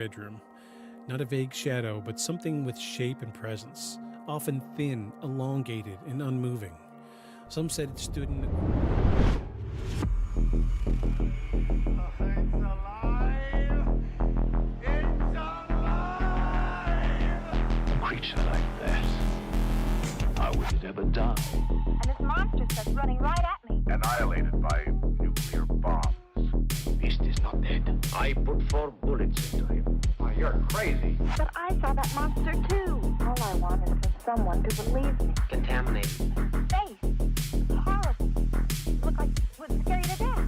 bedroom. Not a vague shadow, but something with shape and presence, often thin, elongated, and unmoving. Some said it stood in the... It's alive! It's alive! A creature like that, how would it ever die? And this monster starts running right at me. Annihilated by nuclear bombs. Beast is not dead. I put 4 bullets into him. Oh, you're crazy. But I saw that monster too. All I want is for someone to believe me. Contaminated. Face. Horrible. Looked like it would scare you to death.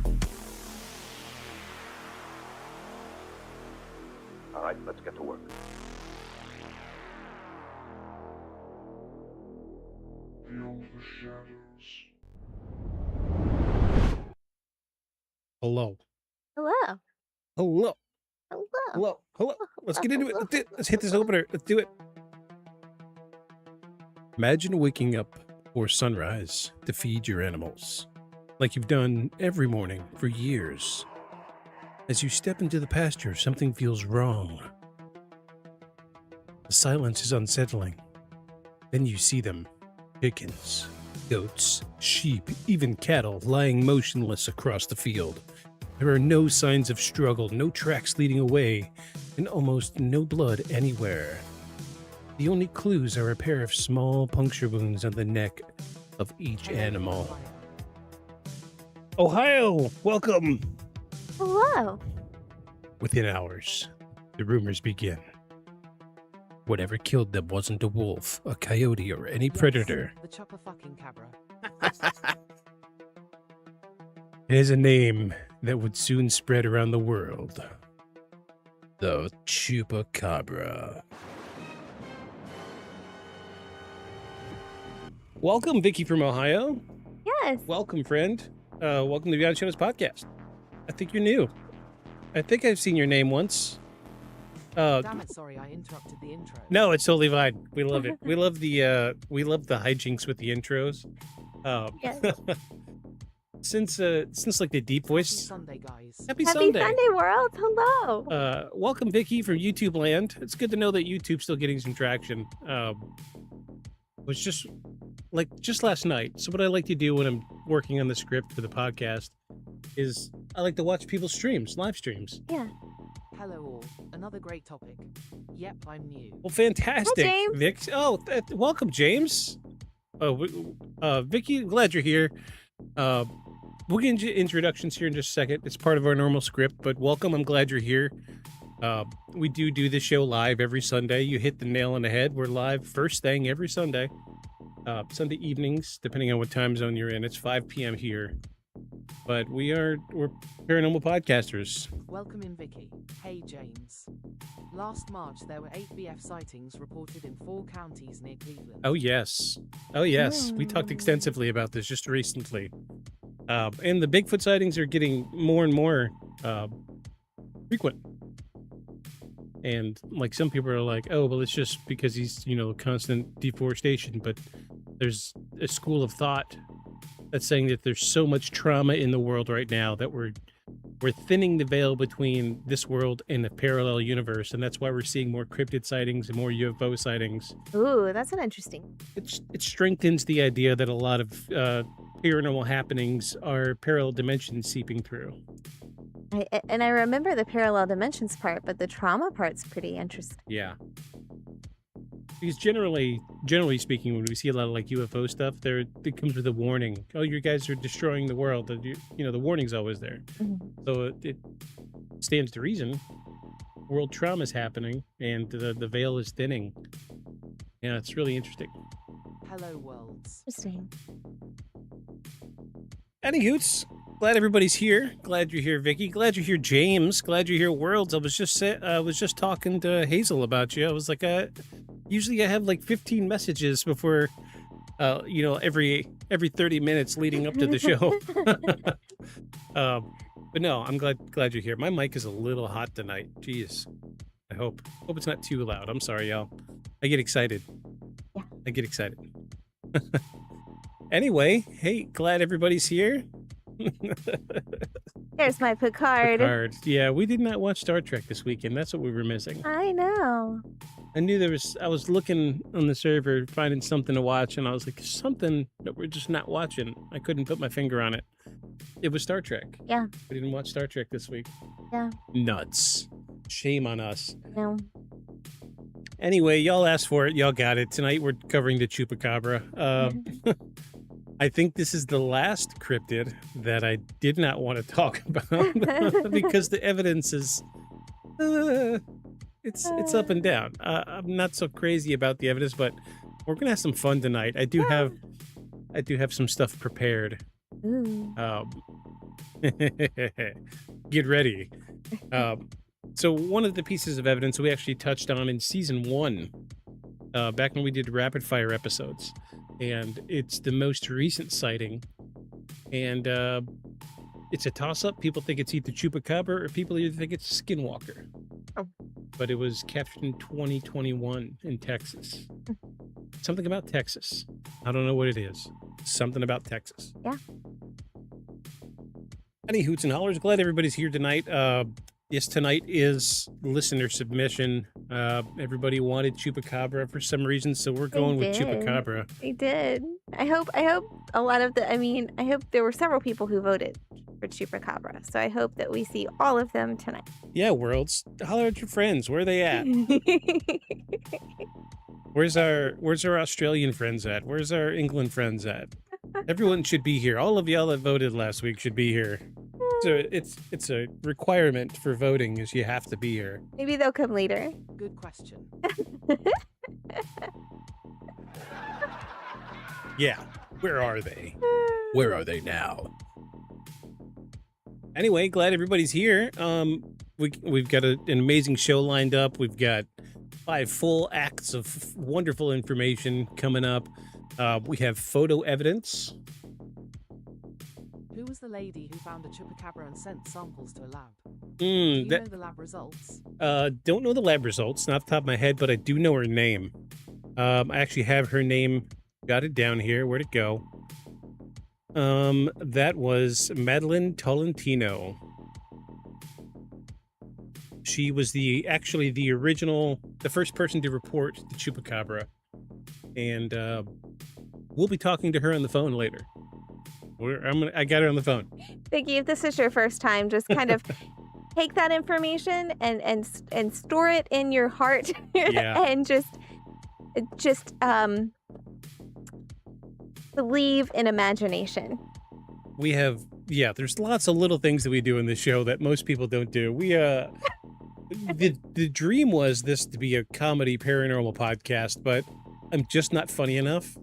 All right, let's get to work. Hello. Hello. Hello. Hello. Hello. Hello. Let's get into it. Let's hit this opener. Let's do it. Imagine waking up before sunrise to feed your animals, like you've done every morning for years. As you step into the pasture, something feels wrong. The silence is unsettling. Then you see them. Chickens, goats, sheep, even cattle lying motionless across the field. There are no signs of struggle, no tracks leading away, and almost no blood anywhere. The only clues are a pair of small puncture wounds on the neck of each animal. Ohio, welcome! Hello. Within hours, the rumors begin. Whatever killed them wasn't a wolf, a coyote, or any predator. The Chupacabra. It is a name that would soon spread around the world. The Chupacabra. Welcome, Vicky from Ohio. Yes. Welcome, friend. Welcome to Beyond Shadows podcast. I think you're new. I think I've seen your name once. Damn it, sorry, I interrupted the intro. No, it's totally fine. We love it. We love the hijinks with the intros. Yes. Since like the deep voice. Happy Sunday, guys. Happy Happy Sunday. Sunday, world. Hello. Welcome, Vicky from YouTube land. It's good to know that YouTube's still getting some traction. Was just last night. So what I like to do when I'm working on the script for the podcast is I like to watch people's streams, live streams. Yeah. Hello all. Another great topic. Yep, I'm new. Well, fantastic, Hi, James. Vic. Oh, welcome, James. Vicky, glad you're here. We'll get into introductions here in just a second. It's part of our normal script, but welcome. I'm glad you're here. We do this show live every Sunday. You hit the nail on the head. We're live first thing every Sunday. Sunday evenings, depending on what time zone you're in. It's 5 p.m. here. But we're paranormal podcasters. Welcome in, Vicky. Hey, James. Last March, there were 8 BF sightings reported in 4 counties near Cleveland. Oh, yes. Oh, yes. We talked extensively about this just recently. And the Bigfoot sightings are getting more and more frequent. And like some people are like, oh, well, it's just because he's, constant deforestation. But there's a school of thought that's saying that there's so much trauma in the world right now that we're thinning the veil between this world and the parallel universe, and that's why we're seeing more cryptid sightings and more UFO sightings. Ooh, that's an interesting. It strengthens the idea that a lot of paranormal happenings are parallel dimensions seeping through. I remember the parallel dimensions part, but the trauma part's pretty interesting. Yeah. Because generally speaking, when we see a lot of like UFO stuff, it comes with a warning. Oh, you guys are destroying the world. The warning's always there. Mm-hmm. So it stands to reason. World trauma is happening, and the veil is thinning. Yeah, it's really interesting. Hello, worlds. Interesting. Anywhos, glad everybody's here. Glad you're here, Vicky. Glad you're here, James. Glad you're here, Worlds. I was just talking to Hazel about you. I was like, usually I have like 15 messages before, every 30 minutes leading up to the show. But no, I'm glad you're here. My mic is a little hot tonight. Jeez. I hope it's not too loud. I'm sorry, y'all. I get excited. Yeah. I get excited. Anyway, hey, glad everybody's here. There's my Picard. Picard. Yeah, we did not watch Star Trek this weekend. That's what we were missing. I know. I knew I was looking on the server, finding something to watch, and I was like, there's something that we're just not watching. I couldn't put my finger on it. It was Star Trek. Yeah. We didn't watch Star Trek this week. Yeah. Nuts. Shame on us. No. Anyway, y'all asked for it. Y'all got it. Tonight we're covering the Chupacabra. I think this is the last cryptid that I did not want to talk about because the evidence is it's up and down. I'm not so crazy about the evidence, but we're gonna have some fun tonight. I do have some stuff prepared. Ooh. Get ready. So one of the pieces of evidence we actually touched on in season 1, back when we did rapid fire episodes, and it's the most recent sighting, and it's a toss-up. People think it's either Chupacabra or people either think it's a skinwalker. Oh. But it was captured in 2021 in Texas. Something about Texas. I don't know what it is. Something about Texas. Yeah. Any hoots and hollers. Glad everybody's here tonight. Yes, tonight is listener submission. Everybody wanted Chupacabra for some reason, so we're going with Chupacabra. They did. I hope a lot of I hope there were several people who voted for Chupacabra. So I hope that we see all of them tonight. Yeah, worlds. Holler at your friends. Where are they at? Where's our Australian friends at? Where's our England friends at? Everyone should be here. All of y'all that voted last week should be here. So it's a requirement for voting is you have to be here. Maybe they'll come later. Good question. Yeah. Where are they? Where are they now? Anyway, glad everybody's here. We've got an amazing show lined up. We've got 5 full acts of wonderful information coming up. We have photo evidence. Who was the lady who found a Chupacabra and sent samples to a lab? Do you know the lab results? Don't know the lab results, not off the top of my head, but I do know her name. I actually have her name. Got it down here. Where'd it go? That was Madeline Tolentino. She was the first person to report the Chupacabra, and we'll be talking to her on the phone later. I got her on the phone. Vicky, if this is your first time, just kind of take that information and store it in your heart. Yeah. And just believe in imagination. There's lots of little things that we do in this show that most people don't do. We the dream was this to be a comedy paranormal podcast, but I'm just not funny enough.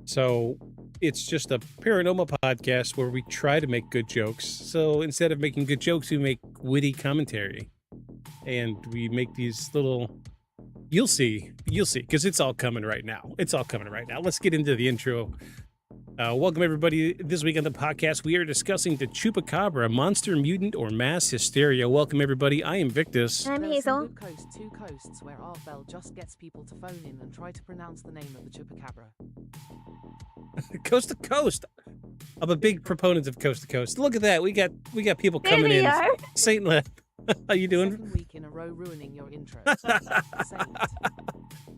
So it's just a paranormal podcast where we try to make good jokes. So instead of making good jokes, we make witty commentary. And we make these little... You'll see, because it's all coming right now. Let's get into the intro. Welcome, everybody. This week on the podcast, we are discussing the Chupacabra, monster, mutant, or mass hysteria. Welcome, everybody. I am Victus. I'm There are Hazel. some good two coasts where Art Bell just gets people to phone in and try to pronounce the name of the Chupacabra. Coast to coast. I'm a big proponent of coast to coast. Look at that. We got people There coming we in. are. Saint Left. How you doing? Second week in a row ruining your intro. Saint.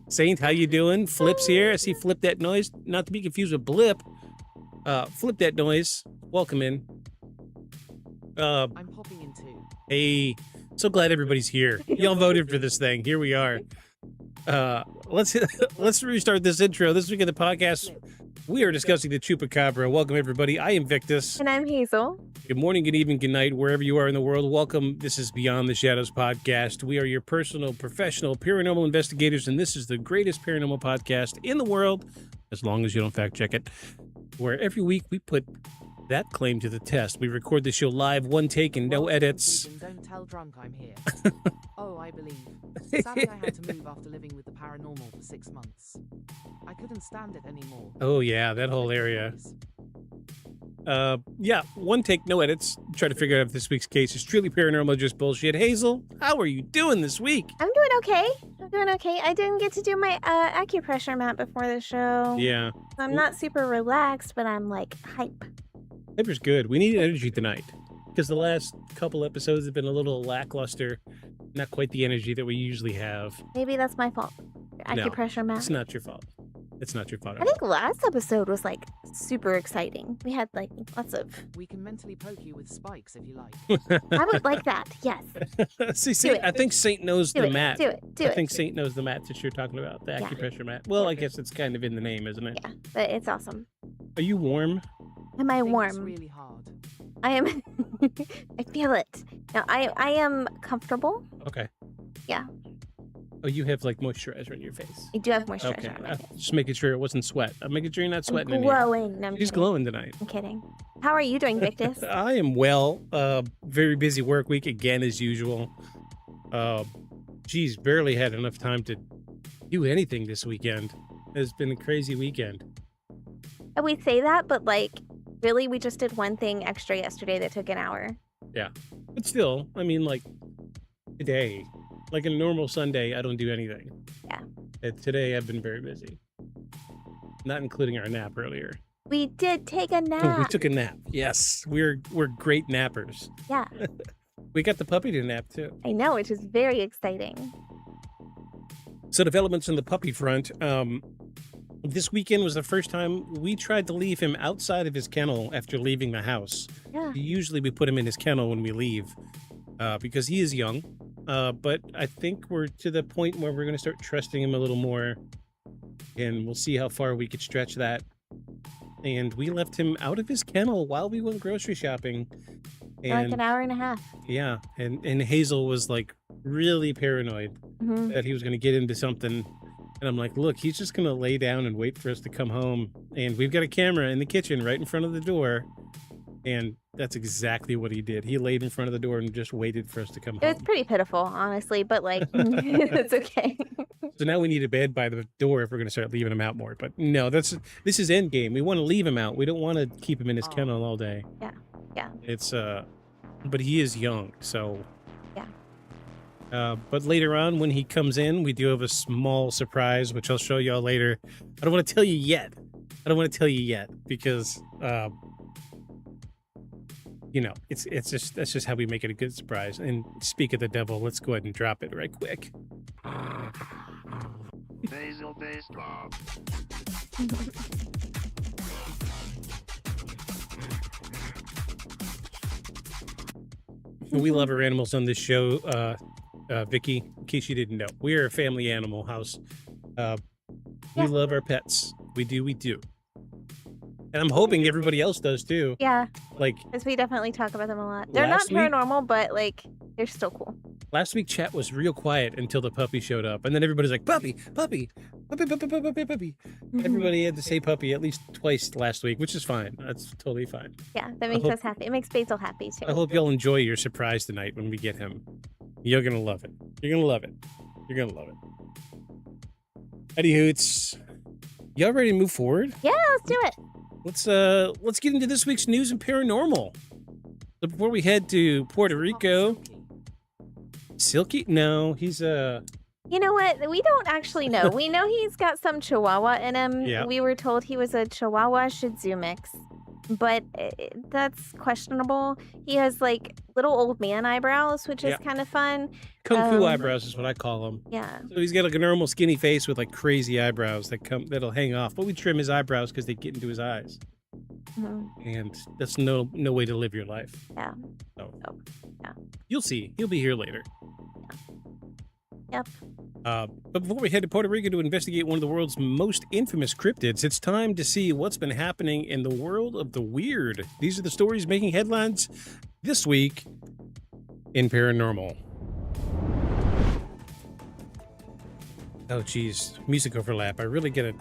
Saint, how you doing? Flip's here. I see Flip that noise. Not to be confused with Blip. Flip that noise. Welcome in. I'm popping in too. Hey, so glad everybody's here. Y'all voted for this thing. Here we are. Let's restart this intro. This week in the podcast, we are discussing the Chupacabra. Welcome, everybody. I am Victus. And I'm Hazel. Good morning, good evening, good night, wherever you are in the world. Welcome. This is Beyond the Shadows podcast. We are your personal, professional paranormal investigators, and this is the greatest paranormal podcast in the world, as long as you don't fact check it, where every week we put that claim to the test. We record the show live, one take, and no edits. Don't tell drunk I'm here. Oh, I believe. Sadly, I had to move after living with the paranormal for 6 months. I couldn't stand it anymore. Oh, yeah, that whole area. Yeah, one take, no edits. Try to figure out if this week's case is truly paranormal or just bullshit. Hazel, how are you doing this week? I'm doing okay. I didn't get to do my acupressure mat before the show. Yeah. I'm not super relaxed, but I'm like hype. Hyper's good. We need energy tonight. because the last couple episodes have been a little lackluster, not quite the energy that we usually have. Maybe that's my fault. No, Acupressure mat. It's not your fault. It's not your fault. I think last episode was like super exciting. We had like lots of. We can mentally poke you with spikes if you like. I would like that. Yes. See, it. I think Saint knows Do the it. mat. Do it. Do I it. think Saint knows the mat that you're talking about, the Yeah. acupressure mat. Well, I guess it's kind of in the name, isn't it? Yeah, but it's awesome. Are you warm? Am I Think It's warm? really hard. I am. I feel it. No, I am comfortable. Okay. Yeah. Oh, you have like moisturizer on your face. I do have moisturizer Okay. on my face. Just making sure it wasn't sweat. I'm making sure you're not I'm sweating in here. glowing. No, I'm She's kidding. glowing tonight. I'm kidding. How are you doing, Victus? I am well. Very busy work week again as usual. Geez, barely had enough time to do anything this weekend. It's been a crazy weekend. And we say that, but like, really, we just did one thing extra yesterday that took an hour. But still, I mean, like today, like a normal Sunday, I don't do anything. Yeah. And today I've been very busy. Not including our nap earlier. We did take a Oh, nap. we took a nap. Yes, we're great nappers. Yeah, We got the puppy to nap too. I know, which is very exciting. So developments on the puppy front. This weekend was the first time we tried to leave him outside of his kennel after leaving the house. Yeah. Usually we put him in his kennel when we leave because he is young. But I think we're to the point where we're going to start trusting him a little more, and we'll see how far we could stretch that. And we left him out of his kennel while we went grocery shopping. For like an hour and a half. Yeah, and Hazel was like really paranoid Hmm. that he was going to get into something. And I'm like, look, he's just going to lay down and wait for us to come home. And we've got a camera in the kitchen right in front of the door. And that's exactly what he did. He laid in front of the door and just waited for us to come It was home. pretty pitiful, honestly, but like, it's okay. So now we need a bed by the door if we're going to start leaving him out more. But no, this is end game. We want to leave him out. We don't want to keep him in his kennel all day. Yeah. It's but he is young, so Yeah. But later on, when he comes in, we do have a small surprise, which I'll show y'all later. I don't want to tell you yet. Because that's just how we make it a good surprise. And speak of the devil, let's go ahead and drop it right quick. Basil-based Bob. We love our animals on this show, Vicky. In case you didn't know, we are a family animal house. We Yeah. love our pets. We do. And I'm hoping everybody else does too. Yeah, Like because we definitely talk about them a lot. They're Last not week- paranormal, but like, they're still cool. last week, chat was real quiet until the puppy showed up, and then everybody's like, puppy. Everybody had to say puppy at least twice last week, which is fine. That's totally fine. Yeah, that makes hope- us happy. It makes Basil happy too. I hope y'all enjoy your surprise tonight when we get him. You're gonna love it. You're gonna love it. Eddie Hoots, y'all ready to move forward? Yeah, let's do it. Let's get into this week's news and paranormal. So before we head to Puerto Rico, Silky? No, he's You know what? We don't actually know. We know he's got some Chihuahua in him. Yeah. We were told he was a Chihuahua Shih Tzu mix, but that's questionable. He has like little old man eyebrows, which is Yeah. kind of fun. Kung Fu Um, eyebrows is what I call them. Yeah. So he's got like a normal skinny face with like crazy eyebrows that'll hang off. But we trim his eyebrows because they get into his eyes, Mhm. and that's no way to live your life. Yeah. So Oh, yeah. You'll see. He'll be here later. Yep. But before we head to Puerto Rico to investigate one of the world's most infamous cryptids, it's time to see what's been happening in the world of the weird. These are the stories making headlines this week in paranormal. Oh, geez. Music overlap. I really gotta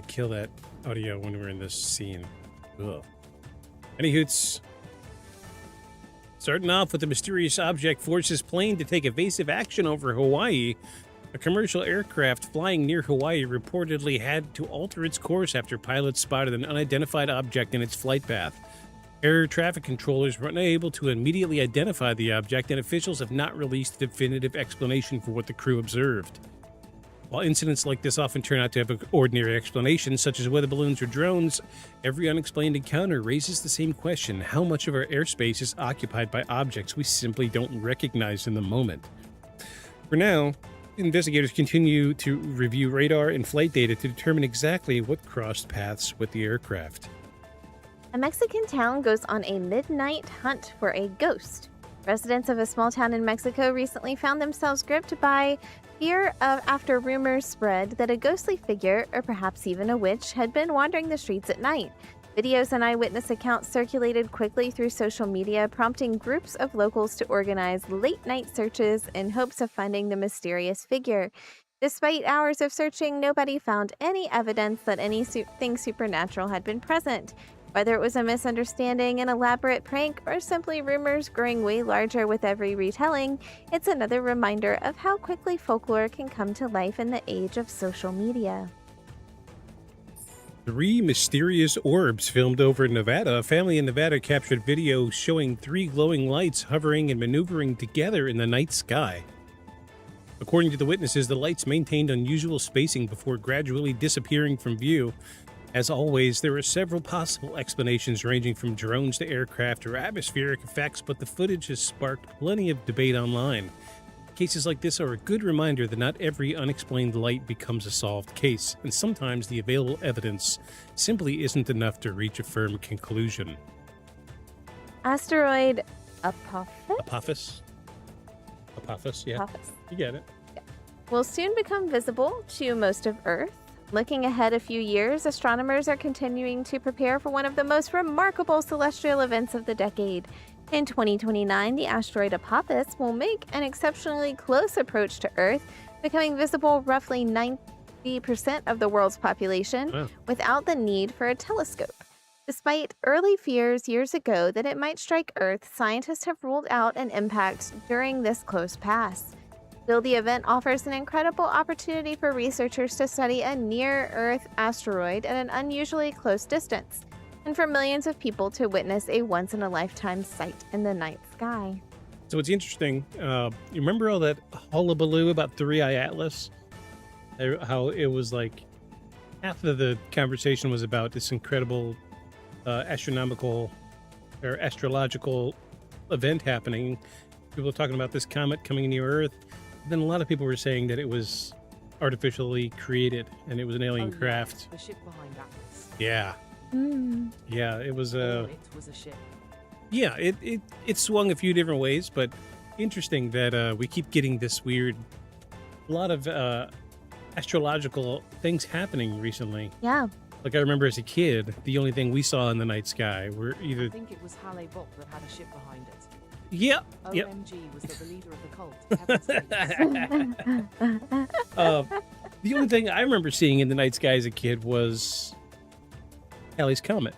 kill that audio when we're in this scene. Ugh. Any hoots? Starting off with a mysterious object forces plane to take evasive action over Hawaii. A commercial aircraft flying near Hawaii reportedly had to alter its course after pilots spotted an unidentified object in its flight path. Air traffic controllers were unable to immediately identify the object, and officials have not released a definitive explanation for what the crew observed. While incidents like this often turn out to have ordinary explanations, such as weather balloons or drones, every unexplained encounter raises the same question: how much of our airspace is occupied by objects we simply don't recognize in the moment? For now, investigators continue to review radar and flight data to determine exactly what crossed paths with the aircraft. A Mexican town goes on a midnight hunt for a ghost. Residents of a small town in Mexico recently found themselves gripped by fear after rumors spread that a ghostly figure, or perhaps even a witch, had been wandering the streets at night. Videos and eyewitness accounts circulated quickly through social media, prompting groups of locals to organize late-night searches in hopes of finding the mysterious figure. Despite hours of searching, nobody found any evidence that anything supernatural had been present. Whether it was a misunderstanding, an elaborate prank, or simply rumors growing way larger with every retelling, it's another reminder of how quickly folklore can come to life in the age of social media. 3 mysterious orbs filmed over in Nevada. A family in Nevada captured video showing 3 glowing lights hovering and maneuvering together in the night sky. According to the witnesses, the lights maintained unusual spacing before gradually disappearing from view. As always, there are several possible explanations ranging from drones to aircraft or atmospheric effects, but the footage has sparked plenty of debate online. Cases like this are a good reminder that not every unexplained light becomes a solved case, and sometimes the available evidence simply isn't enough to reach a firm conclusion. Asteroid Apophis? Apophis, yeah. Apophis. You get it. Will soon become visible to most of Earth. Looking ahead a few years, astronomers are continuing to prepare for one of the most remarkable celestial events of the decade. In 2029, the asteroid Apophis will make an exceptionally close approach to Earth, becoming visible roughly 90% of the world's population without the need for a telescope. Despite early fears years ago that it might strike Earth, scientists have ruled out an impact during this close pass. Still, the event offers an incredible opportunity for researchers to study a near-Earth asteroid at an unusually close distance, and for millions of people to witness a once-in-a-lifetime sight in the night sky. So it's interesting. You remember all that hullabaloo about Three-Eye Atlas? How it was like half of the conversation was about this incredible astronomical or astrological event happening. People were talking about this comet coming near Earth. Then a lot of people were saying that it was artificially created and it was an alien craft. The ship behind Atlas. Yeah. Yeah, it was It was a ship. Yeah, it swung a few different ways, but interesting that we keep getting this weird, a lot of astrological things happening recently. Yeah. Like I remember as a kid, the only thing we saw in the night sky were either. I think it was Halle Bock that had a ship behind it. Yep. OMG was the leader of the cult. The only thing I remember seeing in the night sky as a kid was Halley's Comet.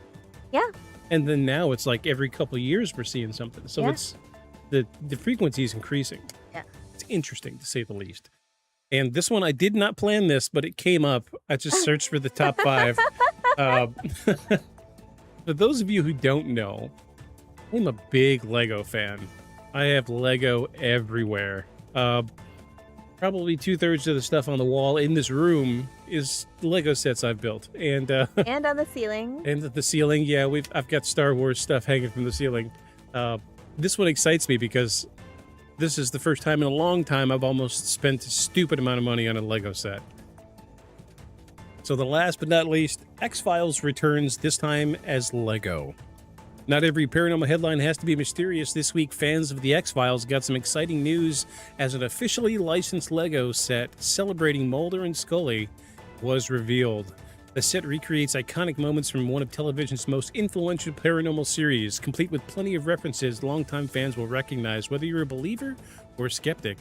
Yeah. And then now it's like every couple of years we're seeing something. So it's the frequency is increasing. Yeah. It's interesting to say the least. And this one, I did not plan this, but it came up. I just searched for the top 5. For those of you who don't know, I'm a big Lego fan. I have Lego everywhere. Probably 2/3 of the stuff on the wall in this room is Lego sets I've built, and and on the ceiling. And the ceiling, yeah, I've got Star Wars stuff hanging from the ceiling. This one excites me because this is the first time in a long time I've almost spent a stupid amount of money on a Lego set. So the last but not least, X-Files returns, this time as Lego. Not every paranormal headline has to be mysterious. This week, fans of the X-Files got some exciting news as an officially licensed Lego set celebrating Mulder and Scully was revealed. The set recreates iconic moments from one of television's most influential paranormal series, complete with plenty of references longtime fans will recognize, whether you're a believer or a skeptic.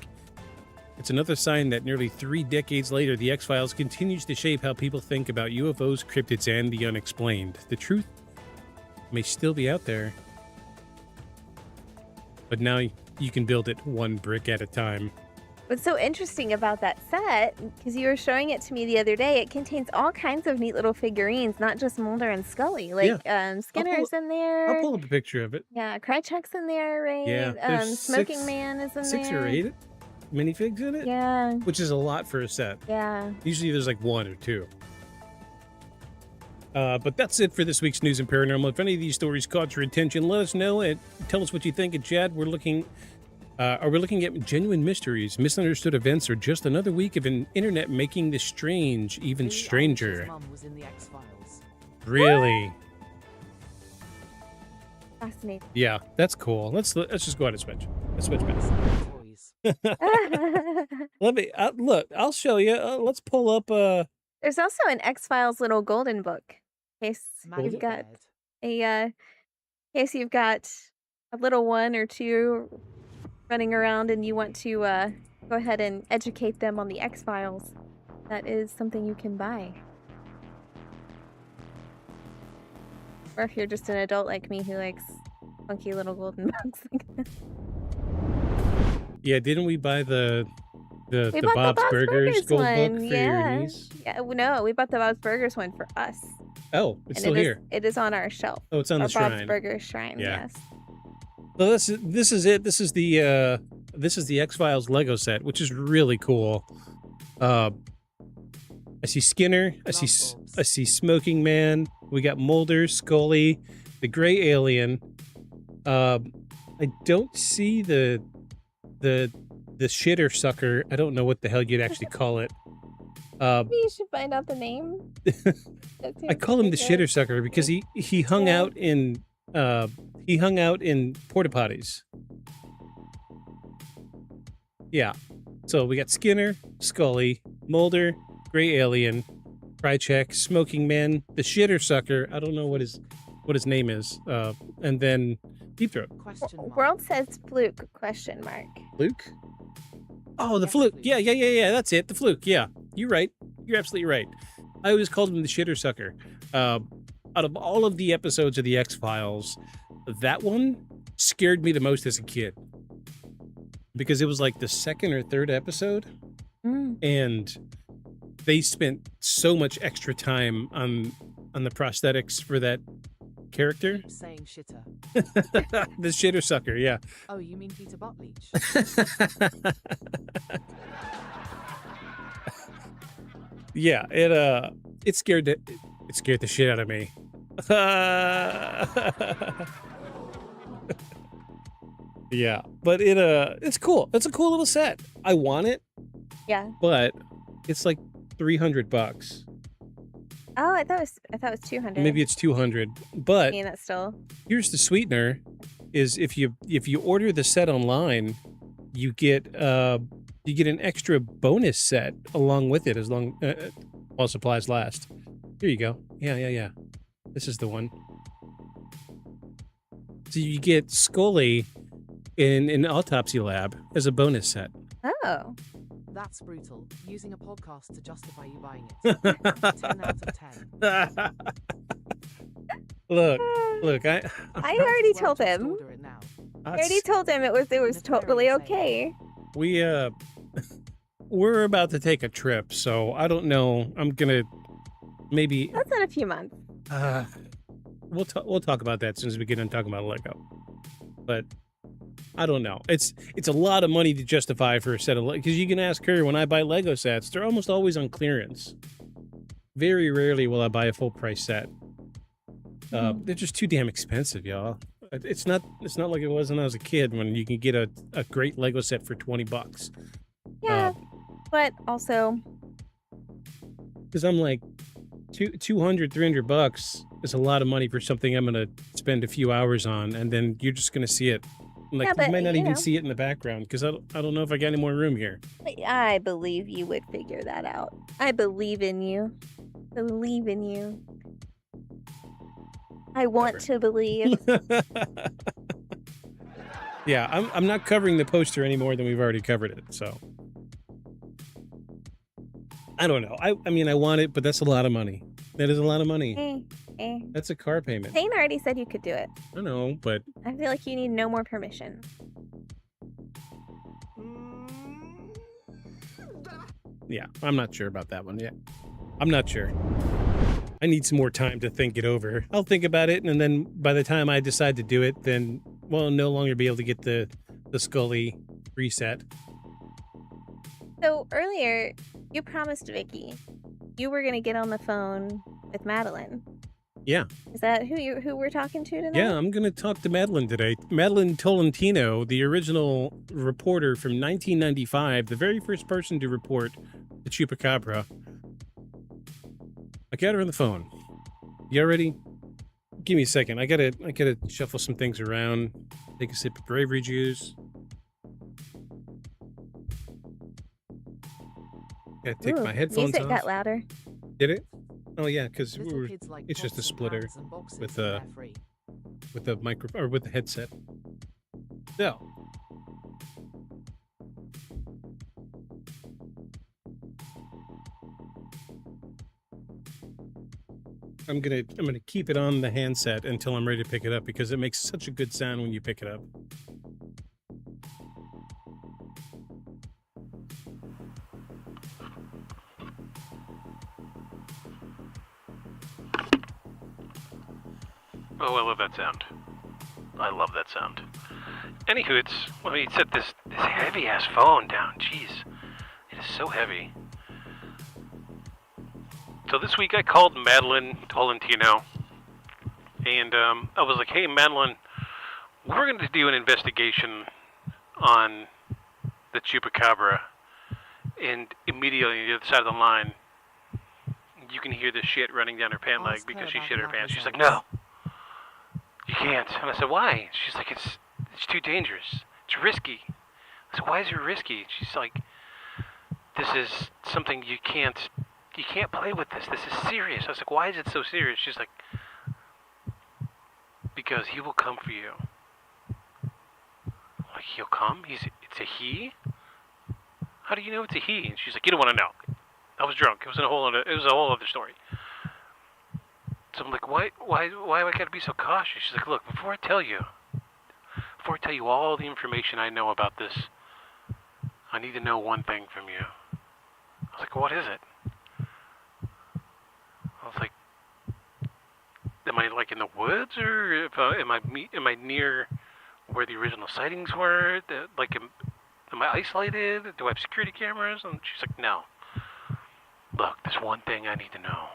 It's another sign that nearly 3 decades later, the X-Files continues to shape how people think about UFOs, cryptids, and the unexplained. The truth may still be out there, but now you can build it one brick at a time. What's so interesting about that set, because you were showing it to me the other day, it contains all kinds of neat little figurines, not just Mulder and Scully. Like Skinner's in there. I'll pull up a picture of it. Yeah, Krychek's in there, right? Yeah, Smoking Man is in 6 there. or 8. minifigs in it. Yeah. Which is a lot for a set. Yeah. Usually there's like 1 or 2. But that's it for this week's News and Paranormal. If any of these stories caught your attention, let us know and tell us what you think. And Chad, are we looking at genuine mysteries, misunderstood events, or just another week of an internet making the strange even Billie stranger? Eilish's mum was in the X-Files. Really? Fascinating. Yeah, that's cool. Let's just go ahead and switch. Let's switch back. Toys. Let me look. I'll show you. Let's pull up. There's also an X-Files little golden book. In case Maggie you've got Baird. in case you've got a little one or two running around and you want to go ahead and educate them on the X-Files, that is something you can buy. Or if you're just an adult like me who likes funky little golden books. Yeah, didn't we buy the We bought Bob's Burgers gold book for yeah. your niece? Yeah, no, we bought the Bob's Burgers one for us. Oh, it's And still here. It is on our shelf. Oh, it's on Our the Bob's shrine. Burgers shrine, Yeah. yes. So this is it. This is the X-Files Lego set, which is really cool. I see Skinner. I see Smoking Man. We got Mulder, Scully, the Gray Alien. I don't see the shitter sucker. I don't know what the hell you'd actually call it. Maybe you should find out the name. I call him the shitter sucker because he hung out in porta potties. Yeah. So we got Skinner, Scully, Mulder, Gray Alien, Krychek, Smoking Man, the shitter sucker. I don't know what his name is. And then Deep Throat. Question mark. World says fluke, question mark. Fluke? Oh, the Yes, Fluke. Fluke. Yeah. That's it. The Fluke. Yeah. You're right. You're absolutely right. I always called him the shitter sucker. Out of all of the episodes of the X-Files, that one scared me the most as a kid. Because it was like the second or third episode. And they spent so much extra time on the prosthetics for that character. Keep saying shitter. The shitter sucker, yeah. Oh, you mean Peter Buttleach? Yeah, it scared the shit out of me. Yeah, but it's cool. It's a cool little set. I want it, Yeah. but it's like $300. Oh, I thought it was 200. Maybe it's 200. But I mean, that's still. here's the sweetener: is if you order the set online, you get an extra bonus set along with it as long while supplies last. Here you go. Yeah. This is the one. So you get Scully in an autopsy lab as a bonus set. Oh. That's brutal. Using a podcast to justify you buying it. 10 out of 10. Look, I already Well, told just him. order it now. I already told him it was totally Nefarious, okay. we're about to take a trip, so I don't know. I'm gonna maybe That's in a few months. we'll talk about that as soon as we get done talking about Lego. But I don't know. It's a lot of money to justify for a set of because you can ask her when I buy Lego sets, they're almost always on clearance. Very rarely will I buy a full price set. They're just too damn expensive, y'all. It's not like it was when I was a kid when you can get a great Lego set for $20. Yeah. But also, Because I'm like, $200-$300 is a lot of money for something I'm gonna spend a few hours on, and then you're just gonna see it. Like Yeah, but, you might not you even know. see it in the background because I don't know if I got any more room here. I believe you would figure that out. I believe in you. Believe in you. I want to believe. Yeah, I'm not covering the poster any more than we've already covered it. So I don't know. I mean, I want it, but that's a lot of money. That is a lot of money. That's a car payment. Zane already said you could do it. I know, but I feel like you need no more permission. yeah, I'm not sure about that one yet. I'm not sure. I need some more time to think it over. I'll think about it, and then by the time I decide to do it, then I'll no longer be able to get the Scully reset. So earlier, you promised Vicky you were gonna get on the phone with Madeline. Yeah. Is that who we're talking to tonight? Yeah, I'm going to talk to Madeline today. Madeline Tolentino, the original reporter from 1995, the very first person to report the Chupacabra. I got her on the phone. You ready? Give me a second. I gotta shuffle some things around. Take a sip of bravery juice. Gotta take my headphones music off. got louder. Did it? Oh yeah, because Little kids like it's just a pots and splitter pans and boxes with and a they're free. with the micro or with the headset. So I'm gonna keep it on the handset until I'm ready to pick it up because it makes such a good sound when you pick it up. Oh, I love that sound. I love that sound. Anywho, let me set this heavy ass phone down. Jeez, it is so heavy. So this week I called Madeline Tolentino, and I was like, "Hey, Madeline, we're going to do an investigation on the Chupacabra," and immediately on the other side of the line, you can hear the shit running down her pant leg Ask her because she about shit the her pants. She's like, results. "No, you can't." And I said, "Why?" She's like, it's too dangerous. It's risky." I said, "Why is it risky?" She's like, "This is something you can't play with this. This is serious." I was like, "Why is it so serious?" She's like, "Because he will come for you." I'm like, "He'll come? It's a he? How do you know it's a he?" And she's like, "You don't want to know. I was drunk. It was a whole other story." So I'm like, why I gotta be so cautious? She's like, "Look, before I tell you all the information I know about this, I need to know one thing from you." I was like, "What is it?" I was like, "Am I like in the woods, or am I near where the original sightings were? Like, am I isolated? Do I have security cameras?" And she's like, "No. Look, there's one thing I need to know.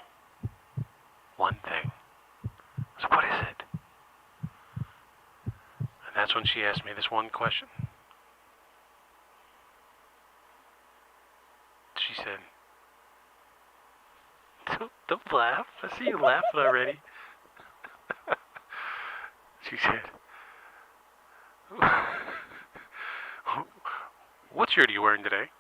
One thing." I was like, "What is it?" And that's when she asked me this one question. She said, don't laugh. I see you laughing already." She said, "What shirt are you wearing today?"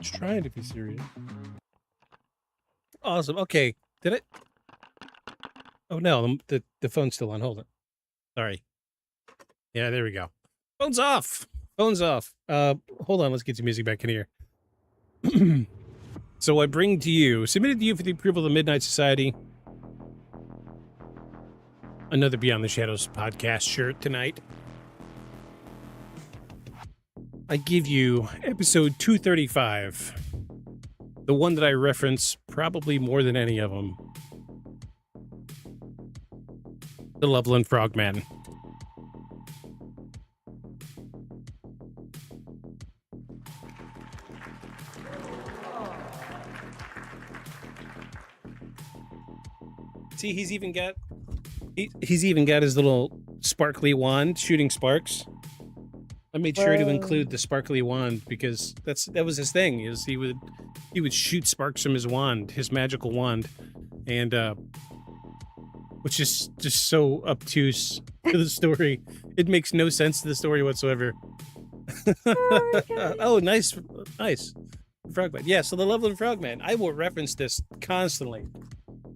Just trying to be serious. Awesome. Okay. Did it? Oh no, the phone's still on. Hold it. Sorry. Yeah, there we go. Phone's off. Phone's off. Hold on. Let's get some music back in here. So I bring to you, submitted to you for the approval of the Midnight Society, another Beyond the Shadows podcast shirt tonight. I give you episode 235, the one that I reference probably more than any of them. The Loveland Frogman. See, he's even got his little sparkly wand shooting sparks. I made sure to include the sparkly wand because that was his thing. Is he would shoot sparks from his wand, his magical wand, and which is just so obtuse to the story. It makes no sense to the story whatsoever. Oh, nice Frogman. Yeah, so the Loveland Frogman. I will reference this constantly.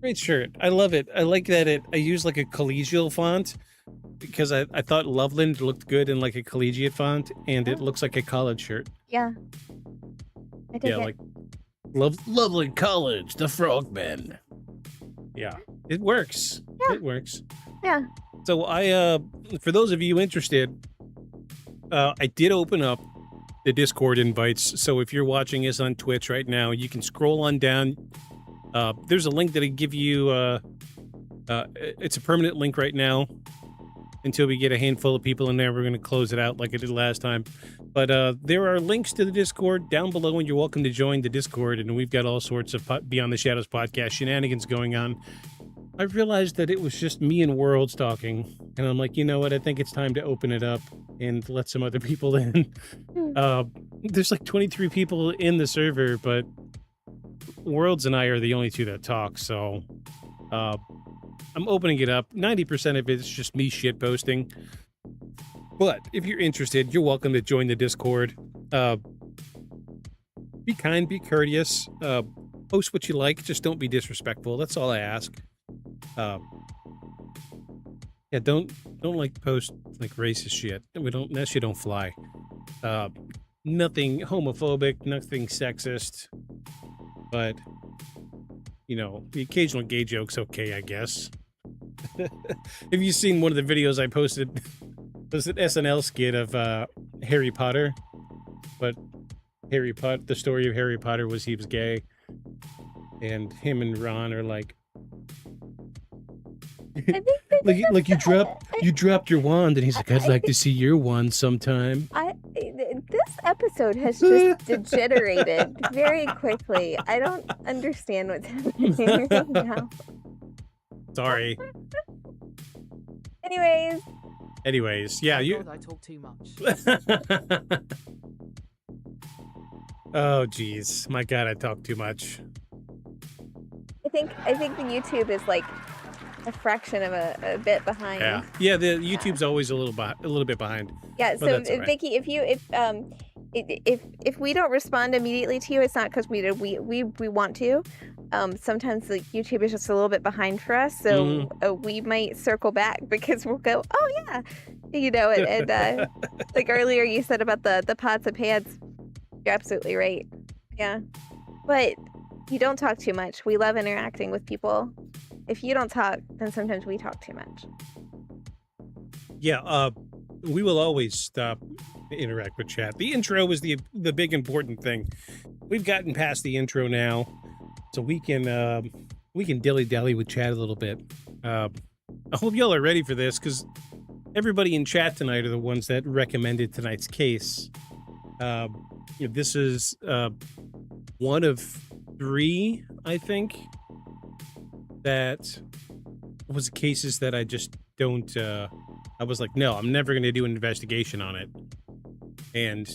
Great shirt. I love it. I like that I use like a collegial font because I thought Loveland looked good in like a collegiate font, and it looks like a college shirt. Yeah. I dig it. Like Loveland College, the Frogman. Yeah, it works. Yeah. It works. Yeah. So for those of you interested, I did open up the Discord invites. So if you're watching us on Twitch right now, you can scroll on down. There's a link that I give you. It's a permanent link right now until we get a handful of people in there. We're going to close it out like I did last time. But there are links to the Discord down below, and you're welcome to join the Discord. And we've got all sorts of Beyond the Shadows podcast shenanigans going on. I realized that it was just me and Worlds talking, and I'm like, you know what? I think it's time to open it up and let some other people in. There's like 23 people in the server, but Worlds and I are the only two that talk, so I'm opening it up. 90% of it's just me shitposting. But if you're interested, you're welcome to join the Discord. Be kind, be courteous, post what you like, just don't be disrespectful. That's all I ask. Yeah, don't like post like racist shit. That shit don't fly. Nothing homophobic, nothing sexist, but you know, the occasional gay joke's okay, I guess. Have you seen one of the videos I posted? It was an SNL skit of Harry Potter, but the story of Harry Potter was he was gay, and him and Ron are like, like you dropped your wand, and he's like, I'd like to see your wand sometime. This episode has just degenerated very quickly. I don't understand what's happening right now. Sorry. Anyways, yeah, I talk too much. Oh, geez, my God, I talk too much. I think the YouTube is like a fraction of a bit behind. Yeah. The YouTube's always a little bit behind. Yeah. So, right. Vicky, if we don't respond immediately to you, it's not because we want to. Sometimes the YouTube is just a little bit behind for us, so we might circle back because we'll go, oh yeah, you know, and like earlier you said about the pots and pans. You're absolutely right. Yeah, but you don't talk too much. We love interacting with people. If you don't talk, then sometimes we talk too much. Yeah, we will always stop to interact with chat. The intro is the big important thing. We've gotten past the intro now, so we can dilly-dally with chat a little bit. I hope y'all are ready for this, because everybody in chat tonight are the ones that recommended tonight's case. This is one of 3, I think, that was cases that I just don't, I was like, no, I'm never going to do an investigation on it. And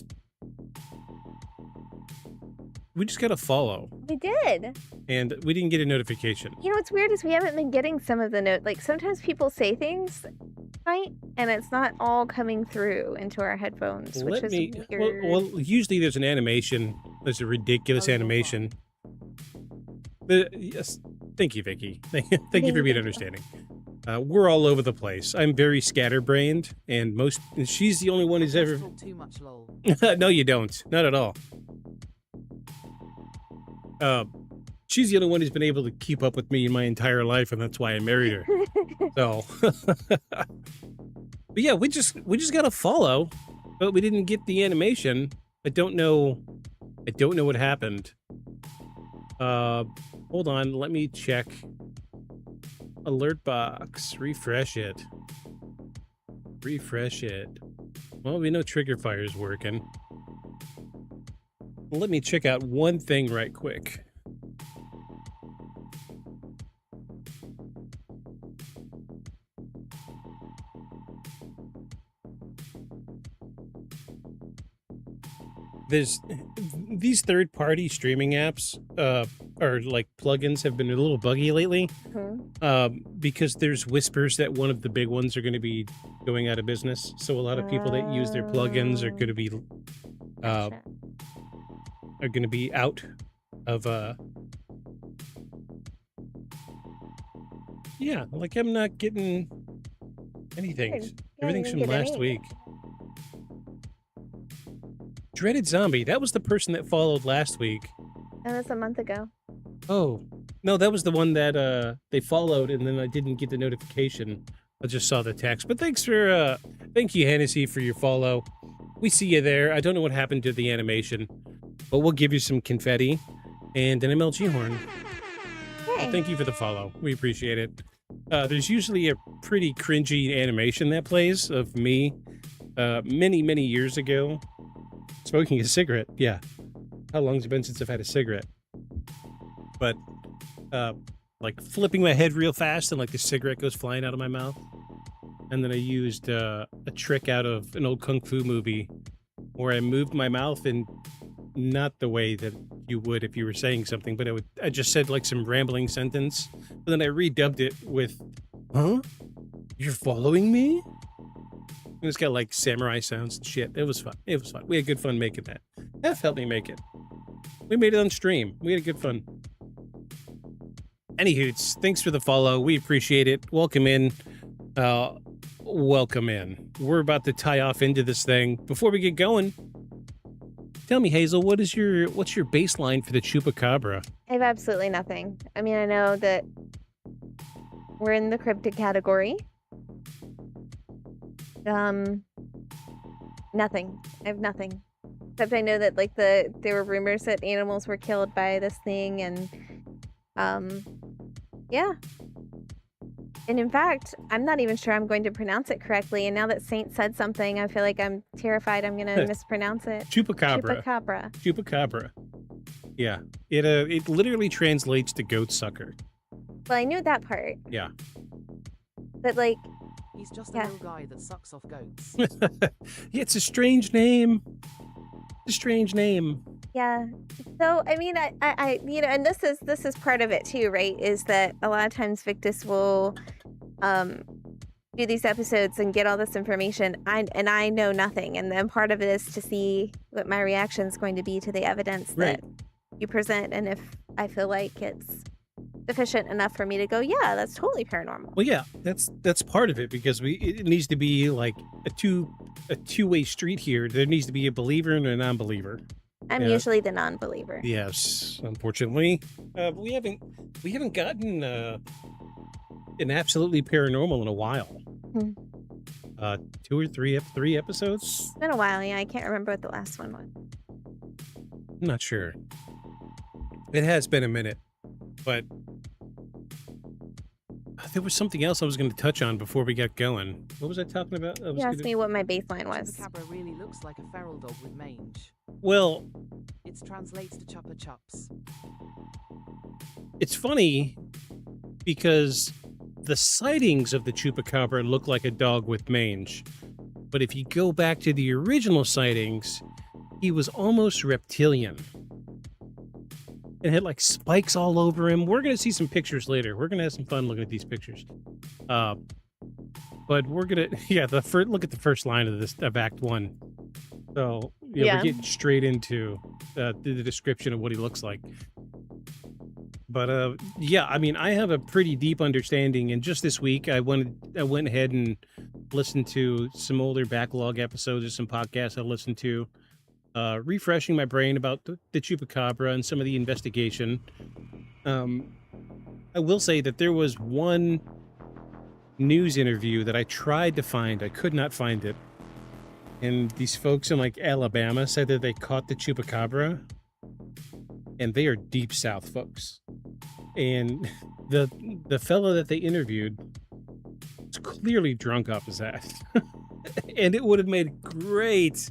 we just got to follow. We did. And we didn't get a notification. You know, what's weird is we haven't been getting some of the note. Like, sometimes people say things, right? And it's not all coming through into our headphones, which is weird. Well, usually there's an animation. There's a ridiculous animation. Yes. Thank you, Vicky. Thank you for being understanding. We're all over the place. I'm very scatterbrained, and she's the only one who's ever... Talk too much, lol. No, you don't. Not at all. She's the only one who's been able to keep up with me in my entire life, and that's why I married her. So, but yeah, we just gotta follow, but we didn't get the animation. I don't know what happened. Hold on, let me check. Alert box, refresh it. Well, we know trigger fire is working. Let me check out one thing right quick. There's these third-party streaming apps, or like plugins, have been a little buggy lately, because there's whispers that one of the big ones are going to be going out of business. So a lot of people that use their plugins are going to be out of yeah, like I'm not getting anything. Yeah, Everything's from last week. Dreaded Zombie, that was the person that followed last week. That was a month ago. Oh, no, that was the one that they followed, and then I didn't get the notification. I just saw the text. But thank you, Hennessy, for your follow. We see you there. I don't know what happened to the animation, but we'll give you some confetti and an MLG horn. Yay. Thank you for the follow. We appreciate it. There's usually a pretty cringy animation that plays of me many years ago smoking a cigarette. Yeah. How long's it been since I've had a cigarette? But like flipping my head real fast and like the cigarette goes flying out of my mouth. And then I used a trick out of an old kung fu movie where I moved my mouth in not the way that you would if you were saying something, but I just said like some rambling sentence. But then I redubbed it with, huh? You're following me? And it's got like samurai sounds and shit. It was fun. It was fun. We had good fun making that. F helped me make it. We made it on stream. We had good fun. Anywhoots, thanks for the follow. We appreciate it. Welcome in. Welcome in. We're about to tie off into this thing. Before we get going, tell me, Hazel, what's your baseline for the Chupacabra? I have absolutely nothing. I mean, I know that we're in the cryptid category. Nothing. I have nothing. Except I know that like there were rumors that animals were killed by this thing, and yeah. And in fact, I'm not even sure I'm going to pronounce it correctly. And now that Saint said something, I feel like I'm terrified I'm going to mispronounce it. Chupacabra. Chupacabra. Chupacabra. Yeah. It literally translates to goat sucker. Well, I knew that part. Yeah. But like, He's just a little guy that sucks off goats. Yeah, it's a strange name. It's a strange name. yeah. So I mean, I you know, and this is part of it too, right? Is that a lot of times Victus will do these episodes and get all this information, I know nothing, and then part of it is to see what my reaction is going to be to the evidence that you present, and if I feel like it's sufficient enough for me to go, yeah, that's totally paranormal. Well, yeah, that's part of it, because it needs to be like a two-way street here. There needs to be a believer and a non-believer. I'm usually the non-believer. Yes, unfortunately, we haven't gotten an absolutely paranormal in a while. 2 or 3 episodes. It's been a while. Yeah, I can't remember what the last one was. I'm not sure. It has been a minute, but there was something else I was going to touch on before we got going. What was I talking about? You asked me what my baseline was. Chupacabra really looks like a feral dog with mange. Well, It translates to Chupa Chups. it's funny because the sightings of the Chupacabra look like a dog with mange. But if you go back to the original sightings, he was almost reptilian. It had like spikes all over him. We're going to see some pictures later. We're going to have some fun looking at these pictures. But we're going to, look at the first line of Act 1. So, we're getting straight into the description of what he looks like. But I mean, I have a pretty deep understanding, and just this week I went ahead and listened to some older backlog episodes of some podcasts I listened to, refreshing my brain about the Chupacabra and some of the investigation. I will say that there was one news interview that I tried to find. I could not find it. And these folks in like Alabama said that they caught the Chupacabra, and they are deep south folks. And the fellow that they interviewed was clearly drunk off his ass. And it would have made great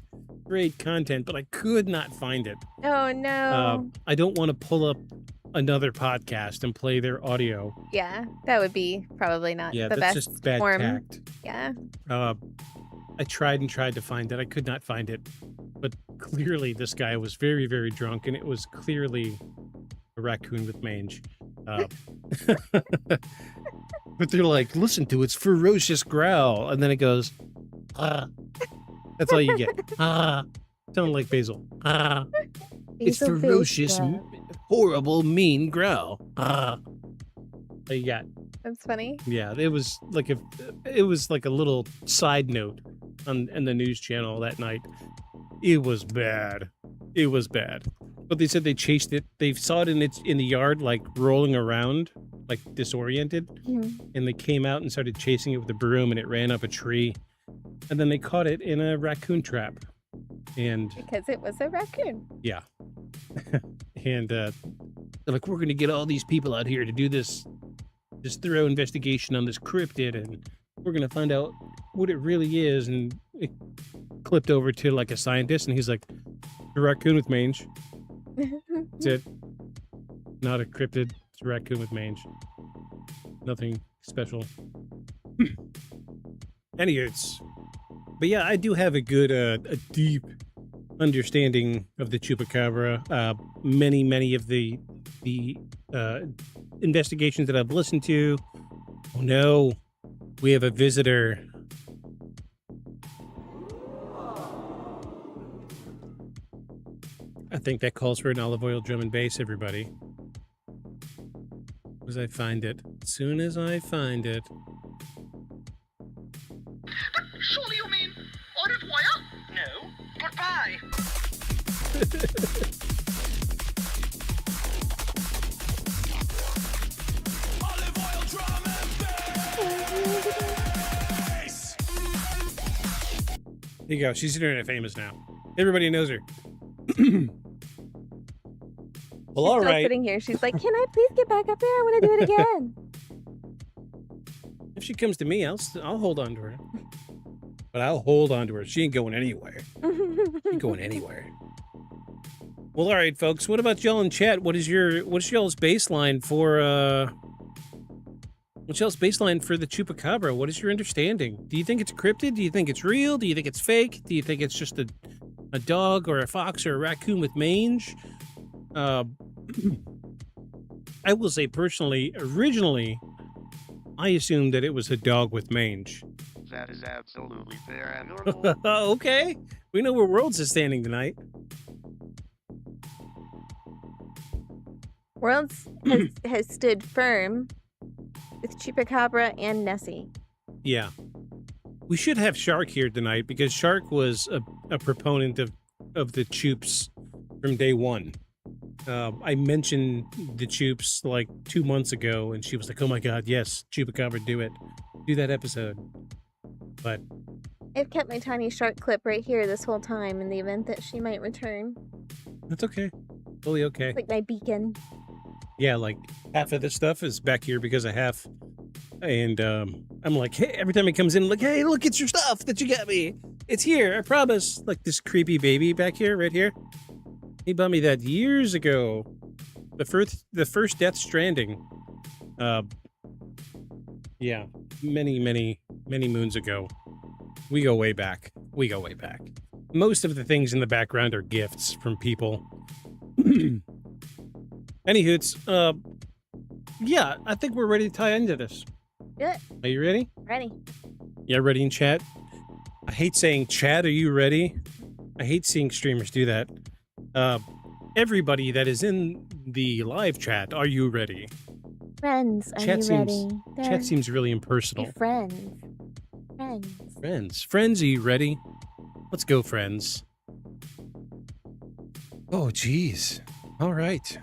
content, but I could not find it. Oh no. I don't want to pull up another podcast and play their audio. Yeah, that would be probably not the that's best just bad form. tact. Yeah. I tried to find it. I could not find it. But clearly this guy was very, very drunk, and it was clearly a raccoon with mange. But they're like, listen to its ferocious growl. And then it goes, ah. That's all you get. Ah. Sounding like Basil. Ah. It's ferocious, horrible, mean growl. Ah. What you got? That's funny. Yeah, it was like a little side note on the news channel that night. It was bad. It was bad. But they said they chased it. They saw it in the yard, like rolling around, like disoriented. Mm-hmm. And they came out and started chasing it with a broom, and it ran up a tree. And then they caught it in a raccoon trap. And Because it was a raccoon. yeah. And They're like, we're going to get all these people out here to do this thorough investigation on this cryptid, and we're going to find out what it really is. And it clipped over to like a scientist, and he's like, a raccoon with mange. That's it. Not a cryptid. It's a raccoon with mange. Nothing special. Anyways, but yeah, I do have a good, a deep understanding of the Chupacabra. Many of the investigations that I've listened to. Oh no, we have a visitor. I think that calls for an olive oil drum and bass, everybody. As I find it. As soon as I find it. Surely you mean au revoir? No, goodbye. Olive oil drum and bass. There you go. She's internet famous now. Everybody knows her. Well, all Still right. sitting here. She's like, can I please get back up there? I want to do it again. If she comes to me, I'll hold on to her. But I'll hold on to her. She ain't going anywhere. She ain't going anywhere. Well, all right, folks. What about y'all in chat? What's y'all's baseline for what's y'all's baseline for the Chupacabra? What is your understanding? Do you think it's a cryptid? Do you think it's real? Do you think it's fake? Do you think it's just a dog or a fox or a raccoon with mange? I will say personally, originally, I assumed that it was a dog with mange. That is absolutely fair and normal. Okay. We know where Worlds is standing tonight. Worlds has stood firm with Chupacabra and Nessie. Yeah. We should have Shark here tonight because Shark was a proponent of the Chups from day one. I mentioned the Chups like 2 months ago, and she was like, oh my god, yes, Chupacabra, do it. Do that episode. But I've kept my tiny shark clip right here this whole time in the event that she might return. that's okay. Totally okay. It's like my beacon. Yeah, like half of this stuff is back here because of half. And I'm like, hey, every time he comes in, I'm like, hey, look, it's your stuff that you got me. It's here, I promise. Like this creepy baby back here, right here. He bought me that years ago. The first Death Stranding. Yeah, many moons ago. We go way back. Most of the things in the background are gifts from people. Anywhoots, yeah, I think we're ready to tie into this. Good. Are you ready? Ready. Yeah, ready in chat? I hate saying chat, are you ready? I hate seeing streamers do that. Everybody that is in the live chat, are you ready? Friends, are Chat you seems- ready? Chat seems really impersonal. Your friends. Friends, are you ready? Let's go, friends. Oh, geez. All right.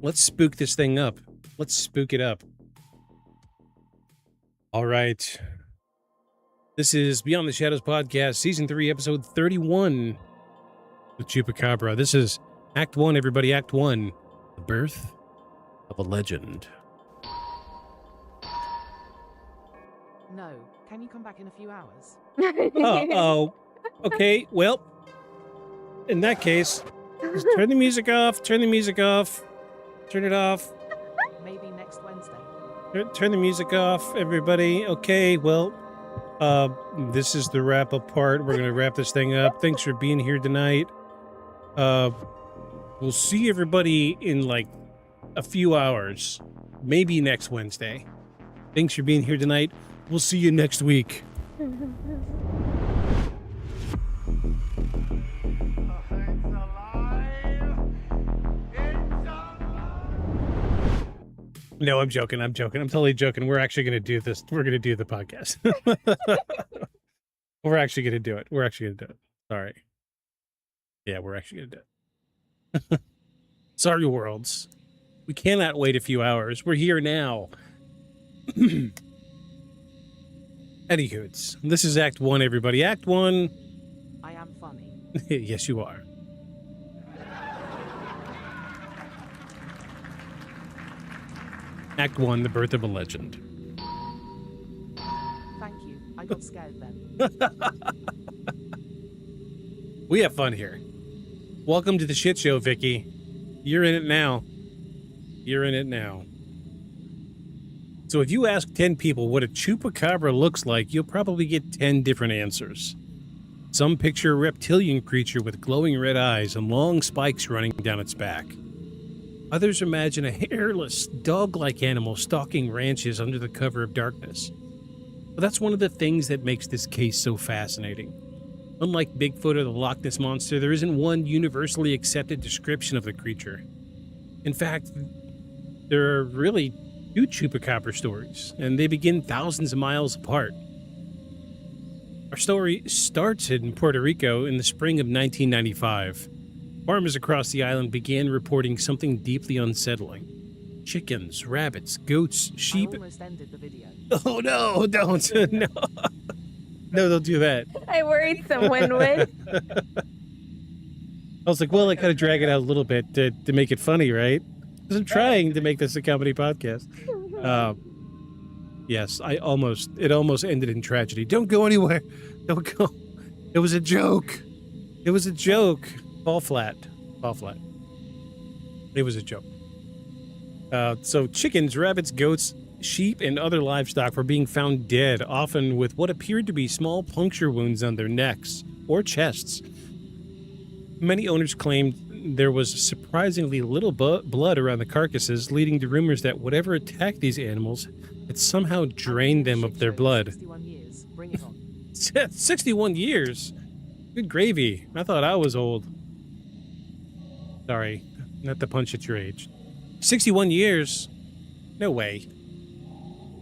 Let's spook this thing up. Let's spook it up. All right. This is Beyond the Shadows Podcast, Season 3, Episode 31 with Chupacabra. This is Act 1, everybody. Act 1. The birth of a legend. No. Can you come back in a few hours? Oh, okay. Well, in that case, just turn the music off. Turn it off. Maybe next Wednesday. Turn the music off, everybody. Okay, well, this is the wrap-up part. We're going to wrap this thing up. Thanks for being here tonight. We'll see everybody in, like, a few hours. Maybe next Wednesday. Thanks for being here tonight. We'll see you next week. No, I'm joking. I'm totally joking. We're actually going to do this. We're going to do the podcast. We're actually going to do it. Sorry. Yeah, we're actually going to do it. Sorry, worlds. We cannot wait a few hours. We're here now. Anywhoots, this is Act 1, everybody. Act 1. I am funny. Yes, you are. Act 1, The Birth of a Legend. Thank you. I got scared then. We have fun here. Welcome to the shit show, Vicky. You're in it now. You're in it now. So if you ask 10 people what a chupacabra looks like, you'll probably get 10 different answers. Some picture a reptilian creature with glowing red eyes and long spikes running down its back. Others imagine a hairless, dog-like animal stalking ranches under the cover of darkness. But that's one of the things that makes this case so fascinating. Unlike Bigfoot or the Loch Ness Monster, there isn't one universally accepted description of the creature. In fact, there are really two chupacabra stories, and they begin thousands of miles apart. Our story starts in Puerto Rico in the spring of 1995. Farmers across the island began reporting something deeply unsettling. Chickens, rabbits, goats, sheep... I almost ended the video. Oh no, don't. No. No, don't do that. I worried someone would. I was like, well, I gotta drag it out a little bit to make it funny, right? Because I'm trying to make this a comedy podcast. Yes, it almost ended in tragedy. Don't go anywhere. Don't go. It was a joke. It was a joke. Fall flat. Fall flat. It was a joke. So chickens, rabbits, goats, sheep, and other livestock were being found dead, often with what appeared to be small puncture wounds on their necks or chests. Many owners claimed there was surprisingly little blood around the carcasses, leading to rumors that whatever attacked these animals had somehow drained them of their blood. 61 years. Bring it on. 61 years? Good gravy. I thought I was old. Sorry, not to punch at your age. 61 years? No way.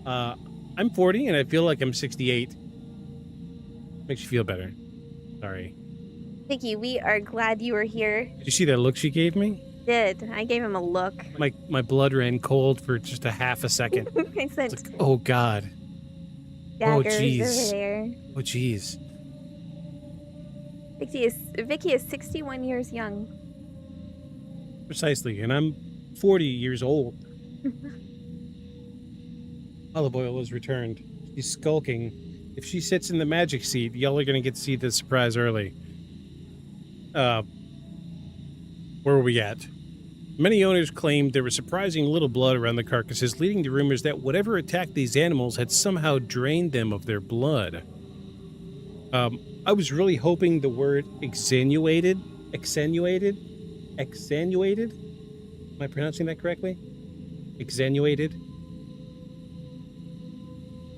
I'm 40 and I feel like I'm 68. Makes you feel better. Sorry. Vicky, we are glad you were here. Did you see that look she gave me? I gave him a look. My blood ran cold for just a half a second. I said, It's like, oh God. daggers jeez. over there. Oh jeez. Vicky is 61 years young. Precisely, and I'm 40 years old. Olive oil is returned. She's skulking. If she sits in the magic seat, y'all are gonna get to see the surprise early. Where were we at? Many owners claimed there was surprising little blood around the carcasses, leading to rumors that whatever attacked these animals had somehow drained them of their blood. I was really hoping the word extenuated? Am I pronouncing that correctly? Extenuated?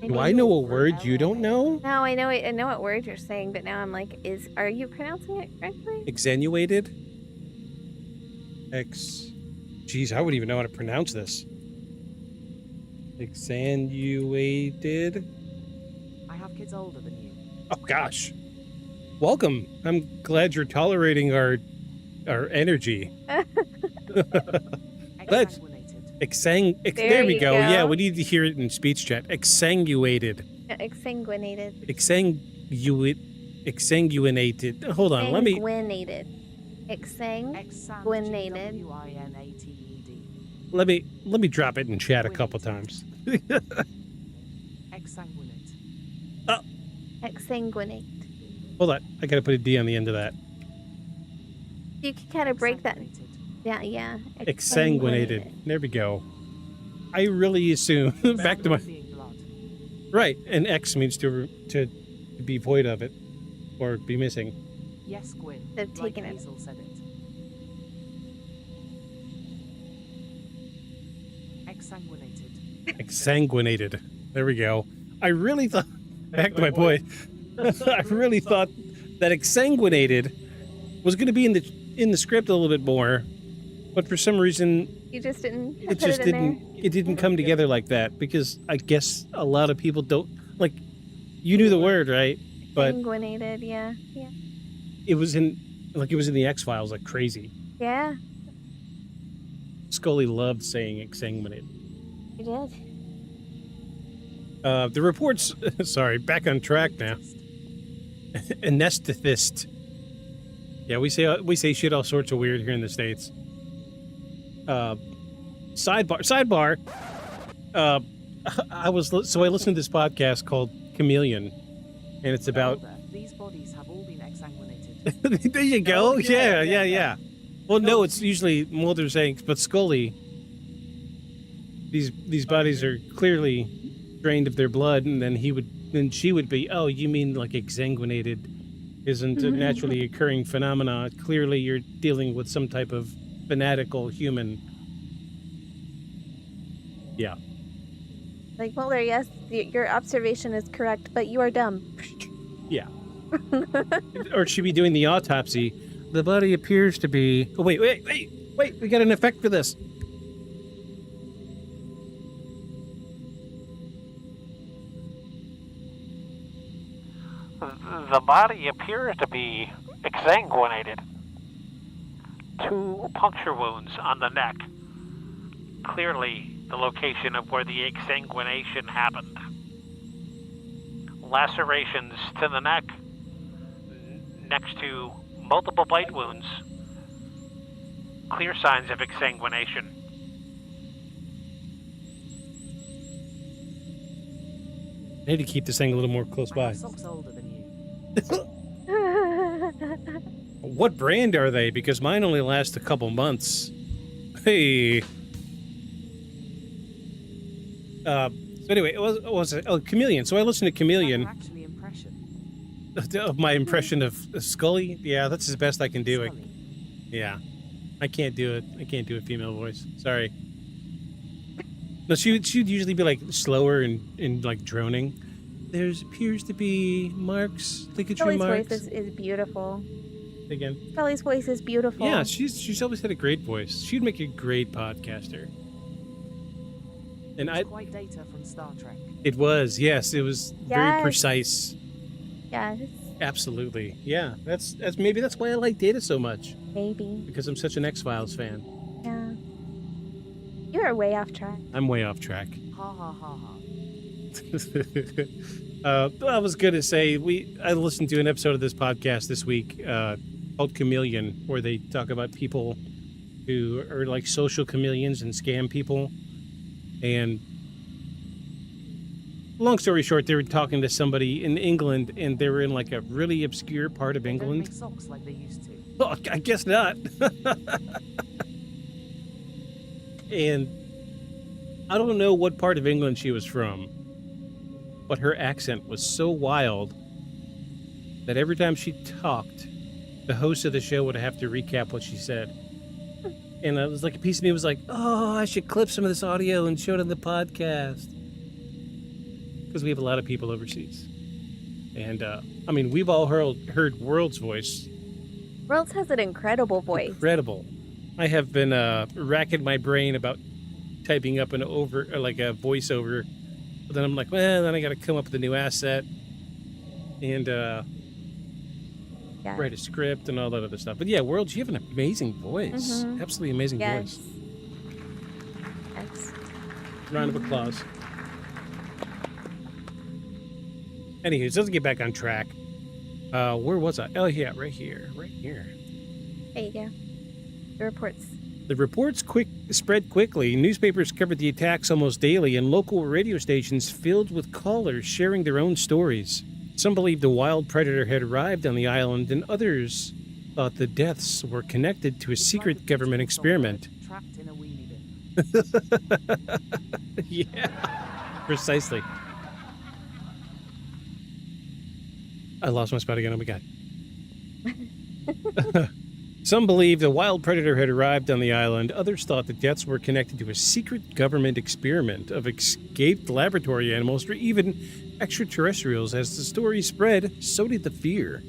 Do I know a word you don't know? No, I know what word you're saying, but now I'm like, are you pronouncing it correctly? Extenuated? Jeez, I wouldn't even know how to pronounce this. Extenuated? I have kids older than you. Oh gosh. Welcome. I'm glad you're tolerating our energy. Exsanguinated. There we you go. go. Yeah, we need to hear it in speech chat. Exsanguated. Exsanguinated. Exsanguinated. Hold on, let me... Exsanguinated. Exsanguinated. Exsanguinated. Let me drop it in chat a couple times. Exsanguinate. Exsanguinate. Hold on, I gotta put a D on the end of that. You can kind of break that. Exsanguinated. Yeah. Exsanguinated. There we go. I really assume back to my Being blood. right, and X means to be void of it or be missing. Yes, Gwyn. They've Like taken it. Hazel said it. Exsanguinated. Exsanguinated. There we go. I really thought back to my point. I really thought that exsanguinated was going to be in the script a little bit more, but for some reason You just didn't. it just didn't come together like that, because I guess a lot of people don't like. You knew the word, right? But Exsanguinated. Yeah. it was in the X-Files like crazy. Yeah. Scully loved saying exsanguinated. You did. The reports. Sorry, back on track now. Anesthetist. Yeah, we say shit all sorts of weird here in the States. Sidebar. I listened to this podcast called Chameleon, and it's about. These bodies have all been exsanguinated. There you go. Oh, yeah. Well, no, it's usually Mulder's saying, but Scully. These bodies are clearly drained of their blood, and then she would be. Oh, you mean like exsanguinated? Isn't a naturally occurring phenomena. Clearly, you're dealing with some type of fanatical human. Yeah. Like, Mulder, yes, your observation is correct, but you are dumb. Yeah. Or should be doing the autopsy. The body appears to be... Oh, wait. We got an effect for this. The body appears to be exsanguinated. 2 puncture wounds on the neck. Clearly the location of where the exsanguination happened. Lacerations to the neck next to multiple bite wounds. Clear signs of exsanguination. I need to keep this thing a little more close by. Sock's older than you. What brand are they? Because mine only last a couple months. Hey. So anyway, what was it? Oh, Chameleon. So I listened to Chameleon. Actually, impression. Of my impression of Scully. Yeah, that's as best I can do it. Scully. Yeah. I can't do it. I can't do a female voice. Sorry. No, she'd usually be like slower and like droning. There appears to be marks, ligature Scully's marks. voice is beautiful. Again. Scully's voice is beautiful. Yeah, she's always had a great voice. She'd make a great podcaster. And It's quite data from Star Trek. It was, yes, it was very Yes. precise. Yes, Absolutely. Yeah, that's maybe that's why I like Data so much, maybe. because I'm such an X-Files fan. Yeah. You are way off track. I'm way off track. Ha ha ha ha. I was going to say, I listened to an episode of this podcast this week called Chameleon, where they talk about people who are like social chameleons and scam people. And long story short, they were talking to somebody in England, and they were in like a really obscure part of They don't England. make socks like they used to. Oh, I guess not. And I don't know what part of England she was from, but her accent was so wild that every time she talked, the host of the show would have to recap what she said. And it was like a piece of me was like, oh, I should clip some of this audio and show it on the podcast. Because we have a lot of people overseas. And, I mean, we've all heard World's voice. Worlds has an incredible voice. Incredible. I have been racking my brain about typing up a voiceover. But then I'm like, well, then I got to come up with a new asset and Yeah. write a script and all that other stuff. But yeah, Worlds, you have an amazing voice. Mhm. Absolutely amazing Yes. voice. Yes. Round of applause. Anywho, so let's get back on track. Where was I? Oh, yeah, right here. Right here. There you go. The reports. The reports spread quickly. Newspapers covered the attacks almost daily, and local radio stations filled with callers sharing their own stories. Some believed the wild predator had arrived on the island, and others thought the deaths were connected to a secret government experiment. Trapped in a weenie bin. Yeah, precisely. I lost my spot again. Oh my god. Some believed a wild predator had arrived on the island. Others thought the deaths were connected to a secret government experiment of escaped laboratory animals or even extraterrestrials. As the story spread, so did the fear.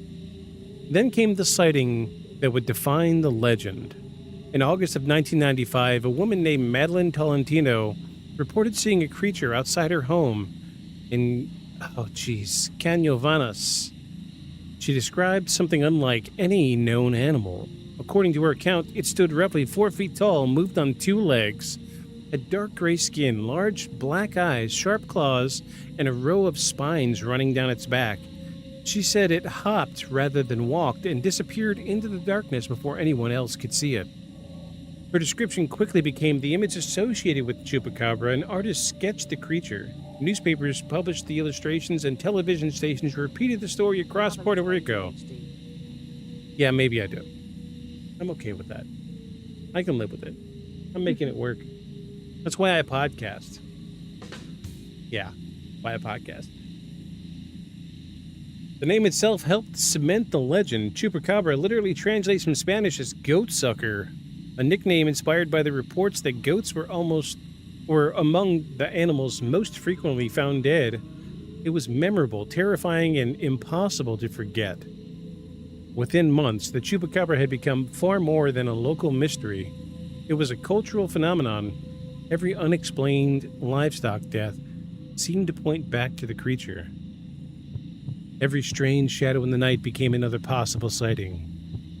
Then came the sighting that would define the legend. In August of 1995, a woman named Madeline Tolentino reported seeing a creature outside her home in, Cañovanas. She described something unlike any known animal. According to her account, it stood roughly 4 feet tall, moved on 2 legs, had dark gray skin, large black eyes, sharp claws, and a row of spines running down its back. She said it hopped rather than walked and disappeared into the darkness before anyone else could see it. Her description quickly became the image associated with the Chupacabra, and artists sketched the creature. Newspapers published the illustrations, and television stations repeated the story across Have a Puerto little Rico. ADHD. Yeah, maybe I do. I'm okay with that. I can live with it. I'm making it work. That's why I podcast. Yeah, why I podcast. The name itself helped cement the legend. Chupacabra literally translates from Spanish as goat sucker, a nickname inspired by the reports that goats were among the animals most frequently found dead. It was memorable, terrifying, and impossible to forget. Within months, the Chupacabra had become far more than a local mystery. It was a cultural phenomenon. Every unexplained livestock death seemed to point back to the creature. Every strange shadow in the night became another possible sighting.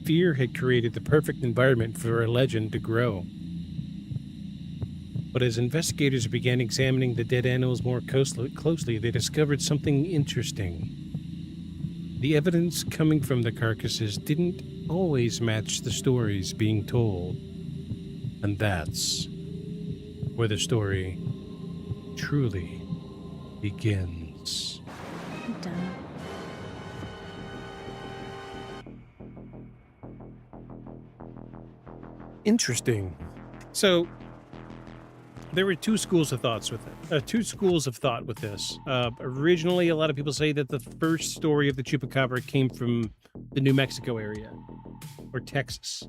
Fear had created the perfect environment for a legend to grow. But as investigators began examining the dead animals more closely, they discovered something interesting. The evidence coming from the carcasses didn't always match the stories being told. And that's where the story truly begins. I'm done. Interesting. So there were two schools of thoughts with it. Two schools of thought with this. Originally, a lot of people say that the first story of the Chupacabra came from the New Mexico area or Texas.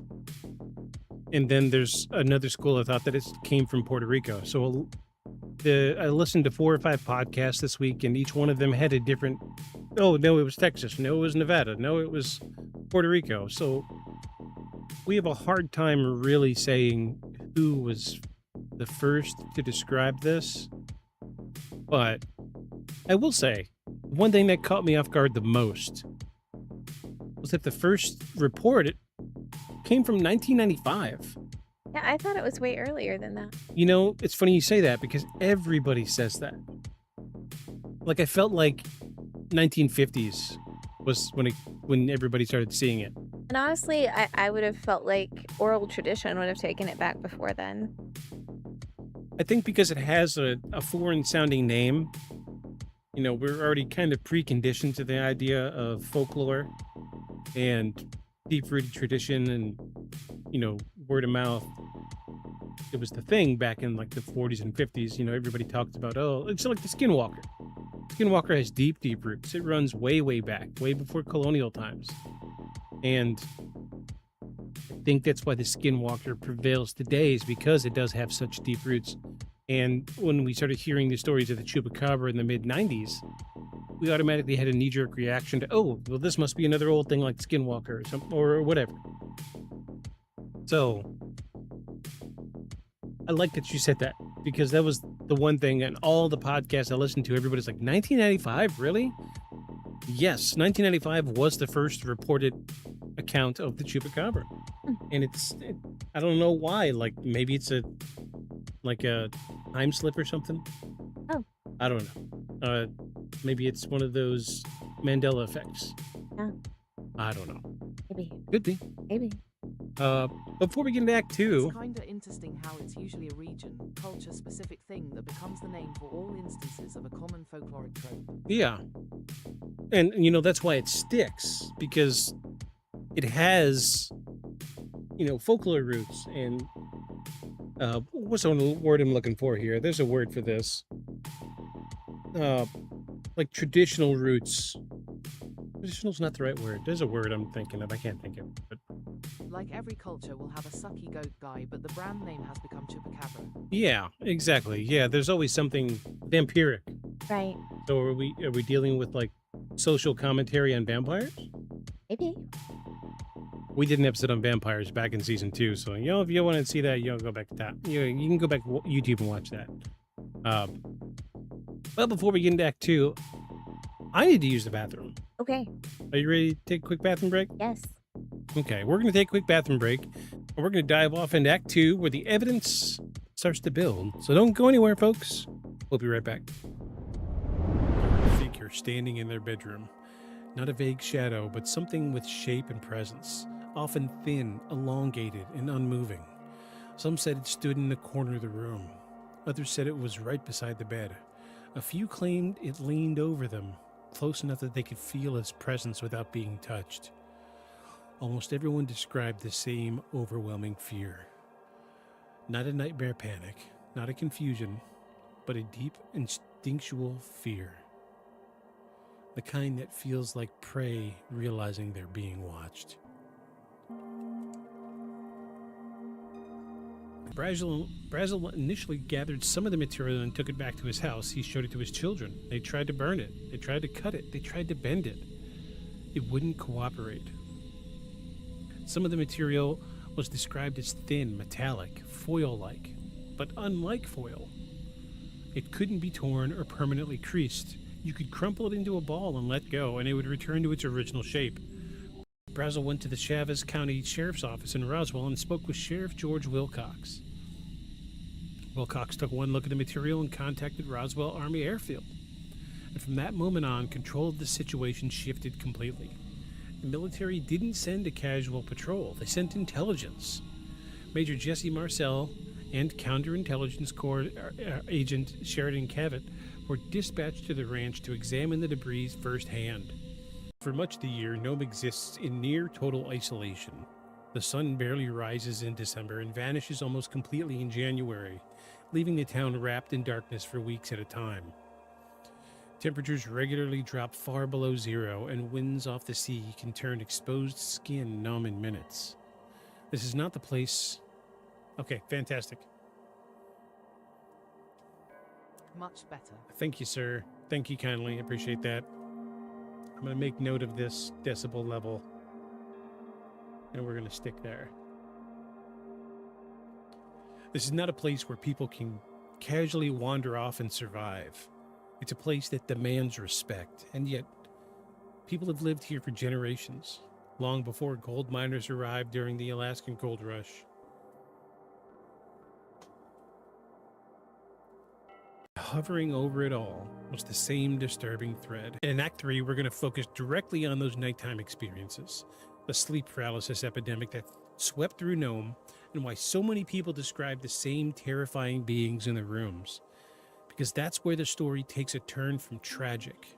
And then there's another school of thought that it came from Puerto Rico. So I listened to 4 or 5 podcasts this week, and each one of them had a different. Oh, no, it was Texas. No, it was Nevada. No, it was Puerto Rico. So we have a hard time really saying who was the first to describe this. But I will say, one thing that caught me off guard the most was that the first report came from 1995. Yeah, I thought it was way earlier than that. You know, it's funny you say that because everybody says that. Like, I felt like 1950s was when everybody started seeing it. And honestly, I would have felt like oral tradition would have taken it back before then. I think because it has a foreign sounding name, you know, we're already kind of preconditioned to the idea of folklore and deep-rooted tradition and, you know, word of mouth. It was the thing back in like the 40s and 50s. You know, everybody talked about, oh, it's like the Skinwalker. Skinwalker has deep roots. It runs way, way back, way before colonial times. And I think that's why the Skinwalker prevails today, is because it does have such deep roots. And when we started hearing the stories of the Chupacabra in the mid-90s, we automatically had a knee-jerk reaction to, oh, well, this must be another old thing like Skinwalker or whatever. So I like that you said that, because that was the one thing in all the podcasts I listened to, everybody's like, 1995, really? Yes, 1995 was the first reported account of the Chupacabra. And I don't know why, like maybe it's a time slip or something. Oh. I don't know. Maybe it's one of those Mandela effects. Yeah. I don't know. Maybe. Could be. Maybe. Before we get into Act 2... It's kinda interesting how it's usually a region, culture-specific thing that becomes the name for all instances of a common folkloric trope. Yeah. And, you know, that's why it sticks, because it has, you know, folklore roots and, what's the word I'm looking for here? There's a word for this. Like traditional roots. Traditional's not the right word. There's a word I'm thinking of. I can't think of it. But Like every culture will have a sucky goat guy, but the brand name has become Chupacabra. yeah, exactly. Yeah, there's always something vampiric. Right. So are we dealing with like social commentary on vampires? Maybe. We did an episode on vampires back in season 2, so you know if you want to see that, you know, go back to that. You can go back to YouTube and watch that. But before we get into Act 2, I need to use the bathroom. Okay. Are you ready to take a quick bathroom break? Yes. Okay, we're going to take a quick bathroom break, and we're going to dive off into Act 2, where the evidence starts to build. So don't go anywhere, folks. We'll be right back. A figure standing in their bedroom. Not a vague shadow, but something with shape and presence. Often thin, elongated, and unmoving. Some said it stood in the corner of the room. Others said it was right beside the bed. A few claimed it leaned over them, close enough that they could feel its presence without being touched. Almost everyone described the same overwhelming fear. Not a nightmare panic, not a confusion, but a deep instinctual fear. The kind that feels like prey realizing they're being watched. Brazel initially gathered some of the material and took it back to his house. He showed it to his children. They tried to burn it. They tried to cut it. They tried to bend it. It wouldn't cooperate. Some of the material was described as thin, metallic, foil-like, but unlike foil. It couldn't be torn or permanently creased. You could crumple it into a ball and let go, and it would return to its original shape. Brazel went to the Chaves County Sheriff's Office in Roswell and spoke with Sheriff George Wilcox. Wilcox took one look at the material and contacted Roswell Army Airfield. And from that moment on, control of the situation shifted completely. The military didn't send a casual patrol. They sent intelligence. Major Jesse Marcel and Counterintelligence Corps Agent Sheridan Cavett were dispatched to the ranch to examine the debris firsthand. For much of the year, Nome exists in near total isolation. The sun barely rises in December and vanishes almost completely in January, leaving the town wrapped in darkness for weeks at a time. Temperatures regularly drop far below zero, and winds off the sea can turn exposed skin numb in minutes. This is not the place... Okay, fantastic. Much better. Thank you, sir. Thank you kindly. I appreciate that. I'm going to make note of this decibel level, and we're going to stick there. This is not a place where people can casually wander off and survive. It's a place that demands respect, and yet people have lived here for generations, long before gold miners arrived during the Alaskan Gold Rush. Hovering over it all was the same disturbing thread. And in Act 3, we're going to focus directly on those nighttime experiences, the sleep paralysis epidemic that swept through Nome, and why so many people describe the same terrifying beings in the rooms. Because that's where the story takes a turn from tragic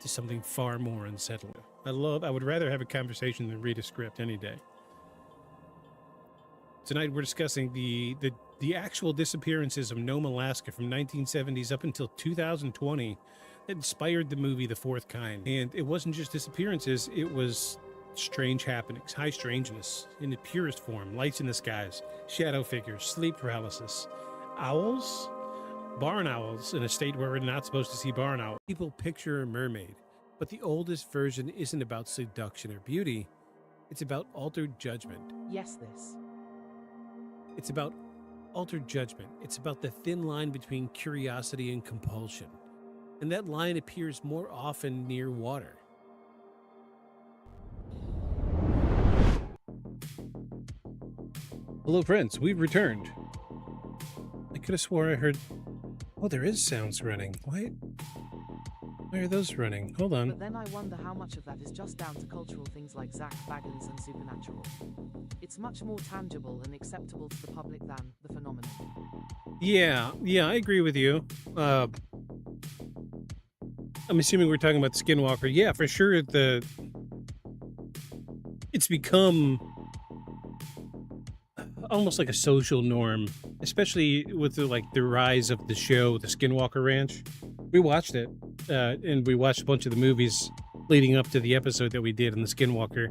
to something far more unsettling. I would rather have a conversation than read a script any day. Tonight we're discussing the actual disappearances of Nome, Alaska from 1970s up until 2020 that inspired the movie The Fourth Kind. And it wasn't just disappearances, it was strange happenings, high strangeness in the purest form, lights in the skies, shadow figures, sleep paralysis, owls, barn owls in a state where we're not supposed to see barn owls. People picture a mermaid, but the oldest version isn't about seduction or beauty, it's about altered judgment. Yes, this. It's about altered judgment. It's about the thin line between curiosity and compulsion. And that line appears more often near water. Hello, friends. We've returned. I could have swore I heard... Oh, there is sounds running. Why are those running? Hold on. But then I wonder how much of that is just down to cultural things like Zach Baggins and Supernatural. It's much more tangible and acceptable to the public than the phenomenon. Yeah, I agree with you. I'm assuming we're talking about the Skinwalker. Yeah, for sure. It's become almost like a social norm, especially with the rise of the show, the Skinwalker Ranch. We watched it, and we watched a bunch of the movies leading up to the episode that we did on the Skinwalker.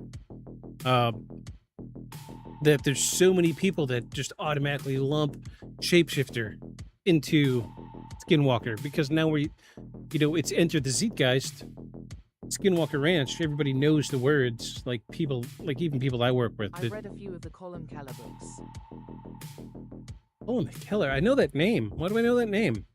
That there's so many people that just automatically lump Shapeshifter into Skinwalker because now it's entered the zeitgeist. Skinwalker Ranch, everybody knows the words, even people I work with. I read a few of the Colm Keller books. Colm Keller, I know that name. Why do I know that name?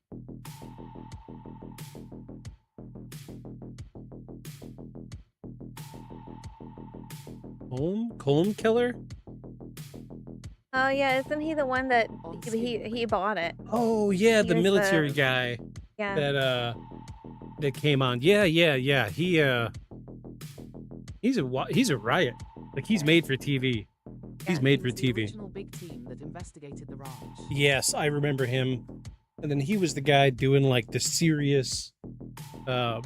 Colm Keller? Oh yeah, isn't he the one that he bought it? Oh yeah, the military guy. Yeah. That came on. Yeah. He's a riot. Like he's made for TV. He's made for The TV. original big team that investigated the ranch. Yes, I remember him. And then he was the guy doing like the serious, like And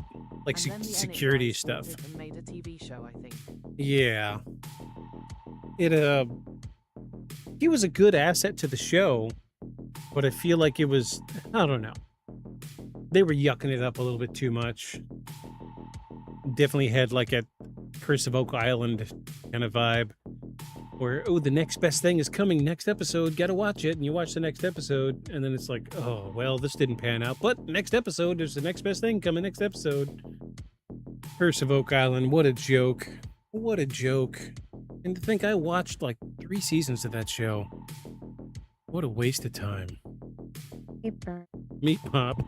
then the security Enix guys stuff. bought it and made a TV show, I think. Yeah. It he was a good asset to the show, but I feel like it was, I don't know. They were yucking it up a little bit too much. Definitely had like a Curse of Oak Island kind of vibe. Where, oh, the next best thing is coming next episode, gotta watch it, and you watch the next episode, and then it's like, oh, well, this didn't pan out, but next episode, there's the next best thing coming next episode. Curse of Oak Island, what a joke. What a joke. And to think I watched like 3 seasons of that show. What a waste of time. Paper. Meat Pop.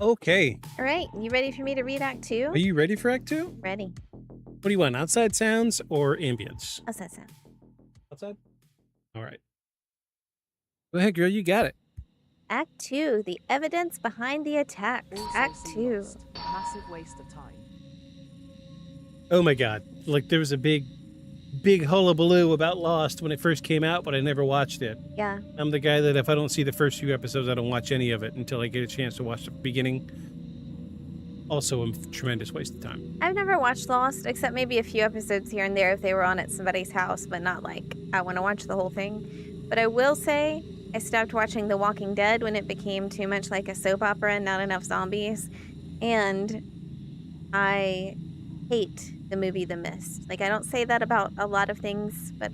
Okay. All right, you ready for me to read Act 2? Are you ready for Act 2? Ready. What do you want, outside sounds or ambience? How's that sound? Outside? All right. Go ahead, girl, you got it. Act 2, the evidence behind the attack. Also Act see 2. Lost. Massive waste of time. Oh my god. Like there was a big hullabaloo about Lost when it first came out, but I never watched it. Yeah. I'm the guy that if I don't see the first few episodes, I don't watch any of it until I get a chance to watch the beginning. Also a tremendous waste of time. I've never watched Lost, except maybe a few episodes here and there if they were on at somebody's house, but not like I want to watch the whole thing. But I will say, I stopped watching The Walking Dead when it became too much like a soap opera and not enough zombies. And I hate the movie The Mist. Like, I don't say that about a lot of things, but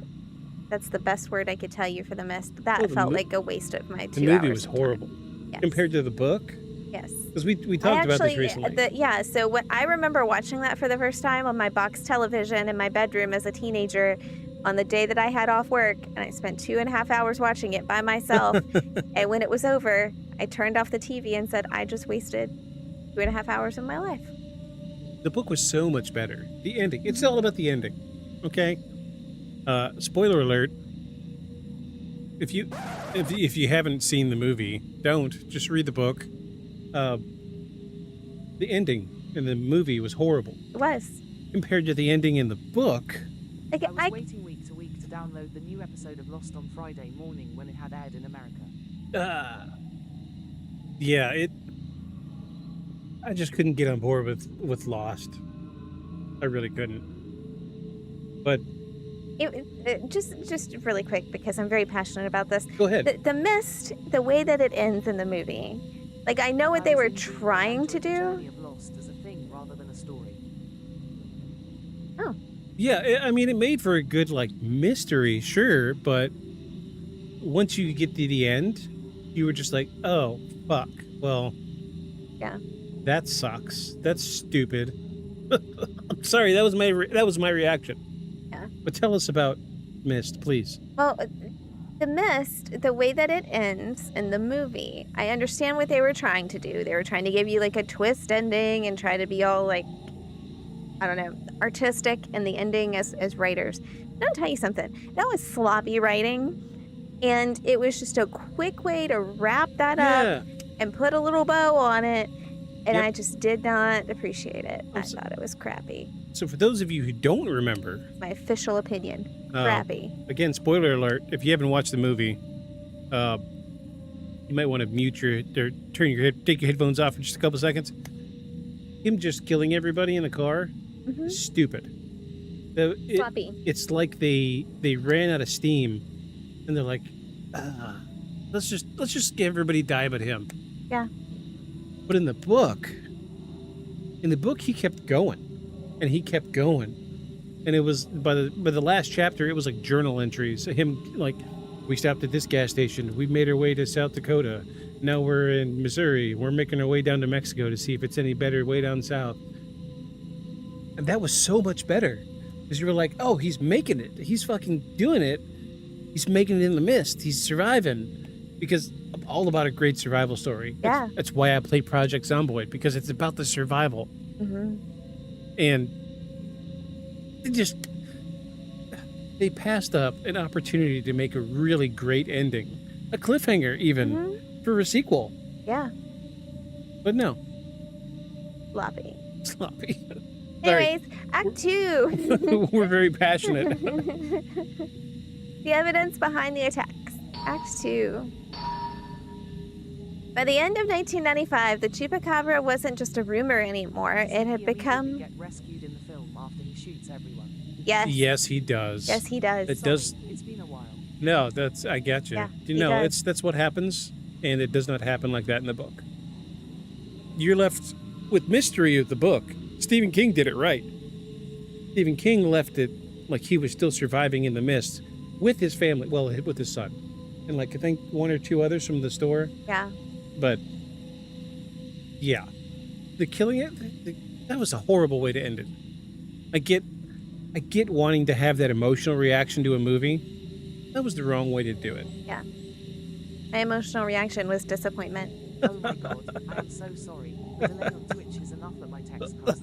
that's the best word I could tell you for The Mist. That Oh, the felt mo- like a waste of my 2 hours. The movie was of time. horrible. Yes. Compared to the book? Yes. Because we talked about this recently. Yeah, so what I remember watching that for the first time on my box television in my bedroom as a teenager on the day that I had off work, and I spent 2.5 hours watching it by myself. And when it was over, I turned off the TV and said, I just wasted 2.5 hours of my life. The book was so much better. The ending. It's all about the ending. Okay? Spoiler alert. If you haven't seen the movie, don't. Just read the book. The ending in the movie was horrible. It was. Compared to the ending in the book. Like, I was waiting week to week to download the new episode of Lost on Friday morning when it had aired in America. Yeah, I just couldn't get on board with Lost. I really couldn't. But just really quick, because I'm very passionate about this. go ahead. The Mist, the way that it ends in the movie, like, I know what they were trying to do. Journey of Lost as a thing rather than a story. Oh. Yeah, I mean, it made for a good, like, mystery, sure, but once you get to the end, you were just like, oh, fuck. Well, Yeah. that sucks. That's stupid. I'm sorry, that was my reaction. Yeah. But tell us about Mist, please. Well, The Mist, the way that it ends in the movie, I understand what they were trying to do. They were trying to give you like a twist ending and try to be all like, I don't know, artistic in the ending as writers. But I'll tell you something. That was sloppy writing. And it was just a quick way to wrap that up and put a little bow on it. And Yep. I just did not appreciate it. I thought it was crappy. So for those of you who don't remember, My official opinion. Crappy. again, spoiler alert, if you haven't watched the movie, you might want to take your headphones off for just a couple seconds. Him just killing everybody in the car, stupid. Sloppy. It's like they ran out of steam, and they're like, let's just get everybody die but him. Yeah. But in the book, he kept going, and he kept going, and it was by the last chapter, it was like journal entries. Him like, we stopped at this gas station. We made our way to South Dakota. Now we're in Missouri. We're making our way down to Mexico to see if it's any better way down south. And that was so much better, because you were like, oh, he's making it. He's fucking doing it. He's making it in the mist. He's surviving. Because I'm all about a great survival story. Yeah. That's why I play Project Zomboid, because it's about the survival. And they passed up an opportunity to make a really great ending. A cliffhanger, even, for a sequel. Yeah. But no. Sloppy. Sloppy. Sorry. Anyways, Act 2. We're very passionate. The evidence behind the attacks. Act 2. By the end of 1995, the Chupacabra wasn't just a rumor anymore. It had become... Get rescued in the film after he shoots everyone. Yes. Yes, he does. Yes, he does. It does. It's been a while. No, I get you. Yeah, You he know, does. that's what happens, and it does not happen like that in the book. You're left with mystery of the book. Stephen King did it right. Stephen King left it like he was still surviving in the mist with his family, well, with his son, and like I think one or two others from the store. Yeah. But yeah, the killing it, that was a horrible way to end it. I get wanting to have that emotional reaction to a movie. That was the wrong way to do it. Yeah. My emotional reaction was disappointment. Oh my god, I am so sorry. The delay on Twitch is enough that my text can't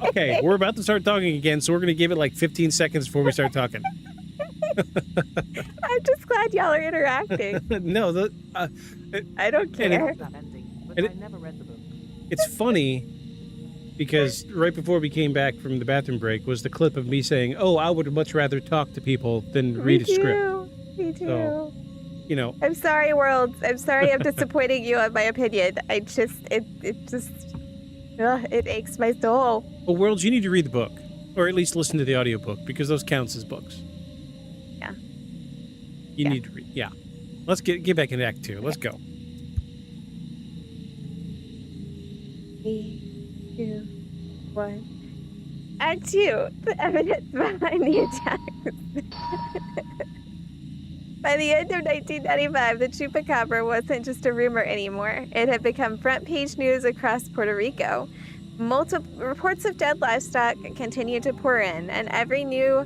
Okay, we're about to start talking again, so we're going to give it like 15 seconds before we start talking. I'm just glad y'all are interacting. No, I don't care. that ending, but And I never read the book. it's funny because right before we came back from the bathroom break was the clip of me saying, "Oh, I would much rather talk to people than read a script." Me too. So, you know, I'm sorry, world. I'm sorry I'm disappointing you on my opinion. It aches my soul. well, Worlds, you need to read the book, or at least listen to the audiobook, because those counts as books. Yeah. You Yeah. need to read. Yeah. Let's get back into Act 2. Let's go. 3, 2, 1. Act 2. The evidence behind the attacks. By the end of 1995, the Chupacabra wasn't just a rumor anymore. It had become front-page news across Puerto Rico. Multiple reports of dead livestock continued to pour in, and every new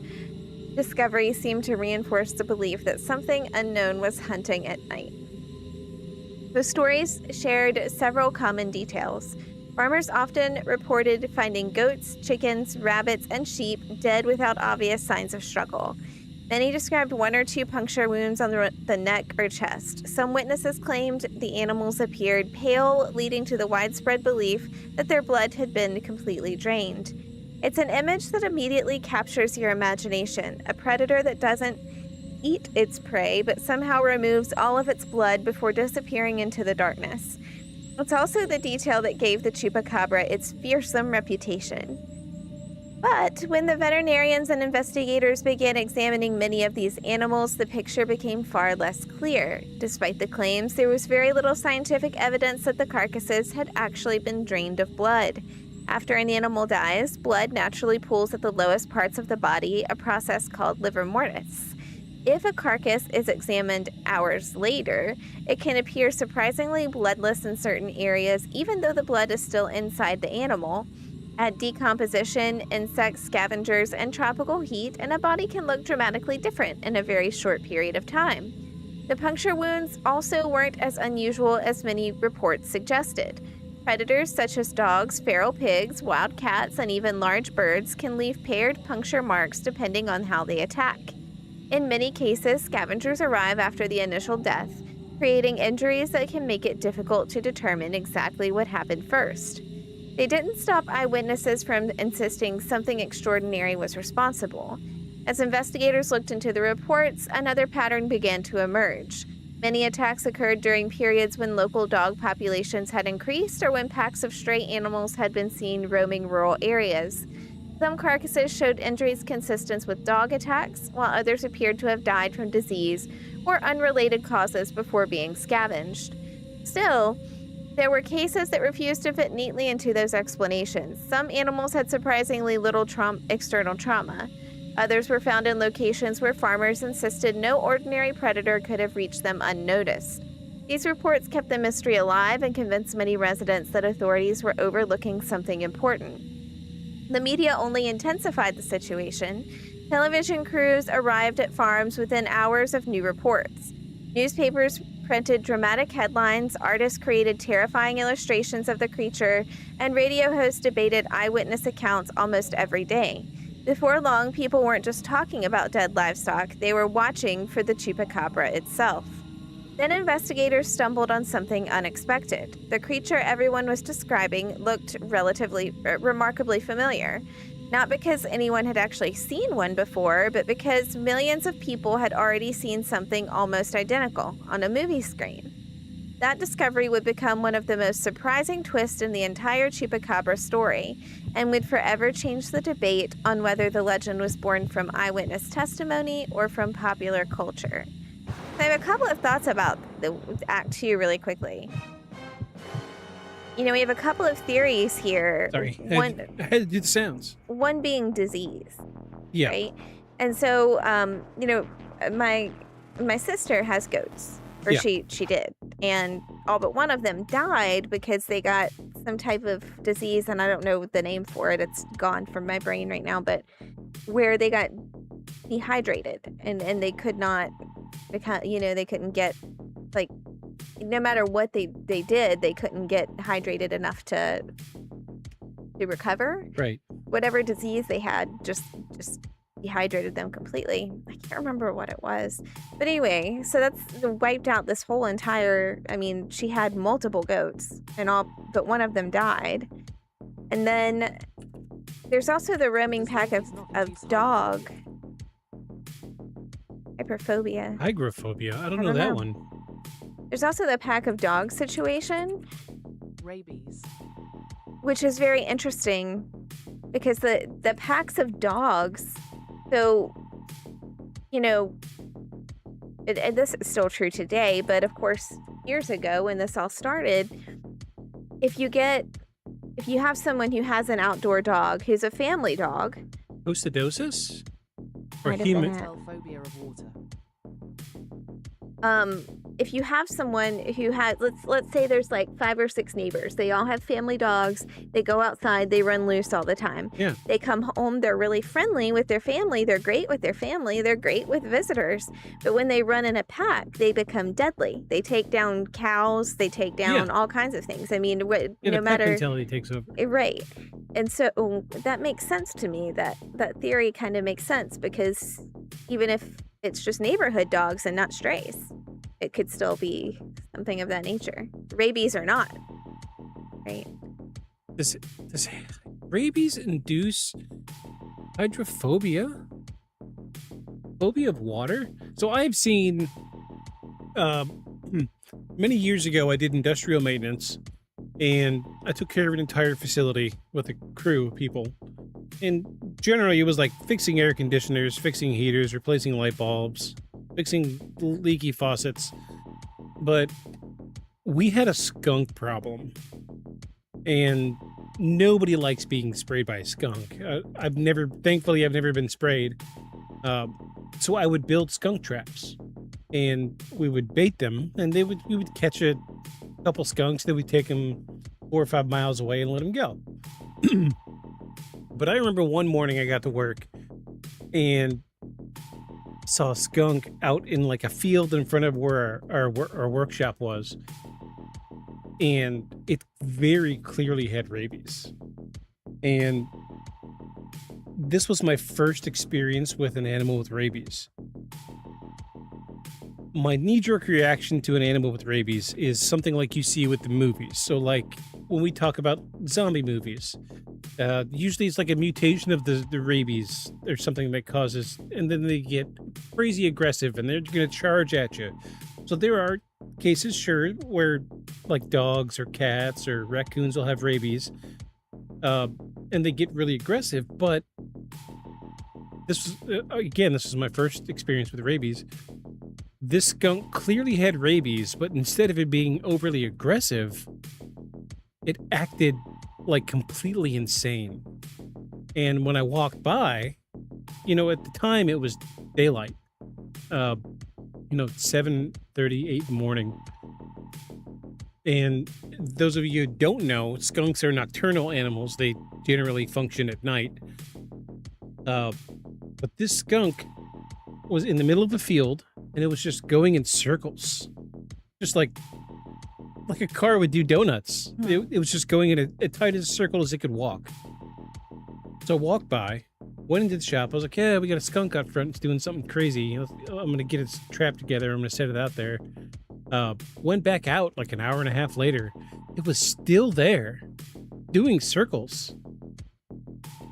discovery seemed to reinforce the belief that something unknown was hunting at night. The stories shared several common details. Farmers often reported finding goats, chickens, rabbits, and sheep dead without obvious signs of struggle. Many described 1 or 2 puncture wounds on the neck or chest. Some witnesses claimed the animals appeared pale, leading to the widespread belief that their blood had been completely drained. It's an image that immediately captures your imagination, a predator that doesn't eat its prey, but somehow removes all of its blood before disappearing into the darkness. It's also the detail that gave the Chupacabra its fearsome reputation. But when the veterinarians and investigators began examining many of these animals, the picture became far less clear. Despite the claims, there was very little scientific evidence that the carcasses had actually been drained of blood. After an animal dies, blood naturally pools at the lowest parts of the body, a process called livor mortis. If a carcass is examined hours later, it can appear surprisingly bloodless in certain areas, even though the blood is still inside the animal. Add decomposition, insects, scavengers, and tropical heat, and a body can look dramatically different in a very short period of time. The puncture wounds also weren't as unusual as many reports suggested. Predators such as dogs, feral pigs, wild cats, and even large birds can leave paired puncture marks depending on how they attack. In many cases, scavengers arrive after the initial death, creating injuries that can make it difficult to determine exactly what happened first. They didn't stop eyewitnesses from insisting something extraordinary was responsible. As investigators looked into the reports, another pattern began to emerge. Many attacks occurred during periods when local dog populations had increased or when packs of stray animals had been seen roaming rural areas. Some carcasses showed injuries consistent with dog attacks, while others appeared to have died from disease or unrelated causes before being scavenged. Still, there were cases that refused to fit neatly into those explanations. Some animals had surprisingly little external trauma. Others were found in locations where farmers insisted no ordinary predator could have reached them unnoticed. These reports kept the mystery alive and convinced many residents that authorities were overlooking something important. The media only intensified the situation. Television crews arrived at farms within hours of new reports. Newspapers printed dramatic headlines, artists created terrifying illustrations of the creature, and radio hosts debated eyewitness accounts almost every day. Before long, people weren't just talking about dead livestock, they were watching for the Chupacabra itself. Then investigators stumbled on something unexpected. The creature everyone was describing looked remarkably familiar. Not because anyone had actually seen one before, but because millions of people had already seen something almost identical on a movie screen. That discovery would become one of the most surprising twists in the entire Chupacabra story, and would forever change the debate on whether the legend was born from eyewitness testimony or from popular culture. So I have a couple of thoughts about the Act 2 really quickly. You know, we have a couple of theories here. Sorry, I had to do the sounds. One being disease. Yeah. Right? And so, you know, my sister has goats. Or Yeah. she did. And all but one of them died because they got some type of disease, and I don't know the name for it. It's gone from my brain right now, but where they got dehydrated and they could not become, you know, they couldn't get, like, no matter what they did, they couldn't get hydrated enough to recover. Right. Whatever disease they had just dehydrated them completely. I can't remember what it was. But anyway, so that's wiped out this whole entire, I mean, she had multiple goats and all but one of them died. And then there's also the roaming pack of dog. Hyperphobia. Hygrophobia. I don't know don't that know. one. There's also the pack of dog situation, Rabies. which is very interesting because the packs of dogs, so, you know, and this is still true today, but of course, years ago when this all started, if you have someone who has an outdoor dog who's a family dog. Osteodosis? Or Might have human? been it. Tell phobia of water. If you have someone who has, let's say there's like 5 or 6 neighbors, they all have family dogs, they go outside, they run loose all the time. Yeah. They come home, they're really friendly with their family, they're great with their family, they're great with visitors. But when they run in a pack, they become deadly. They take down cows, they take down all kinds of things. I mean, no The matter. pet mentality takes over. Right. And so that makes sense to me. That theory kind of makes sense because even if it's just neighborhood dogs and not strays, it could still be something of that nature. Rabies or not. Right. Does rabies induce hydrophobia? Phobia of water? So I've seen, many years ago, I did industrial maintenance, and I took care of an entire facility with a crew of people. And generally, it was like fixing air conditioners, fixing heaters, replacing light bulbs, fixing leaky faucets. But we had a skunk problem, and nobody likes being sprayed by a skunk. Thankfully, I've never been sprayed. So I would build skunk traps, and we would bait them, and we would catch a couple skunks, then we'd take them 4 or 5 miles away and let them go. But I remember one morning I got to work and saw a skunk out in like a field in front of where our workshop was, and it very clearly had rabies. And this was my first experience with an animal with rabies. My knee-jerk reaction to an animal with rabies is something like you see with the movies. So like when we talk about zombie movies, usually it's like a mutation of the rabies or something that causes, and then they get crazy aggressive and they're going to charge at you. So there are cases, sure, where like dogs or cats or raccoons will have rabies, and they get really aggressive. But this was my first experience with rabies. This skunk clearly had rabies, but instead of it being overly aggressive, it acted like completely insane. And when I walked by, at the time it was daylight, 7:30, 8 in the morning. And those of you who don't know, skunks are nocturnal animals. They generally function at night. But this skunk was in the middle of a field, and it was just going in circles, just like a car would do donuts. It was just going in as tight as a circle as it could walk. So I walked by, went into the shop. I was like, yeah, we got a skunk out front. It's doing something crazy. I'm going to get its trap together. I'm going to set it out there. Went back out like an hour and a half later. It was still there, doing circles.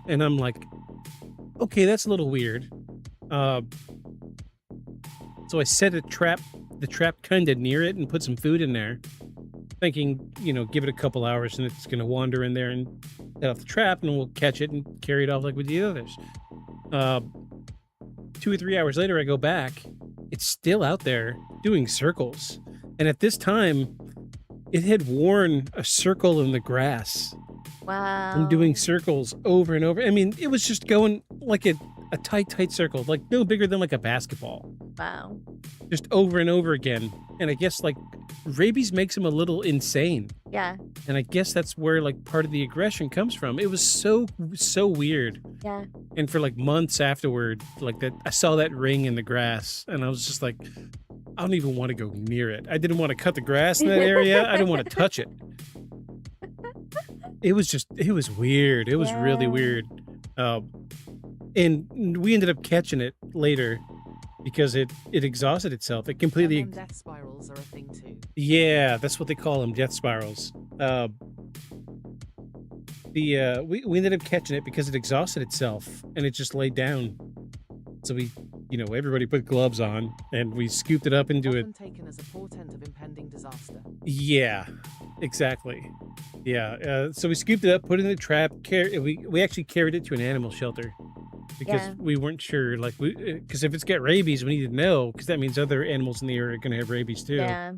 And I'm like, okay, that's a little weird. So I set the trap kind of near it and put some food in there, thinking, give it a couple hours and it's going to wander in there and set off the trap and we'll catch it and carry it off like with the others. 2 or 3 hours later, I go back. It's still out there doing circles. And at this time, it had worn a circle in the grass. Wow. And doing circles over and over. I mean, it was just going like a tight circle, like no bigger than like a basketball. Wow. Just over and over again. And I guess like rabies makes him a little insane. Yeah. And I guess that's where like part of the aggression comes from. It was so weird. Yeah. And for like months afterward, like that, I saw that ring in the grass and I was just like, I don't even want to go near it. I didn't want to cut the grass in that area. I didn't want to touch it. It was weird. It was really weird. And we ended up catching it later because it exhausted itself. It completely... Death spirals are a thing too. Yeah, that's what they call them, death spirals. We ended up catching it because it exhausted itself and it just laid down. So we, everybody put gloves on and we scooped it up into it. Often taken as a portent of impending disaster. Yeah, exactly. Yeah. So we scooped it up, put it in the trap. We actually carried it to an animal shelter because we weren't sure, like, because if it's got rabies, we need to know because that means other animals in the area are going to have rabies too. Yeah.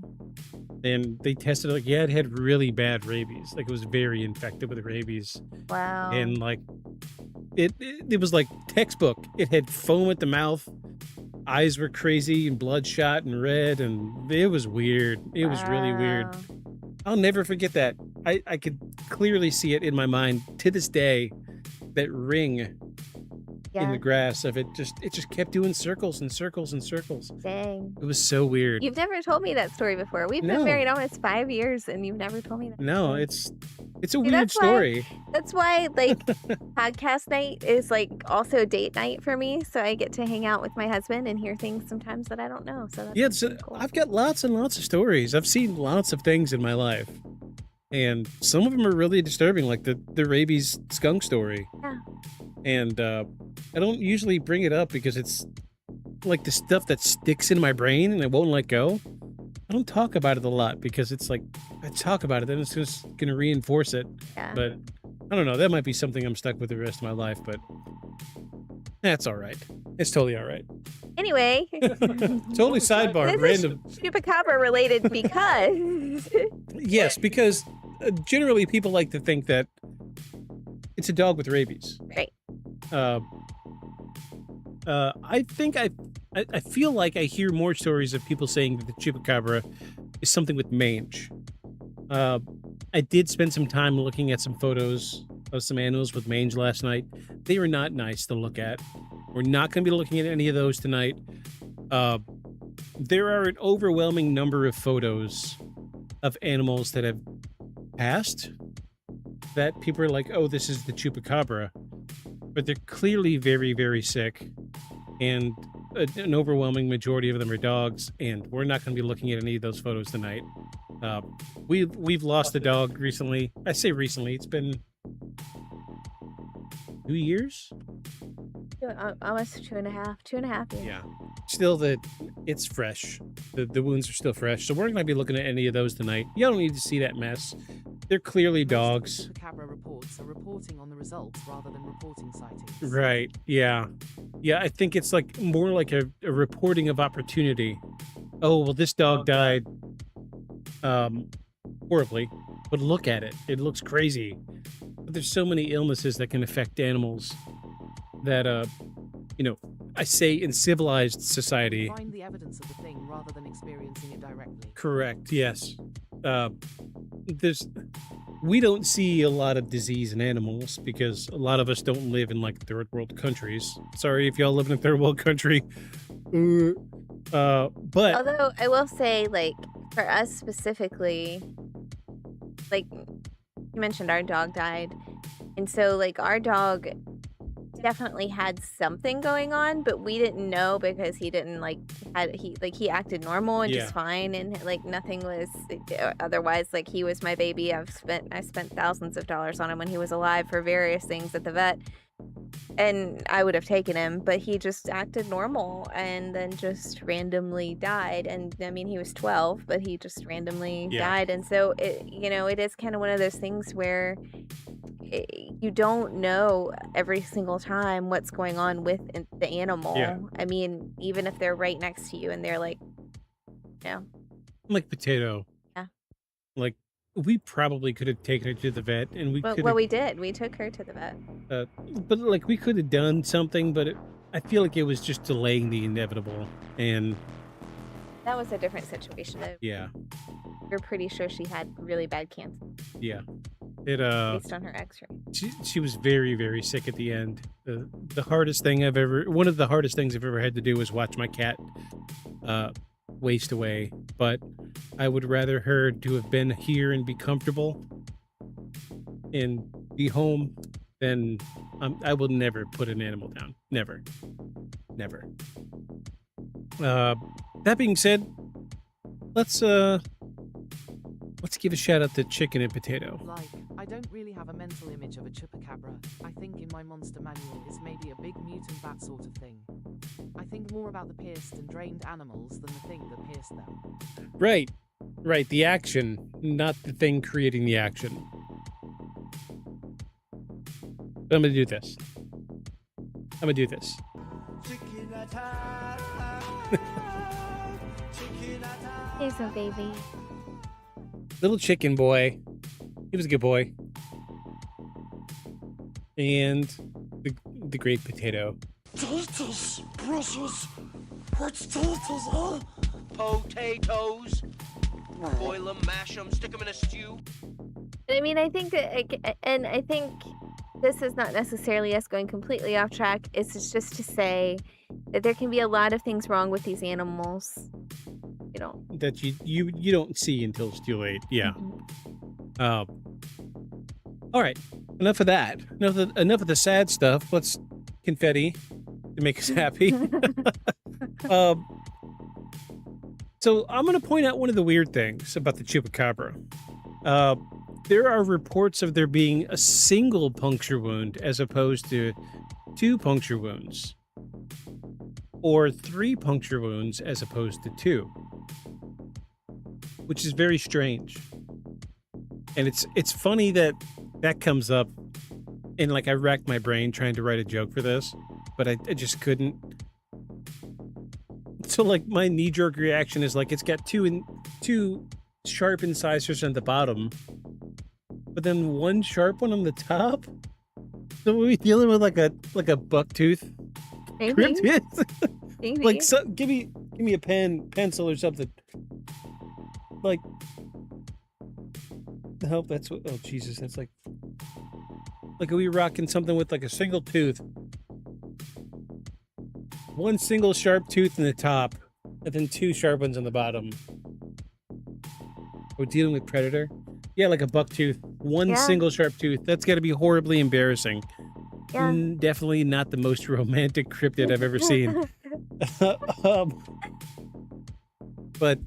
And they tested it, like, it had really bad rabies. Like, it was very infected with rabies. Wow. And like, it was like textbook. It had foam at the mouth. Eyes were crazy and bloodshot and red, and it was weird. It was really weird. I'll never forget that. I could clearly see it in my mind to this day. That ring in the grass of it just kept doing circles and circles and circles. Dang. It was so weird. You've never told me that story before. We've been married almost 5 years, and you've never told me that. No, story. it's a weird story. That's why, like, podcast night is like also date night for me. So I get to hang out with my husband and hear things sometimes that I don't know. So that's really cool. I've got lots and lots of stories. I've seen lots of things in my life, and some of them are really disturbing, like the rabies skunk story. Yeah. And I don't usually bring it up because it's like the stuff that sticks in my brain and I won't let go. I don't talk about it a lot because it's like, I talk about it, then it's just going to reinforce it. Yeah. But I don't know. That might be something I'm stuck with the rest of my life, but that's all right. It's totally all right. Anyway. Totally sidebar. This Random. is Chupacabra related because... Yes, because generally people like to think that it's a dog with rabies. Right. I feel like I hear more stories of people saying that the Chupacabra is something with mange. I did spend some time looking at some photos of some animals with mange last night. They were not nice to look at. We're not going to be looking at any of those tonight. There are an overwhelming number of photos of animals that have passed that people are like, oh, this is the Chupacabra. But they're clearly very, very sick. And an overwhelming majority of them are dogs. And we're not going to be looking at any of those photos tonight. We've lost a dog recently. I say recently. It's been 2 years? Almost 2.5 years. Yeah. Still it's fresh. The wounds are still fresh. So we're not going to be looking at any of those tonight. You don't need to see that mess. They're clearly dogs. Chupacabra reports are reporting on the results rather than reporting sightings. Right. Yeah. Yeah, I think it's like more like a reporting of opportunity. Oh, well, this dog died horribly, but look at it. It looks crazy. But there's so many illnesses that can affect animals that, I say in civilized society. Find the evidence of the thing rather than experiencing it directly. Correct. Yes. We don't see a lot of disease in animals because a lot of us don't live in like third world countries. Sorry if y'all live in a third world country. But although I will say, like, for us specifically, like you mentioned, our dog died, and so like our dog definitely had something going on, but we didn't know because he didn't he acted normal and Yeah. just fine, and like nothing was otherwise. Like, he was my baby. I spent thousands of dollars on him when he was alive for various things at the vet, and I would have taken him, but he just acted normal and then just randomly died. And I mean, he was 12, but he just randomly died. And so it is kind of one of those things where you don't know every single time what's going on with the animal. Yeah. I mean, even if they're right next to you and they're like, Like Potato. Yeah. Like, we probably could have taken her to the vet, and we could. Well, we did. We took her to the vet. But like, we could have done something, but I feel like it was just delaying the inevitable, and That was a different situation. yeah, We're pretty sure she had really bad cancer yeah. It based on her X-ray. she was very, very sick at the end. The hardest thing one of the hardest things I've ever had to do was watch my cat waste away. But I would rather her to have been here and be comfortable and be home than I will never put an animal down. Never. That being said, let's give a shout out to Chicken and Potato. Like, I don't really have a mental image of a chupacabra. I think in my monster manual is maybe a big mutant bat sort of thing. I think more about the pierced and drained animals than the thing that pierced them. Right. The action, not the thing creating the action. But I'm gonna do this. Here's a baby. Little chicken boy. He was a good boy. And the great Potato. Deltas, precious. What's deltas, huh? Potatoes. Boil them, mash them, stick them in a stew. I mean, I think this is not necessarily us going completely off track. It's just to say that there can be a lot of things wrong with these animals. That you don't see until it's too late. Yeah. All right. Enough of that. Enough of the sad stuff. Let's confetti to make us happy. So I'm going to point out one of the weird things about the Chupacabra. There are reports of there being a single puncture wound as opposed to 2 puncture wounds, or 3 puncture wounds as opposed to 2, which is very strange. And it's funny that comes up, and like I racked my brain trying to write a joke for this, but I just couldn't. So like my knee-jerk reaction is like it's got two sharp incisors on the bottom, but then 1 sharp one on the top. So are we dealing with like a buck tooth? Maybe. Cryptid? Maybe. Like, so, give me a pencil or something. Like, help. That's what. Oh Jesus, that's like are we rocking something with like a single tooth, 1 single sharp tooth in the top, and then 2 sharp ones on the bottom. We're dealing with predator. Yeah, like a buck tooth, 1 single sharp tooth. That's got to be horribly embarrassing. Yeah. Definitely not the most romantic cryptid I've ever seen. But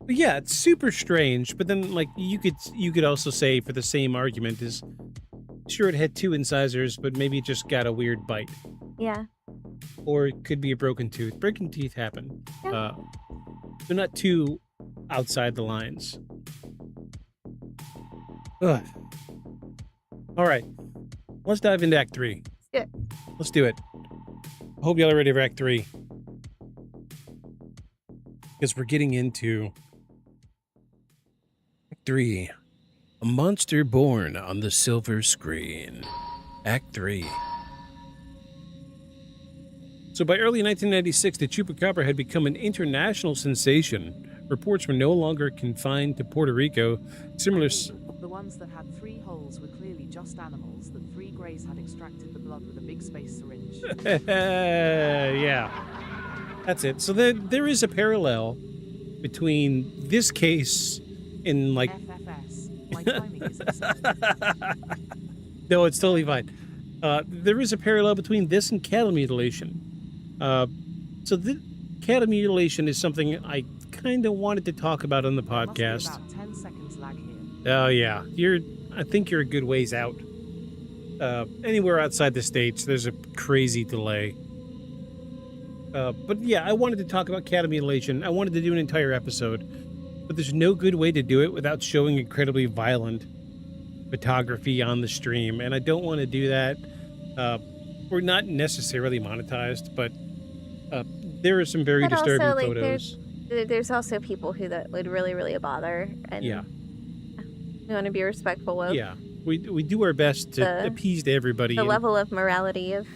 yeah, it's super strange. But then, like, you could also say, for the same argument, is sure it had 2 incisors, but maybe it just got a weird bite. Yeah. Or it could be a broken tooth. Broken teeth happen. Yeah. They're not too outside the lines. Ugh. All right, let's dive into Act 3. Yeah. Let's do it. I hope y'all are ready for Act 3. Because we're getting into Act 3. A monster born on the silver screen. Act 3. So by early 1996, the Chupacabra had become an international sensation. Reports were no longer confined to Puerto Rico. Similar... The ones that had 3 holes were clearly just animals that 3 greys had extracted the blood with a big space syringe. Yeah, that's it. So there is a parallel between this case and like FFS. My timing is accepted. No, it's totally fine. There is a parallel between this and cattle mutilation. So the cattle mutilation is something I kind of wanted to talk about on the There must be podcast. about 10 seconds lag here. Oh yeah, I think you're a good ways out. Anywhere outside the States, there's a crazy delay. But yeah, I wanted to talk about cattle mutilation. I wanted to do an entire episode, but there's no good way to do it without showing incredibly violent photography on the stream, and I don't want to do that. We're not necessarily monetized, but there are some very But also, disturbing like, photos. There's also people who that would really bother, and Yeah. we want to be respectful of Yeah, we do our best to appease everybody. the and- level of morality of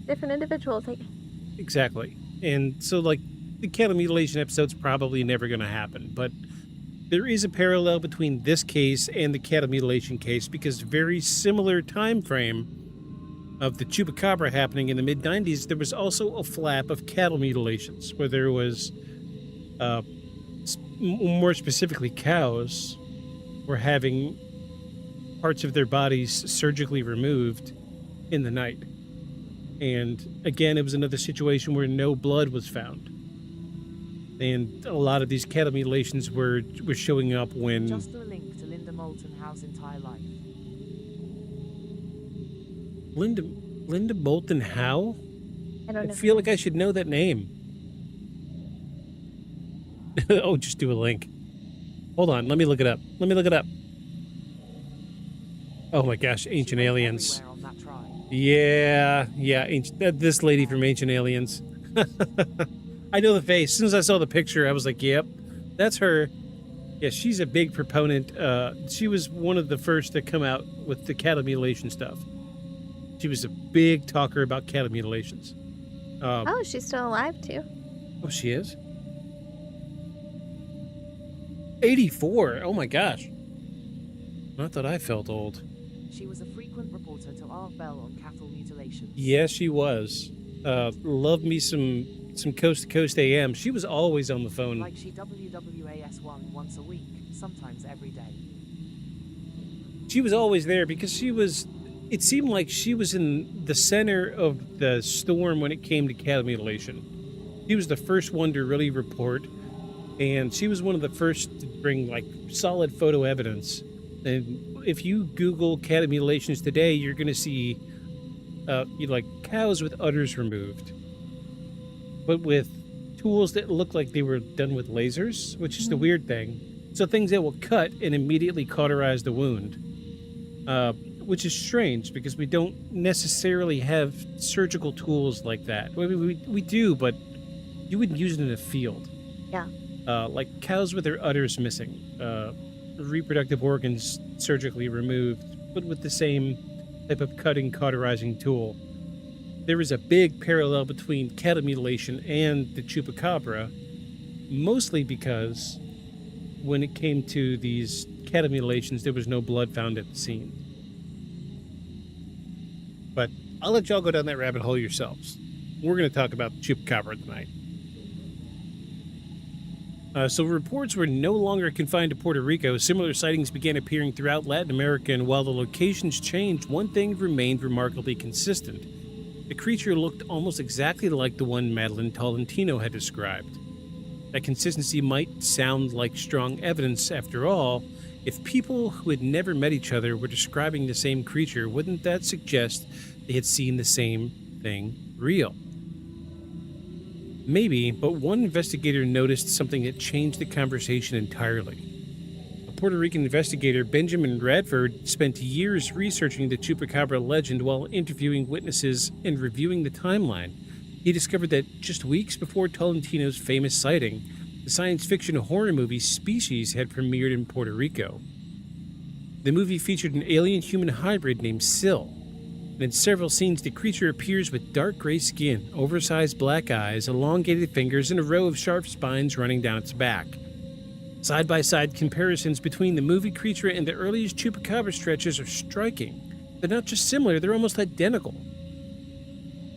different individuals. Like, Exactly. And so, like, the cattle mutilation episode's probably never going to happen, but there is a parallel between this case and the cattle mutilation case because very similar time frame of the Chupacabra happening in the mid-90s, there was also a flap of cattle mutilations where there was, more specifically cows, were having parts of their bodies surgically removed in the night. And again, it was another situation where no blood was found. And a lot of these cattle mutilations were showing up when... Just a link to Linda Moulton Howe's entire life. Linda Moulton Howe? I don't know. I feel like I should know that name. Oh, just do a link. Hold on, let me look it up. Oh my gosh, She Ancient went Aliens. everywhere on that trial. Yeah, this lady from Ancient Aliens. I know the face. As soon as I saw the picture, I was like, yep, that's her. Yeah, she's a big proponent. She was one of the first to come out with the cattle mutilation stuff. She was a big talker about cattle mutilations. Oh, she's still alive too. Oh, she is? 84. Oh my gosh. I thought I felt old. She was a frequent reporter to Art Bell on cattle mutilation. Yes, she was. Love me some Coast to Coast AM. She was always on the phone. Like she WWAS1 once a week, sometimes every day. She was always there because it seemed like she was in the center of the storm when it came to cattle mutilation. She was the first one to really report, and she was one of the first to bring like solid photo evidence. And if you Google cattle mutilations today, you're going to see like cows with udders removed, but with tools that look like they were done with lasers, which is the weird thing. So things that will cut and immediately cauterize the wound, which is strange because we don't necessarily have surgical tools like that. We do, but you wouldn't use it in a field. Yeah. Like cows with their udders missing, reproductive organs surgically removed, but with the same type of cutting, cauterizing tool. There is a big parallel between cattle mutilation and the Chupacabra, mostly because when it came to these cattle mutilations, there was no blood found at the scene. But I'll let y'all go down that rabbit hole yourselves. We're going to talk about the Chupacabra tonight. So reports were no longer confined to Puerto Rico. Similar sightings began appearing throughout Latin America, and while the locations changed, one thing remained remarkably consistent. The creature looked almost exactly like the one Madeline Tolentino had described. That consistency might sound like strong evidence after all. If people who had never met each other were describing the same creature, wouldn't that suggest they had seen the same thing real? Maybe, but one investigator noticed something that changed the conversation entirely. A Puerto Rican investigator, Benjamin Radford, spent years researching the Chupacabra legend while interviewing witnesses and reviewing the timeline. He discovered that just weeks before Tolentino's famous sighting, the science fiction horror movie Species had premiered in Puerto Rico. The movie featured an alien-human hybrid named Syl. And in several scenes, the creature appears with dark gray skin, oversized black eyes, elongated fingers, and a row of sharp spines running down its back. Side-by-side comparisons between the movie creature and the earliest Chupacabra stretches are striking. They're not just similar, they're almost identical.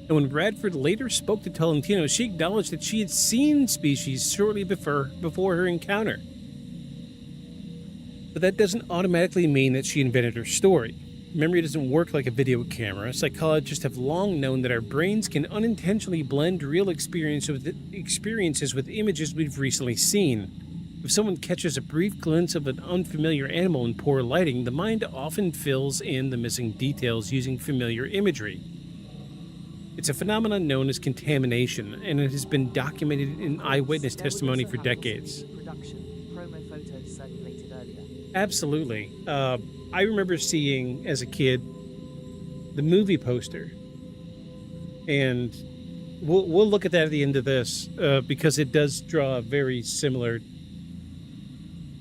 And when Radford later spoke to Tolentino, she acknowledged that she had seen Species shortly before her encounter. But that doesn't automatically mean that she invented her story. memory doesn't work like a video camera, psychologists have long known that our brains can unintentionally blend real experiences with images we've recently seen. If someone catches a brief glimpse of an unfamiliar animal in poor lighting, the mind often fills in the missing details using familiar imagery. It's a phenomenon known as contamination, and it has been documented in eyewitness testimony for decades. Promo photos circulated earlier. Absolutely. I remember seeing, as a kid, the movie poster. And we'll look at that at the end of this, because it does draw a very similar...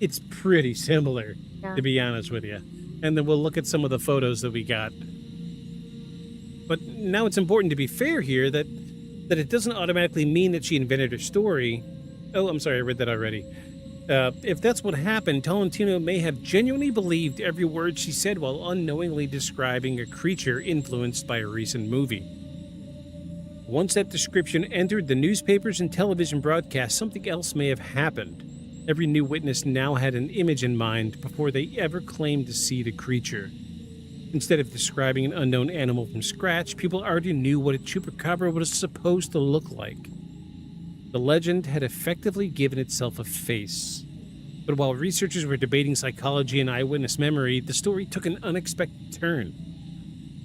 It's pretty similar, Yeah. to be honest with you. And then we'll look at some of the photos that we got. But now it's important to be fair here that it doesn't automatically mean that she invented her story. Oh, I'm sorry, I read that already. If that's what happened, Tolentino may have genuinely believed every word she said while unknowingly describing a creature influenced by a recent movie. Once that description entered the newspapers and television broadcasts, something else may have happened. Every new witness now had an image in mind before they ever claimed to see the creature. Instead of describing an unknown animal from scratch, people already knew what a chupacabra was supposed to look like. The legend had effectively given itself a face. But while researchers were debating psychology and eyewitness memory, the story took an unexpected turn.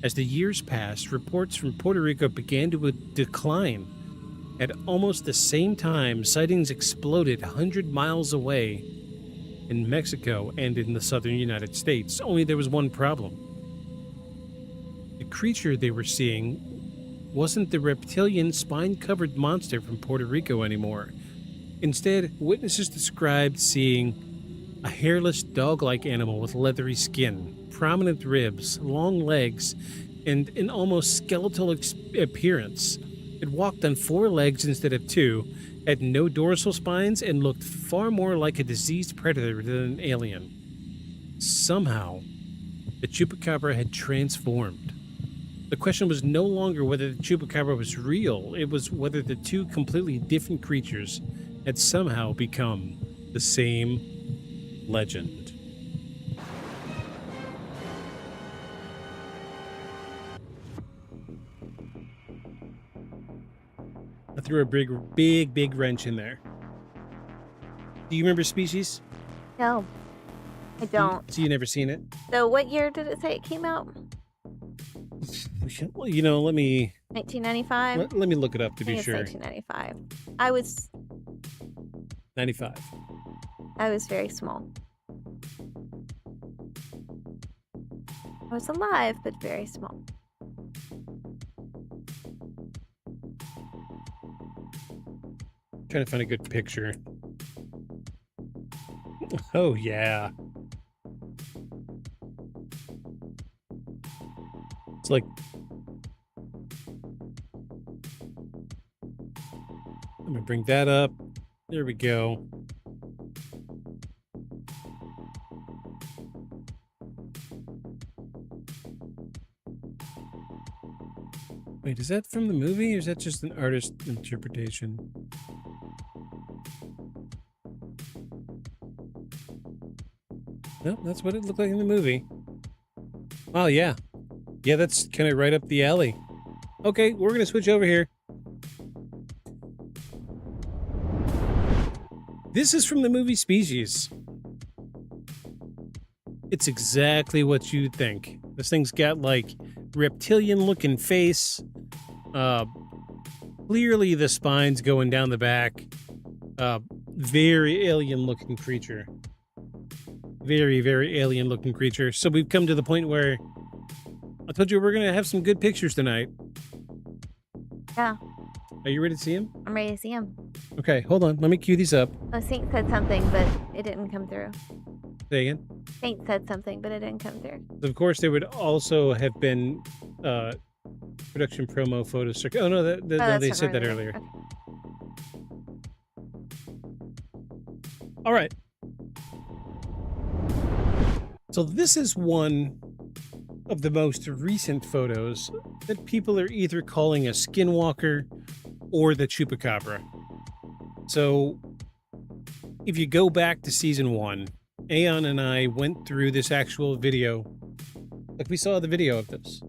As the years passed, reports from Puerto Rico began to decline. At almost the same time, sightings exploded 100 miles away in Mexico and in the southern United States. Only there was one problem. The creature they were seeing wasn't the reptilian spine-covered monster from Puerto Rico anymore. Instead, witnesses described seeing a hairless dog-like animal with leathery skin, prominent ribs, long legs, and an almost skeletal appearance. It walked on 4 legs instead of 2, had no dorsal spines, and looked far more like a diseased predator than an alien. Somehow, the chupacabra had transformed. The question was no longer whether the chupacabra was real, it was whether the two completely different creatures had somehow become the same legend. I threw a big wrench in there. Do you remember Species? No, I don't. So you never seen it? So what year did it say it came out? Well, you know, let me 1995? let me look it up to I be think sure. it's 1995. I was 95. very small. I was alive, but very small. Trying to find a good picture. Oh yeah. It's like let me bring that up. There we go. Wait, is that from the movie or is that just an artist interpretation? No, that's what it looked like in the movie. Oh, yeah. Yeah, that's kind of right up the alley. Okay, we're going to switch over here. This is from the movie Species. It's exactly what you'd think. This thing's got, like, reptilian-looking face. Clearly the spine's going down the back. Very alien-looking creature. Very, very alien-looking creature. So we've come to the point where I told you we're going to have some good pictures tonight. Yeah. Are you ready to see them? I'm ready to see him. Okay, hold on. Let me cue these up. Oh, Saint said something, but it didn't come through. Say again. Saint said something, but it didn't come through. Of course, there would also have been production promo photos. Oh, no, no, That's they from said that earlier. Okay. All right. So this is one of the most recent photos that people are either calling a skinwalker or the chupacabra. So if you go back to season 1, Aeon and I went through this actual video Like, we saw the video of this.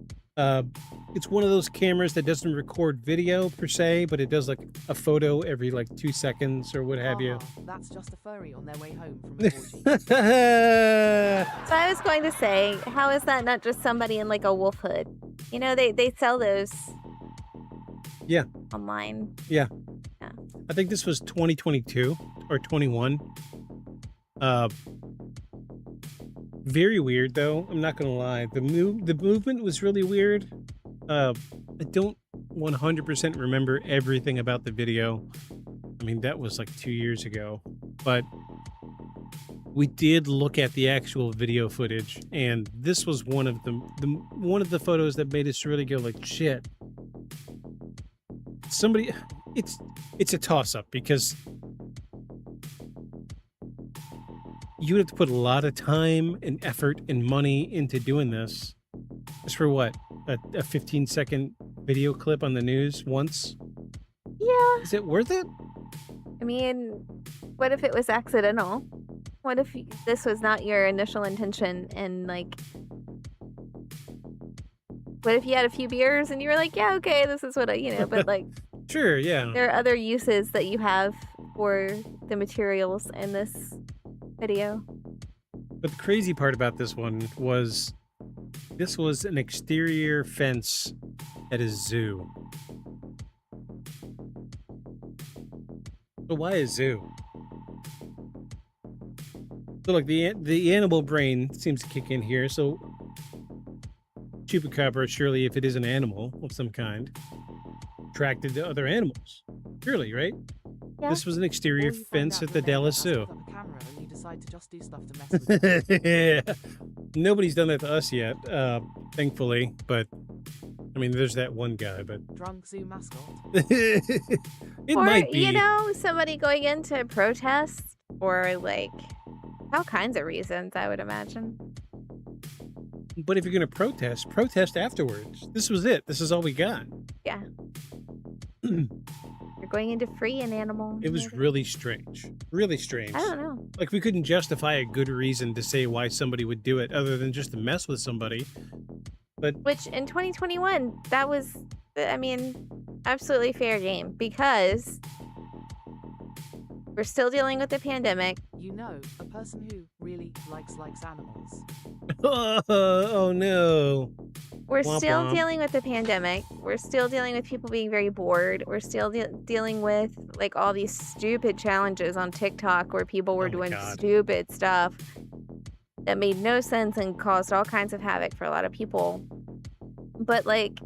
It's one of those cameras that doesn't record video per se, but it does like a photo every like 2 seconds or what have you. That's just a furry on their way home from a orgy. So I was going to say, how is that not just somebody in like a wolf hood? You know, they sell those. Yeah. Online. Yeah. I think this was 2022 or 21. Very weird though. I'm not gonna lie. The movement was really weird. I don't 100% remember everything about the video. I mean, that was like 2 years ago, but we did look at the actual video footage, and this was one of the photos that made us really go like, shit. Somebody, it's a toss-up because you would have to put a lot of time and effort and money into doing this. Just for what? A 15-second video clip on the news once? Yeah. Is it worth it? I mean, what if it was accidental? What if this was not your initial intention and like... What if you had a few beers and you were like, yeah, okay, this is what I, but like... Sure, yeah. There are other uses that you have for the materials in this video. But the crazy part about this one was this was an exterior fence at a zoo. So why a zoo? So like the animal brain seems to kick in here. So Chupacabra, surely if it is an animal of some kind, attracted to other animals. Surely, right? Yeah. This was an exterior fence at the Dallas Zoo. And you decide to just do stuff to mess with Yeah. Nobody's done that to us yet, thankfully. But I mean, there's that one guy. But drunk zoo mascot. it or, might be. Somebody going in to protest or like all kinds of reasons, I would imagine. But if you're going to protest afterwards. This was it. This is all we got. Yeah. You're going in to free an animal. It was really strange. Really strange. I don't know. Like, we couldn't justify a good reason to say why somebody would do it other than just to mess with somebody. But which in 2021, that was, I mean, absolutely fair game because we're still dealing with the pandemic. You know, a person who really likes animals. oh no. We're Womp still womp. dealing with the pandemic. We're still dealing with people being very bored. We're still dealing with like all these stupid challenges on TikTok where people were doing stupid stuff that made no sense and caused all kinds of havoc for a lot of people. But like,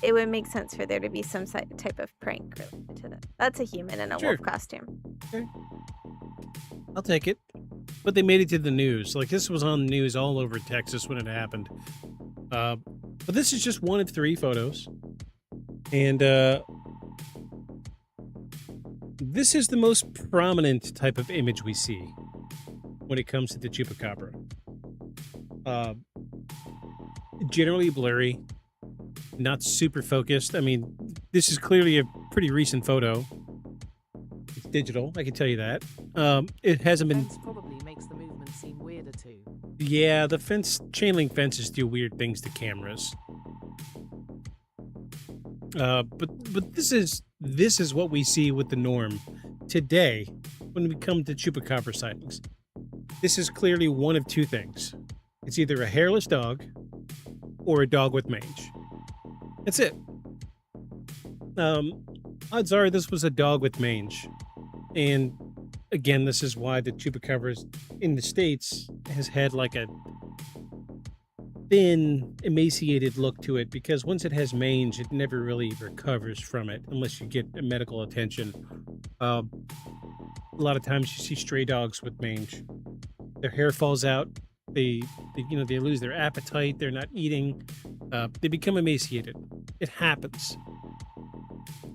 it would make sense for there to be some type of prank related to that. That's a human in a wolf costume. Okay. I'll take it. But they made it to the news. Like, this was on the news all over Texas when it happened. But this is just one of 3 photos. And this is the most prominent type of image we see when it comes to the Chupacabra. Generally blurry, not super focused. I mean, this is clearly a pretty recent photo. It's digital, I can tell you that. It hasn't been... Fence probably makes the movement seem weirder too. Yeah, the chain link fences do weird things to cameras. But this is what we see with the norm today when we come to Chupacabra sightings. This is clearly one of 2 things. It's either a hairless dog or a dog with mange. That's it. Odds are this was a dog with mange. And again, this is why the Chupacabras in the States has had like a thin, emaciated look to it, because once it has mange, it never really recovers from it unless you get medical attention. A lot of times you see stray dogs with mange. Their hair falls out. They lose their appetite. They're not eating. They become emaciated. It happens.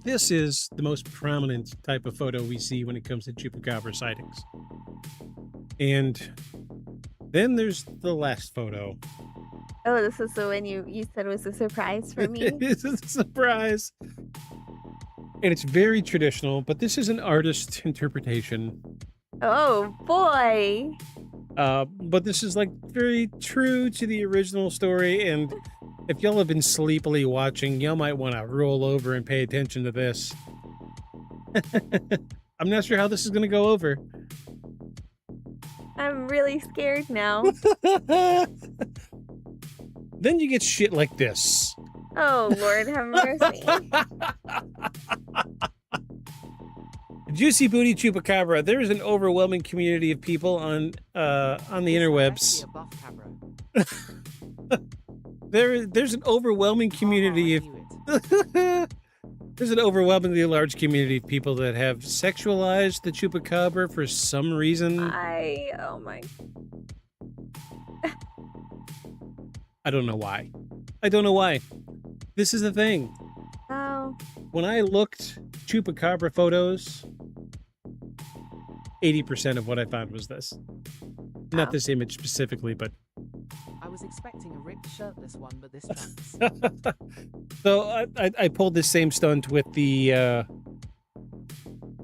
This is the most prominent type of photo we see when it comes to Chupacabra sightings. And then there's the last photo. Oh, this is the one you said was a surprise for me? This is a surprise. And it's very traditional, but this is an artist's interpretation. Oh, boy. But this is like very true to the original story, and if y'all have been sleepily watching, y'all might want to roll over and pay attention to this. I'm not sure how this is going to go over. I'm really scared now. Then you get shit like this. Oh, Lord have mercy. Juicy Booty Chupacabra. There is an overwhelming community of people on the interwebs. There's an overwhelming community of there's an overwhelmingly large community of people that have sexualized the Chupacabra for some reason. Oh my. I don't know why. I don't know why. This is the thing. Oh. When I looked Chupacabra photos, 80% of what I found was this. Not this image specifically, but... I was expecting a ripped shirtless one, but this tracks. So I pulled this same stunt with the...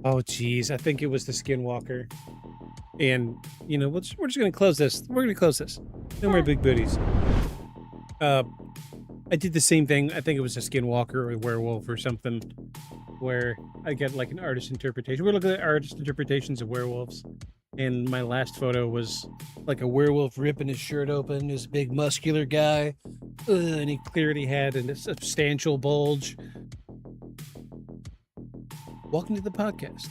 Oh, geez. I think it was the Skinwalker. And, you know, we're just going to close this. We're going to close this. No more big booties. I did the same thing. I think it was a Skinwalker or a werewolf or something, where I get like an artist interpretation. We're looking at artist interpretations of werewolves. And my last photo was like a werewolf ripping his shirt open, this big muscular guy. And he clearly had a substantial bulge. Welcome to the podcast.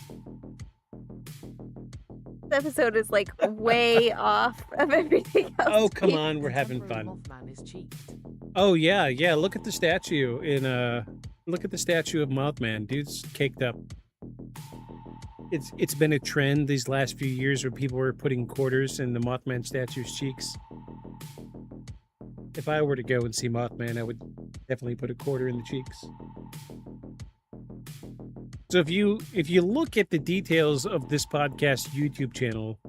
This episode is like way off of everything else. Oh, come on. We're having fun. Mothman is cheeked. Oh, yeah. Yeah. Look at the statue look at the statue of Mothman. Dude's caked up. It's been a trend these last few years where people were putting quarters in the Mothman statue's cheeks. If I were to go and see Mothman, I would definitely put a quarter in the cheeks. So if you look at the details of this podcast YouTube channel,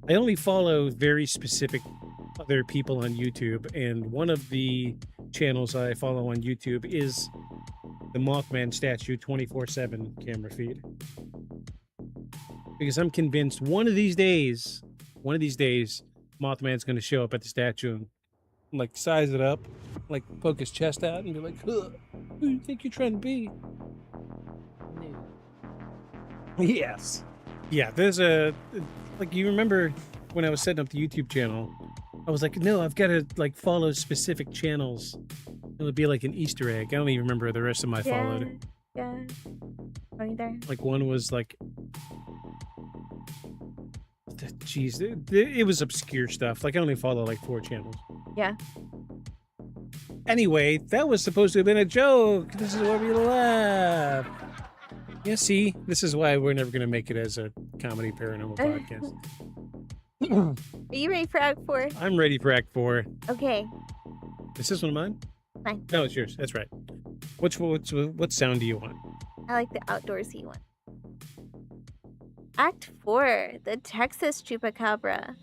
I only follow very specific other people on YouTube, and one of the channels I follow on YouTube is the Mothman statue 24/7 camera feed. Because I'm convinced one of these days, Mothman's going to show up at the statue and like size it up, like poke his chest out and be like, who do you think you're trying to be? Yes. Yeah, there's like, you remember when I was setting up the YouTube channel, I was like, no, I've got to like follow specific channels. It would be like an Easter egg. I don't even remember the rest of my followed. Yeah. Right there. Like one was like, geez, it was obscure stuff. Like I only follow like 4 channels. Yeah. Anyway, that was supposed to have been a joke. This is why we laugh. Yeah, see, this is why we're never going to make it as a comedy paranormal podcast. Are you ready for Act 4? I'm ready for Act 4. Okay. Is this one of mine? Mine. No, it's yours. That's right. What sound do you want? I like the outdoorsy one. Act 4, the Texas Chupacabra.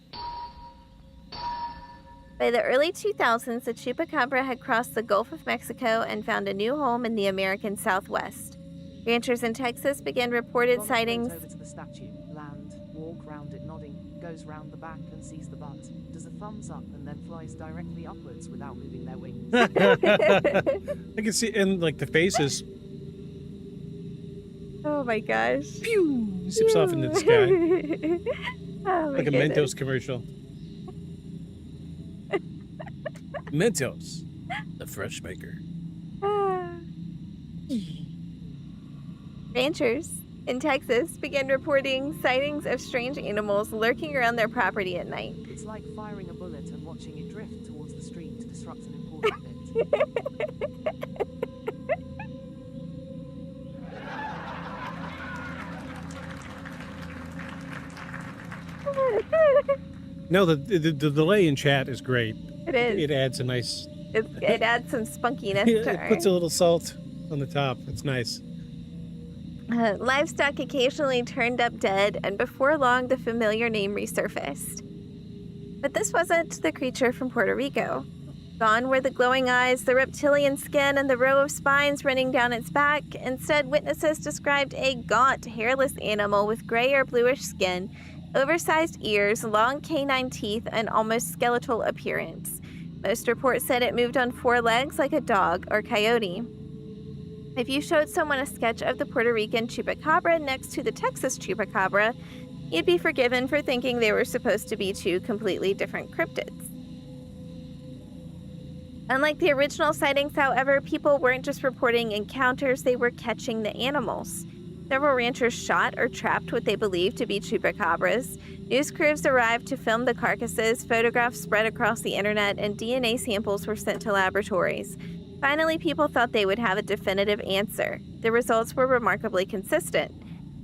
By the early 2000s, the Chupacabra had crossed the Gulf of Mexico and found a new home in the American Southwest. Ranchers in Texas began reported Ronald sightings. goes over to the statue, land, walk round it nodding, goes round the back and sees the butt, does a thumbs up and then flies directly upwards without moving their wings. I can see, and like the faces. Oh my gosh. Pew! He zips off into the sky. Oh my Like a goodness. Mentos commercial. Mentos, the fresh maker. Ah. Ranchers in Texas began reporting sightings of strange animals lurking around their property at night. It's like firing a bullet and watching it drift towards the stream to disrupt an important bit. No, the delay in chat is great. It is. It adds a nice. It adds some spunkiness to It puts a little salt on the top. It's nice. Livestock occasionally turned up dead, and before long, the familiar name resurfaced. But this wasn't the creature from Puerto Rico. Gone were the glowing eyes, the reptilian skin, and the row of spines running down its back. Instead, witnesses described a gaunt, hairless animal with gray or bluish skin Oversized ears, long canine teeth, and almost skeletal appearance. Most reports said it moved on 4 legs like a dog or coyote. If you showed someone a sketch of the Puerto Rican Chupacabra next to the Texas Chupacabra, you'd be forgiven for thinking they were supposed to be 2 completely different cryptids. Unlike the original sightings, however, people weren't just reporting encounters, they were catching the animals. Several ranchers shot or trapped what they believed to be chupacabras. News crews arrived to film the carcasses, photographs spread across the internet, and DNA samples were sent to laboratories. Finally, people thought they would have a definitive answer. The results were remarkably consistent.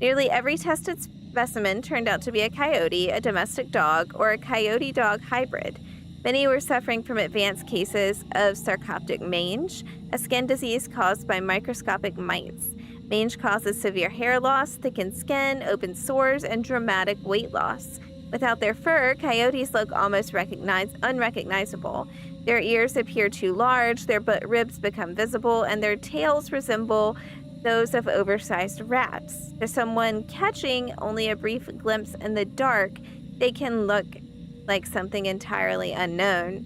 Nearly every tested specimen turned out to be a coyote, a domestic dog, or a coyote-dog hybrid. Many were suffering from advanced cases of sarcoptic mange, a skin disease caused by microscopic mites. Mange causes severe hair loss, thickened skin, open sores, and dramatic weight loss. Without their fur, coyotes look almost unrecognizable. Their ears appear too large, their ribs become visible, and their tails resemble those of oversized rats. To someone catching only a brief glimpse in the dark, they can look like something entirely unknown.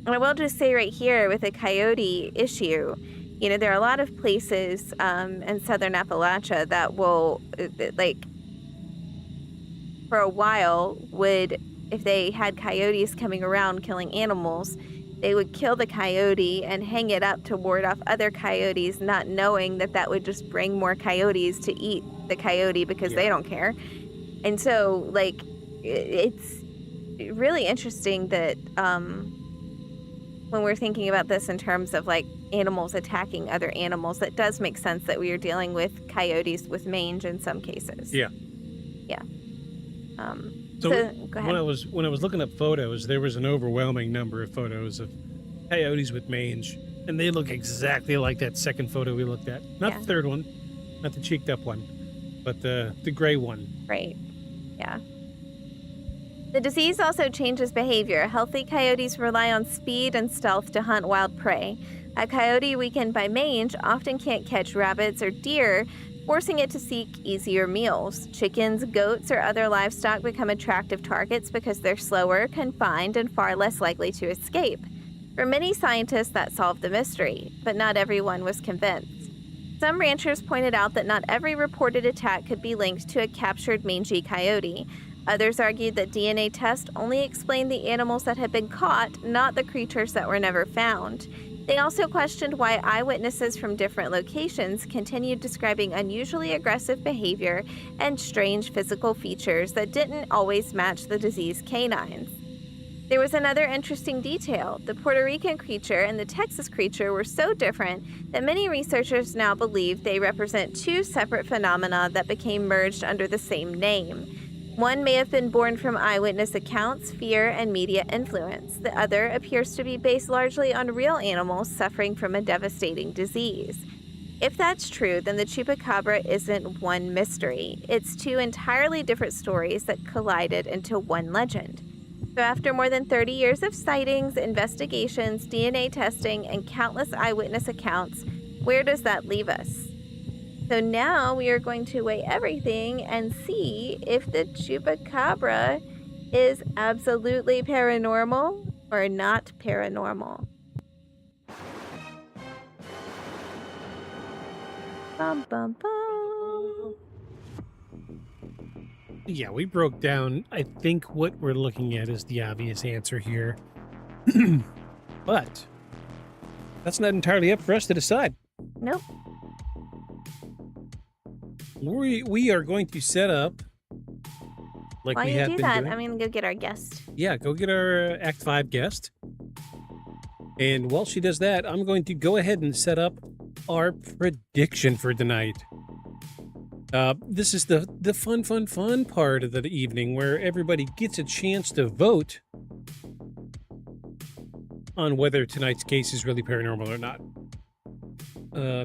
And I will just say right here with the coyote issue, you know, there are a lot of places in southern Appalachia that will, like, for a while would, if they had coyotes coming around killing animals, they would kill the coyote and hang it up to ward off other coyotes, not knowing that that would just bring more coyotes to eat the coyote because they don't care. And so, like, it's really interesting that when we're thinking about this in terms of, like, animals attacking other animals, that does make sense that we are dealing with coyotes with mange in some cases. Yeah. Yeah. So go ahead. when I was looking up photos, there was an overwhelming number of photos of coyotes with mange, and they look exactly like that second photo we looked at. Not the third one, not the cheeked up one, but the gray one. Right. Yeah. The disease also changes behavior. Healthy coyotes rely on speed and stealth to hunt wild prey. A coyote weakened by mange often can't catch rabbits or deer, forcing it to seek easier meals. Chickens, goats, or other livestock become attractive targets because they're slower, confined, and far less likely to escape. For many scientists, that solved the mystery, but not everyone was convinced. Some ranchers pointed out that not every reported attack could be linked to a captured mangy coyote. Others argued that DNA tests only explained the animals that had been caught, not the creatures that were never found. They also questioned why eyewitnesses from different locations continued describing unusually aggressive behavior and strange physical features that didn't always match the diseased canines. There was another interesting detail. The Puerto Rican creature and the Texas creature were so different that many researchers now believe they represent 2 separate phenomena that became merged under the same name. One may have been born from eyewitness accounts, fear, and media influence. The other appears to be based largely on real animals suffering from a devastating disease. If that's true, then the Chupacabra isn't one mystery. It's 2 entirely different stories that collided into one legend. So after more than 30 years of sightings, investigations, DNA testing, and countless eyewitness accounts, where does that leave us? So now we are going to weigh everything and see if the Chupacabra is absolutely paranormal or not paranormal. Bum, bum, bum. Yeah, we broke down. I think what we're looking at is the obvious answer here. But that's not entirely up for us to decide. Nope. We are going to set up like While we you have do been that, doing. I'm going to go get our guest. Yeah, go get our Act 5 guest. And while she does that, I'm going to go ahead and set up our prediction for tonight. This is the fun part of the evening where everybody gets a chance to vote on whether tonight's case is really paranormal or not.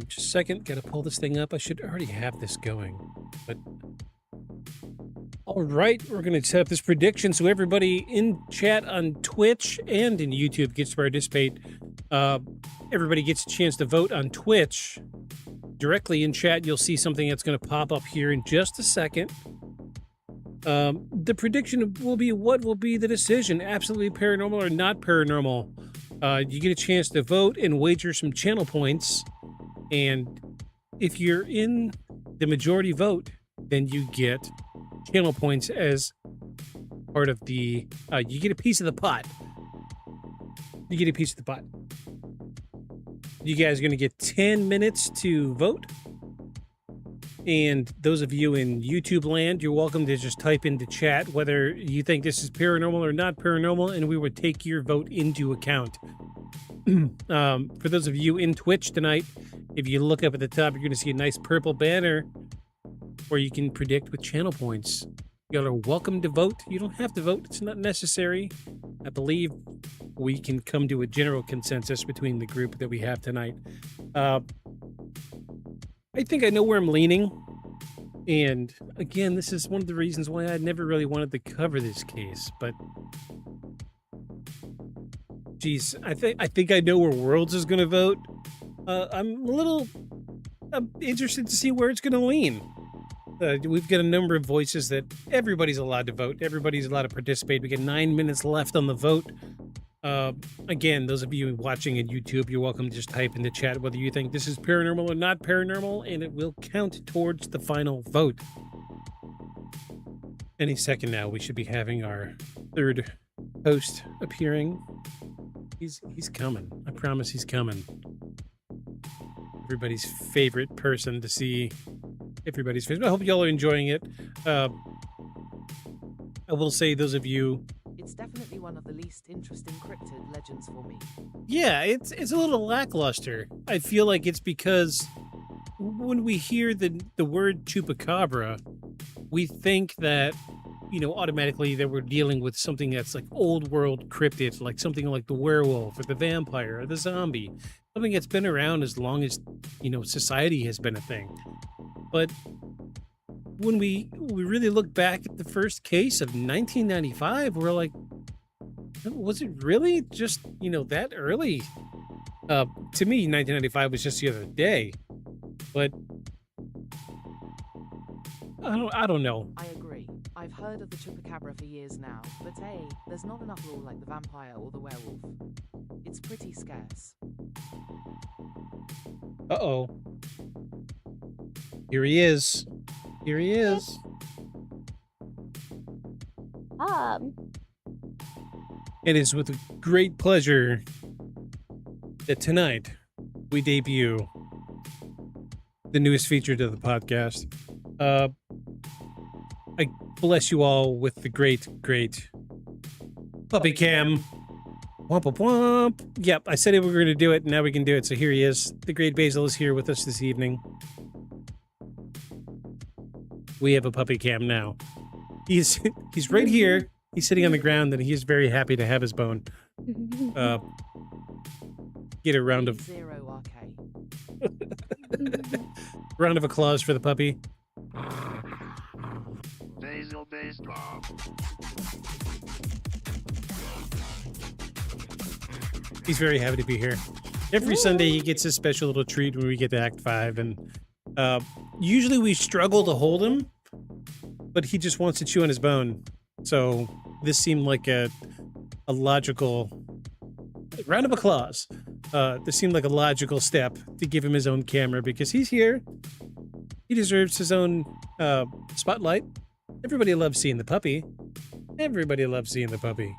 Just a second, gotta pull this thing up. I should already have this going, but all right, we're gonna set up this prediction so everybody in chat on Twitch and in YouTube gets to participate. Everybody gets a chance to vote on Twitch. Directly in chat, you'll see something that's gonna pop up here in just a second. The prediction will be what will be the decision, absolutely paranormal or not paranormal. You get a chance to vote and wager some channel points. And if you're in the majority vote, then you get channel points as part of the, you get a piece of the pot. You get a piece of the pot. You guys are going to get 10 minutes to vote. And those of you in YouTube land, you're welcome to just type into chat whether you think this is paranormal or not paranormal, and we would take your vote into account. For those of you in Twitch tonight, if you look up at the top, you're going to see a nice purple banner where you can predict with channel points. You are welcome to vote. You don't have to vote. It's not necessary. I believe we can come to a general consensus between the group that we have tonight. I think I know where I'm leaning. And again, this is one of the reasons why I never really wanted to cover this case. But geez, I think I know where Worlds is going to vote. I'm interested to see where it's going to lean. We've got a number of voices that everybody's allowed to vote. Everybody's allowed to participate. We got 9 minutes left on the vote. Again, those of you watching on YouTube, you're welcome to just type in the chat whether you think this is paranormal or not paranormal, and it will count towards the final vote. Any second now, we should be having our third host appearing. He's coming. I promise he's coming. Everybody's favorite person to see. Everybody's favorite. I hope y'all are enjoying it. I will say, those of you, It's definitely one of the least interesting cryptid legends for me. yeah, it's a little lackluster. I feel like it's because when we hear the word Chupacabra, we think that, you know, automatically that we're dealing with something that's like old world cryptid, like something like the werewolf or the vampire or the zombie, something that's been around as long as, you know, society has been a thing. But when we really look back at the first case of 1995, we're like, was it really just, you know, that early? To me, 1995 was just the other day. But I don't know. I agree. I've heard of the Chupacabra for years now, but hey, there's not enough lore like the vampire or the werewolf. It's pretty scarce. Uh-oh. Here he is. Here he is. It is with great pleasure that tonight we debut the newest feature to the podcast. I bless you all with the great puppy cam. Womp womp womp. Yep, I said we were going to do it, and now we can do it. So here he is. The great Basil is here with us this evening. We have a puppy cam now. He's right here. He's sitting on the ground, and he's very happy to have his bone. Get a round of round of applause for the puppy. Basil based Bob. He's very happy to be here. Every Sunday he gets a special little treat when we get to Act 5, and usually we struggle to hold him, but he just wants to chew on his bone. So this seemed like a logical round of applause. This seemed like a logical step to give him his own camera because he's here. He deserves his own spotlight. Everybody loves seeing the puppy. Everybody loves seeing the puppy.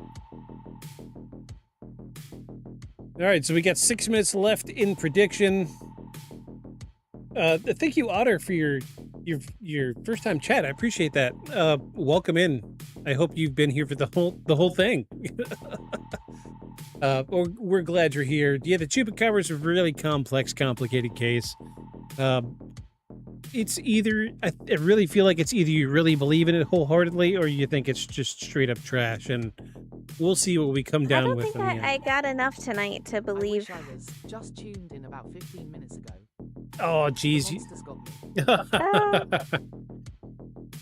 All right, so we got 6 minutes left in prediction. Thank you, Otter, for your first time chat. I appreciate that. Welcome in. I hope you've been here for the whole thing. We're glad you're here. Yeah, the Chupacabra is a really complex, complicated case. It's either I really feel like it's either you really believe in it wholeheartedly or you think it's just straight up trash, and we'll see what we come down with. I don't think I got enough tonight to believe. I was just tuned in about 15 minutes ago. Oh, geez.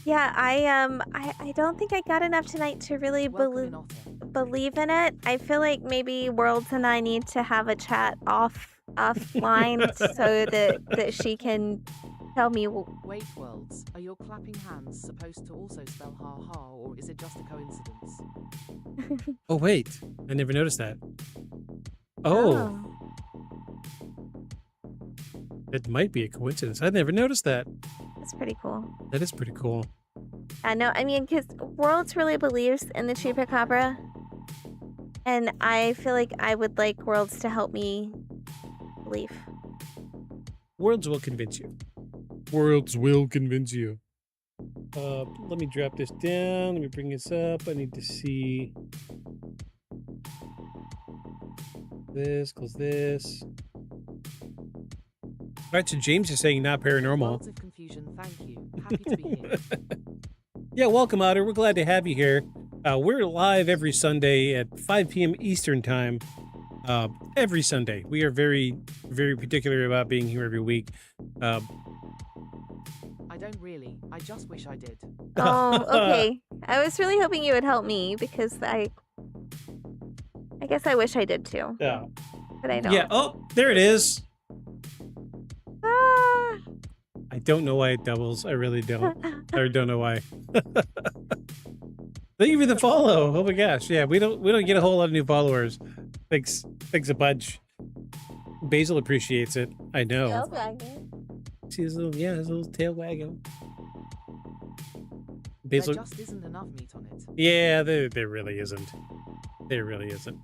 Yeah, I don't think I got enough tonight to really believe in it. I feel like maybe Worlds and I need to have a chat offline so that she can tell me. Wait, Worlds, are your clapping hands supposed to also spell ha-ha, or is it just a coincidence? Oh, wait. I never noticed that. Oh, it might be a coincidence. I never noticed that. That's pretty cool. That is pretty cool. I know. I mean, because Worlds really believes in the Chupacabra. And I feel like I would like Worlds to help me believe. Worlds will convince you. Worlds will convince you. Let me drop this down. Let me bring this up. I need to see this, close this. All right, so James is saying not paranormal. Worlds of confusion, thank you. Happy to be here. Yeah, welcome, Otter. We're glad to have you here. We're live every Sunday at 5 p.m. Eastern Time. Every Sunday. We are very, very particular about being here every week. I don't really. I just wish I did. Oh, okay. I was really hoping you would help me because I guess I wish I did too. Yeah. But I don't. Yeah. Oh, there it is. Ah. I don't know why it doubles. I really don't. I don't know why. Thank you for the follow. Oh my gosh. Yeah, we don't get a whole lot of new followers. Thanks a bunch. Basil appreciates it. I know. Tail wagging. See his little tail wagging. There Basil. just isn't enough meat on it. Yeah, there really isn't. There really isn't.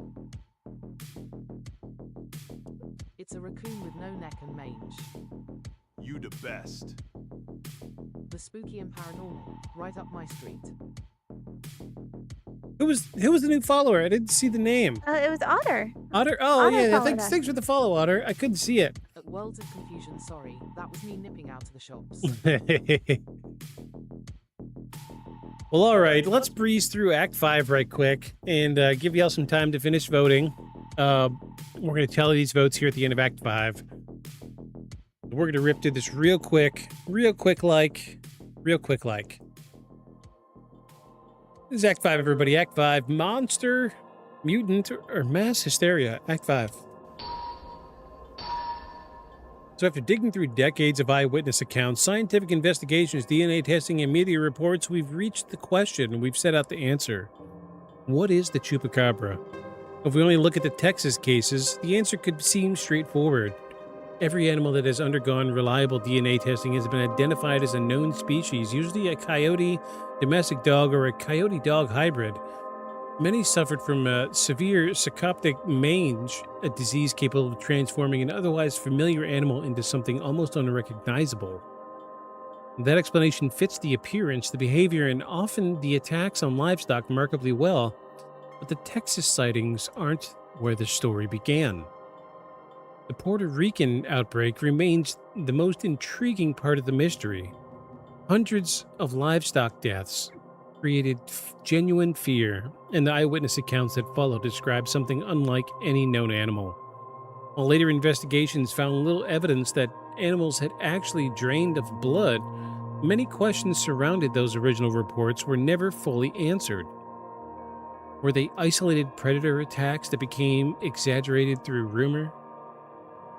It's a raccoon with no neck and mange. You the best. The spooky and paranormal, right up my street. Who was the new follower? I didn't see the name. It was Otter. Otter. Oh Otter yeah, followed us. thanks for the follow, Otter. I couldn't see it. At Worlds of Confusion, sorry, that was me nipping out to the shops. Well, all right. Let's breeze through Act 5 right quick and give y'all some time to finish voting. We're going to tally these votes here at the end of Act 5. We're going to rip through this real quick like. This is Act 5, everybody. Act 5, Monster, Mutant, or Mass Hysteria. Act 5. So after digging through decades of eyewitness accounts, scientific investigations, DNA testing, and media reports, we've reached the question and we've set out the answer. What is the Chupacabra? If we only look at the Texas cases, the answer could seem straightforward. Every animal that has undergone reliable DNA testing has been identified as a known species, usually a coyote, domestic dog, or a coyote-dog hybrid. Many suffered from severe sarcoptic mange, a disease capable of transforming an otherwise familiar animal into something almost unrecognizable. That explanation fits the appearance, the behavior, and often the attacks on livestock remarkably well, but the Texas sightings aren't where the story began. The Puerto Rican outbreak remains the most intriguing part of the mystery. Hundreds of livestock deaths created genuine fear, and the eyewitness accounts that follow describe something unlike any known animal. While later investigations found little evidence that animals had actually drained of blood, many questions surrounded those original reports were never fully answered. Were they isolated predator attacks that became exaggerated through rumor?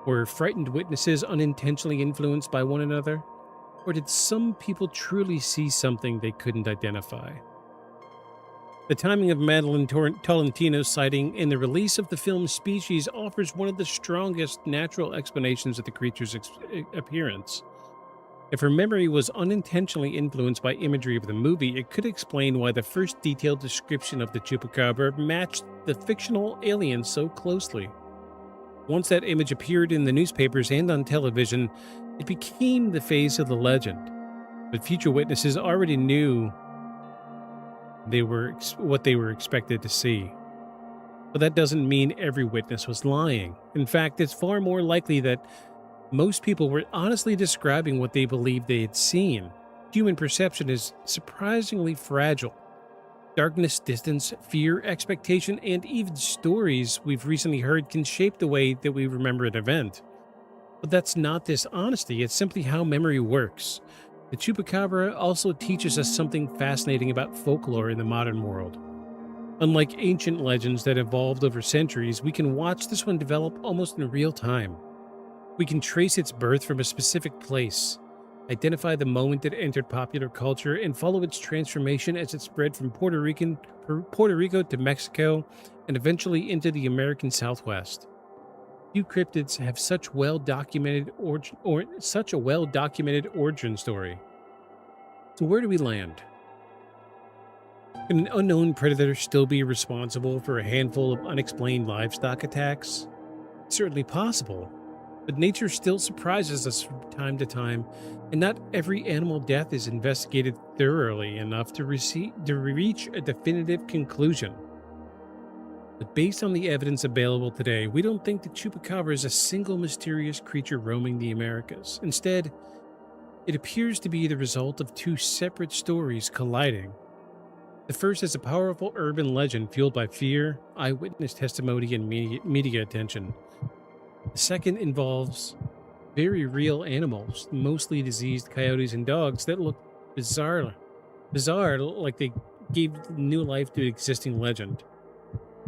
Were frightened witnesses unintentionally influenced by one another? Or did some people truly see something they couldn't identify? The timing of Madeline Tolentino's sighting and the release of the film Species offers one of the strongest natural explanations of the creature's appearance. If her memory was unintentionally influenced by imagery of the movie, it could explain why the first detailed description of the Chupacabra matched the fictional alien so closely. Once that image appeared in the newspapers and on television, it became the face of the legend. But future witnesses already knew what they were expected to see. But that doesn't mean every witness was lying. In fact, it's far more likely that most people were honestly describing what they believed they had seen. Human perception is surprisingly fragile. Darkness, distance, fear, expectation, and even stories we've recently heard can shape the way that we remember an event. But that's not dishonesty, it's simply how memory works. The Chupacabra also teaches us something fascinating about folklore in the modern world. Unlike ancient legends that evolved over centuries, we can watch this one develop almost in real time. We can trace its birth from a specific place, identify the moment it entered popular culture, and follow its transformation as it spread from Puerto Rico to Mexico and eventually into the American Southwest. Few cryptids have such a well-documented origin story. So where do we land? Can an unknown predator still be responsible for a handful of unexplained livestock attacks? It's certainly possible, but nature still surprises us from time to time, and not every animal death is investigated thoroughly enough to reach a definitive conclusion. But based on the evidence available today, we don't think the Chupacabra is a single mysterious creature roaming the Americas. Instead, it appears to be the result of two separate stories colliding. The first is a powerful urban legend fueled by fear, eyewitness testimony, and media attention. The second involves very real animals, mostly diseased coyotes and dogs that look bizarre, like they gave new life to an existing legend.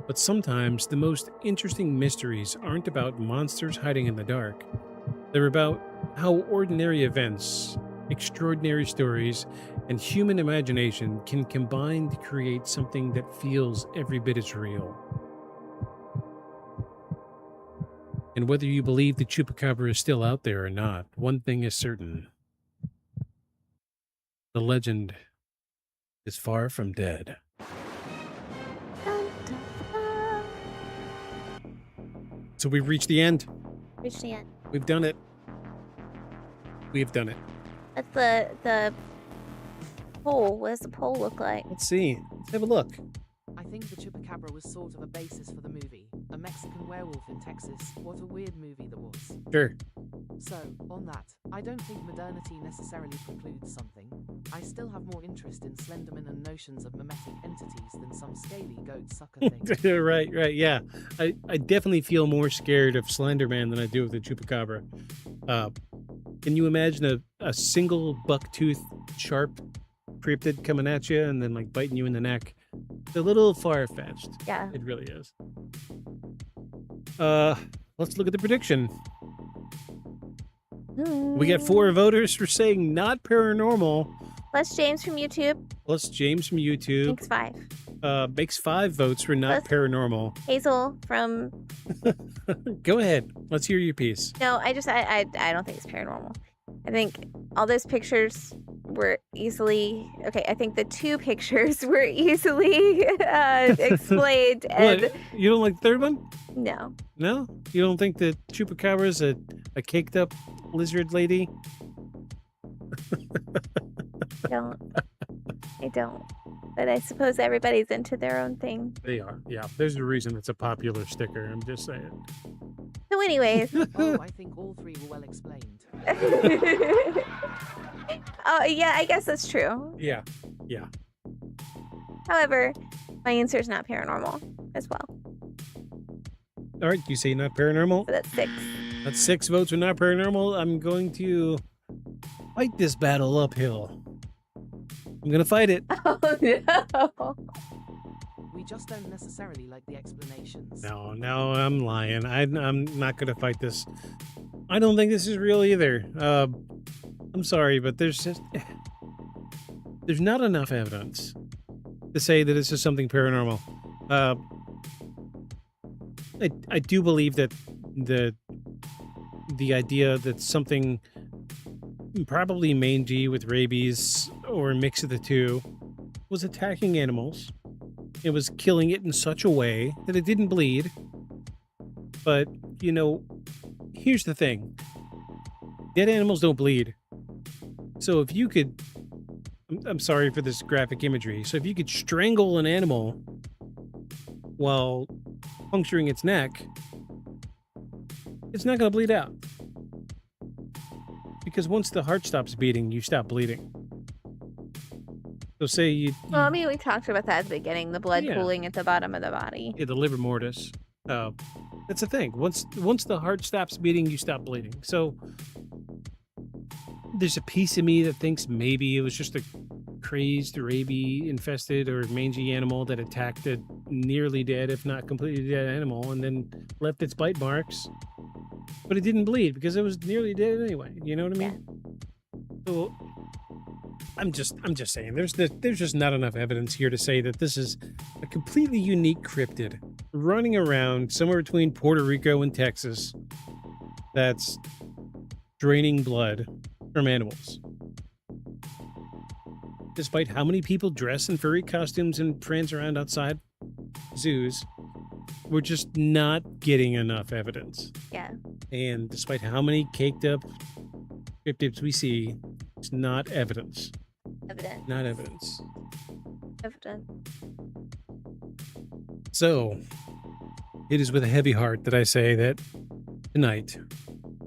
But sometimes the most interesting mysteries aren't about monsters hiding in the dark. They're about how ordinary events, extraordinary stories, and human imagination can combine to create something that feels every bit as real. And whether you believe the Chupacabra is still out there or not, one thing is certain. The legend is far from dead. Dun, dun, dun. So we've reached the end. Reach the end. We've done it. We've done it. That's the pole. What does the pole look like? Let's see. Let's have a look. I think the Chupacabra was sort of a basis for the movie. A Mexican werewolf in Texas. What a weird movie that was. Sure. So, on that, I don't think modernity necessarily precludes something. I still have more interest in Slenderman and notions of mimetic entities than some scaly goat sucker thing. right, yeah. I definitely feel more scared of Slenderman than I do of the Chupacabra. Can you imagine a single buck-toothed, sharp cryptid coming at you and then like biting you in the neck? It's a little far-fetched. Yeah. It really is. Let's look at the prediction. We got 4 voters for saying not paranormal. Plus James from YouTube. Plus James from YouTube. Thanks 5. Makes 5 votes for not Plus- paranormal. Hazel from. Go ahead. Let's hear your piece. No, I don't think it's paranormal. I think all those pictures were easily okay. I think the 2 pictures were easily explained. And What? You don't like the third one? no, No? You don't think the Chupacabra is a caked up lizard lady? I don't. But I suppose everybody's into their own thing. They are. Yeah. There's a reason it's a popular sticker. I'm just saying. So, anyways. Oh, I think all 3 were well explained. Oh, yeah, I guess that's true. Yeah. However, my answer is not paranormal as well. All right. You say not paranormal? So that's 6. That's 6 votes for not paranormal. I'm going to fight this battle uphill. I'm going to fight it. Oh, no. We just don't necessarily like the explanations. No, I'm lying. I'm not going to fight this. I don't think this is real either. I'm sorry, but there's not enough evidence to say that this is something paranormal. I do believe that the idea that something probably mangy with rabies or a mix of the two was attacking animals. It was killing it in such a way that it didn't bleed. But, here's the thing. Dead animals don't bleed. So if you could... I'm sorry for this graphic imagery. So if you could strangle an animal while puncturing its neck, it's not going to bleed out. Because once the heart stops beating, you stop bleeding. So say you... Well, I mean, we talked about that at the beginning, the blood Yeah. pooling at the bottom of the body. Yeah, the livor mortis. That's the thing. Once the heart stops beating, you stop bleeding. So there's a piece of me that thinks maybe it was just a crazed, rabies-infested or mangy animal that attacked a nearly dead, if not completely dead animal, and then left its bite marks. But it didn't bleed because it was nearly dead anyway. You know what I mean? So I'm just saying there's just not enough evidence here to say that this is a completely unique cryptid running around somewhere between Puerto Rico and Texas that's draining blood from animals. Despite how many people dress in furry costumes and prance around outside zoos, we're just not getting enough evidence. Yeah. And despite how many caked up cryptids we see, it's not evidence. Evident. Not evidence. Evident. So, it is with a heavy heart that I say that tonight,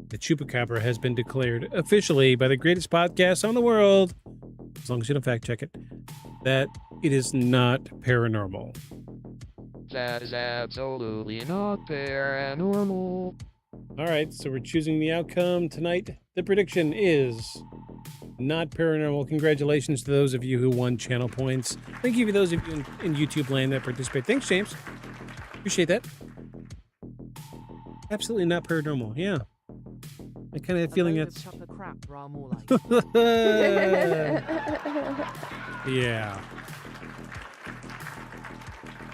the Chupacabra has been declared officially by the greatest podcast on the world, as long as you don't fact check it, that it is not paranormal. That is absolutely not paranormal. All right, so we're choosing the outcome tonight. The prediction is not paranormal. Congratulations to those of you who won channel points. Thank you for those of you in YouTube land that participate. Thanks, James. Appreciate that. Absolutely not paranormal. Yeah. I kind of have a feeling that's... Chupacabra, more like. Yeah.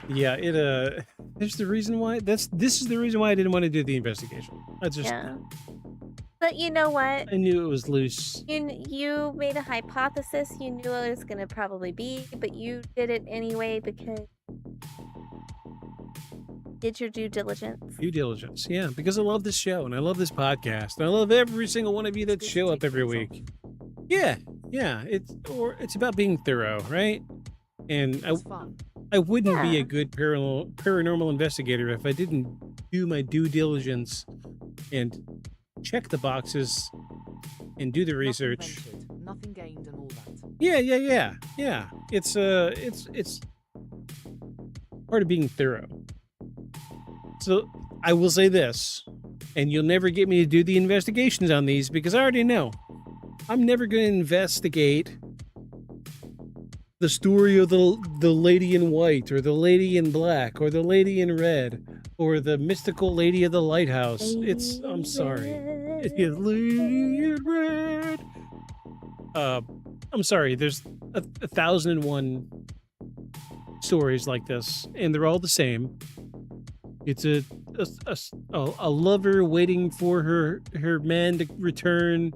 Yeah, there's the reason why this is the reason why I didn't want to do the investigation. Yeah. But you know what? I knew it was loose. You made a hypothesis. You knew it was going to probably be, but you did it anyway because did your due diligence. Due diligence, yeah, because I love this show and I love this podcast and I love every single one of you that show up every week. Yeah, it's about being thorough, right? And I wouldn't be a good paranormal investigator if I didn't do my due diligence and check the boxes and do the research. Nothing gained and all that. Yeah. It's part of being thorough. So I will say this, and you'll never get me to do the investigations on these because I already know I'm never going to investigate the story of the lady in white or the lady in black or the lady in red or the mystical lady of the lighthouse. I'm sorry. It is lady in red. I'm sorry. There's 1,001 stories like this, and they're all the same. It's a lover waiting for her man to return,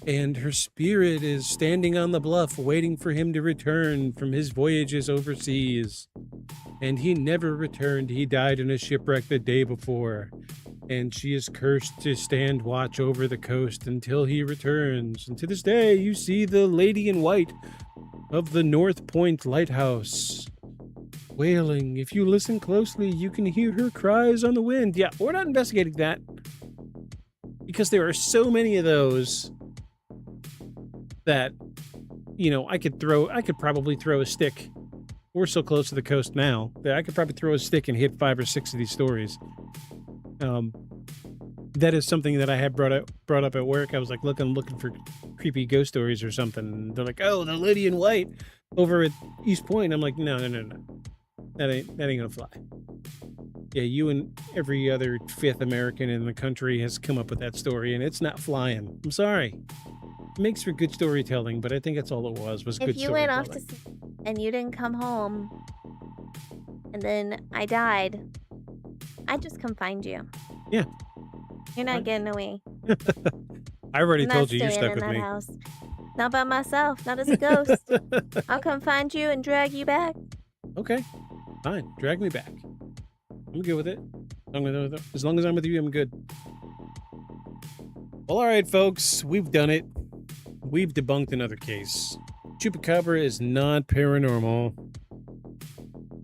and her spirit is standing on the bluff waiting for him to return from his voyages overseas. And he never returned. He died in a shipwreck the day before. And she is cursed to stand watch over the coast until he returns. And to this day, you see the lady in white of the North Point Lighthouse wailing. If you listen closely, you can hear her cries on the wind. Yeah, we're not investigating that because there are so many of those that, I could probably throw a stick. We're so close to the coast now that I could probably throw a stick and hit 5 or 6 of these stories. That is something that I had brought up at work. I was like, I'm looking for creepy ghost stories or something. And they're like, oh, the lady in white over at East Point. I'm like, no. That ain't gonna fly. Yeah, you and every other 5th American in the country has come up with that story, and it's not flying. I'm sorry. It makes for good storytelling, but I think that's all it was good storytelling. If you went off to sea and you didn't come home, and then I died, I'd just come find you. Yeah. You're not getting away. I already told you you're stuck with me. House. Not by myself, not as a ghost. I'll come find you and drag you back. Okay. Fine. Drag me back. I'm good with it. As long as I'm with you, I'm good. Well, all right, folks. We've done it. We've debunked another case. Chupacabra is not paranormal.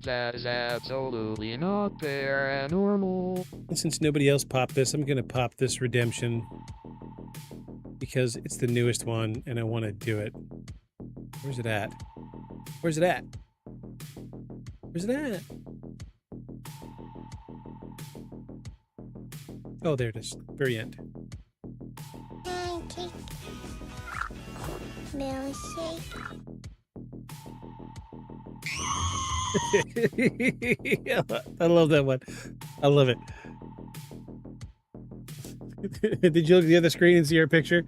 That is absolutely not paranormal. And since nobody else popped this, I'm going to pop this redemption because it's the newest one and I want to do it. Where's it at? Where's it at? Where's it at? Oh, there it is. Very end. Pancake. Milkshake. I love that one. I love it. Did you look at the other screen and see our picture?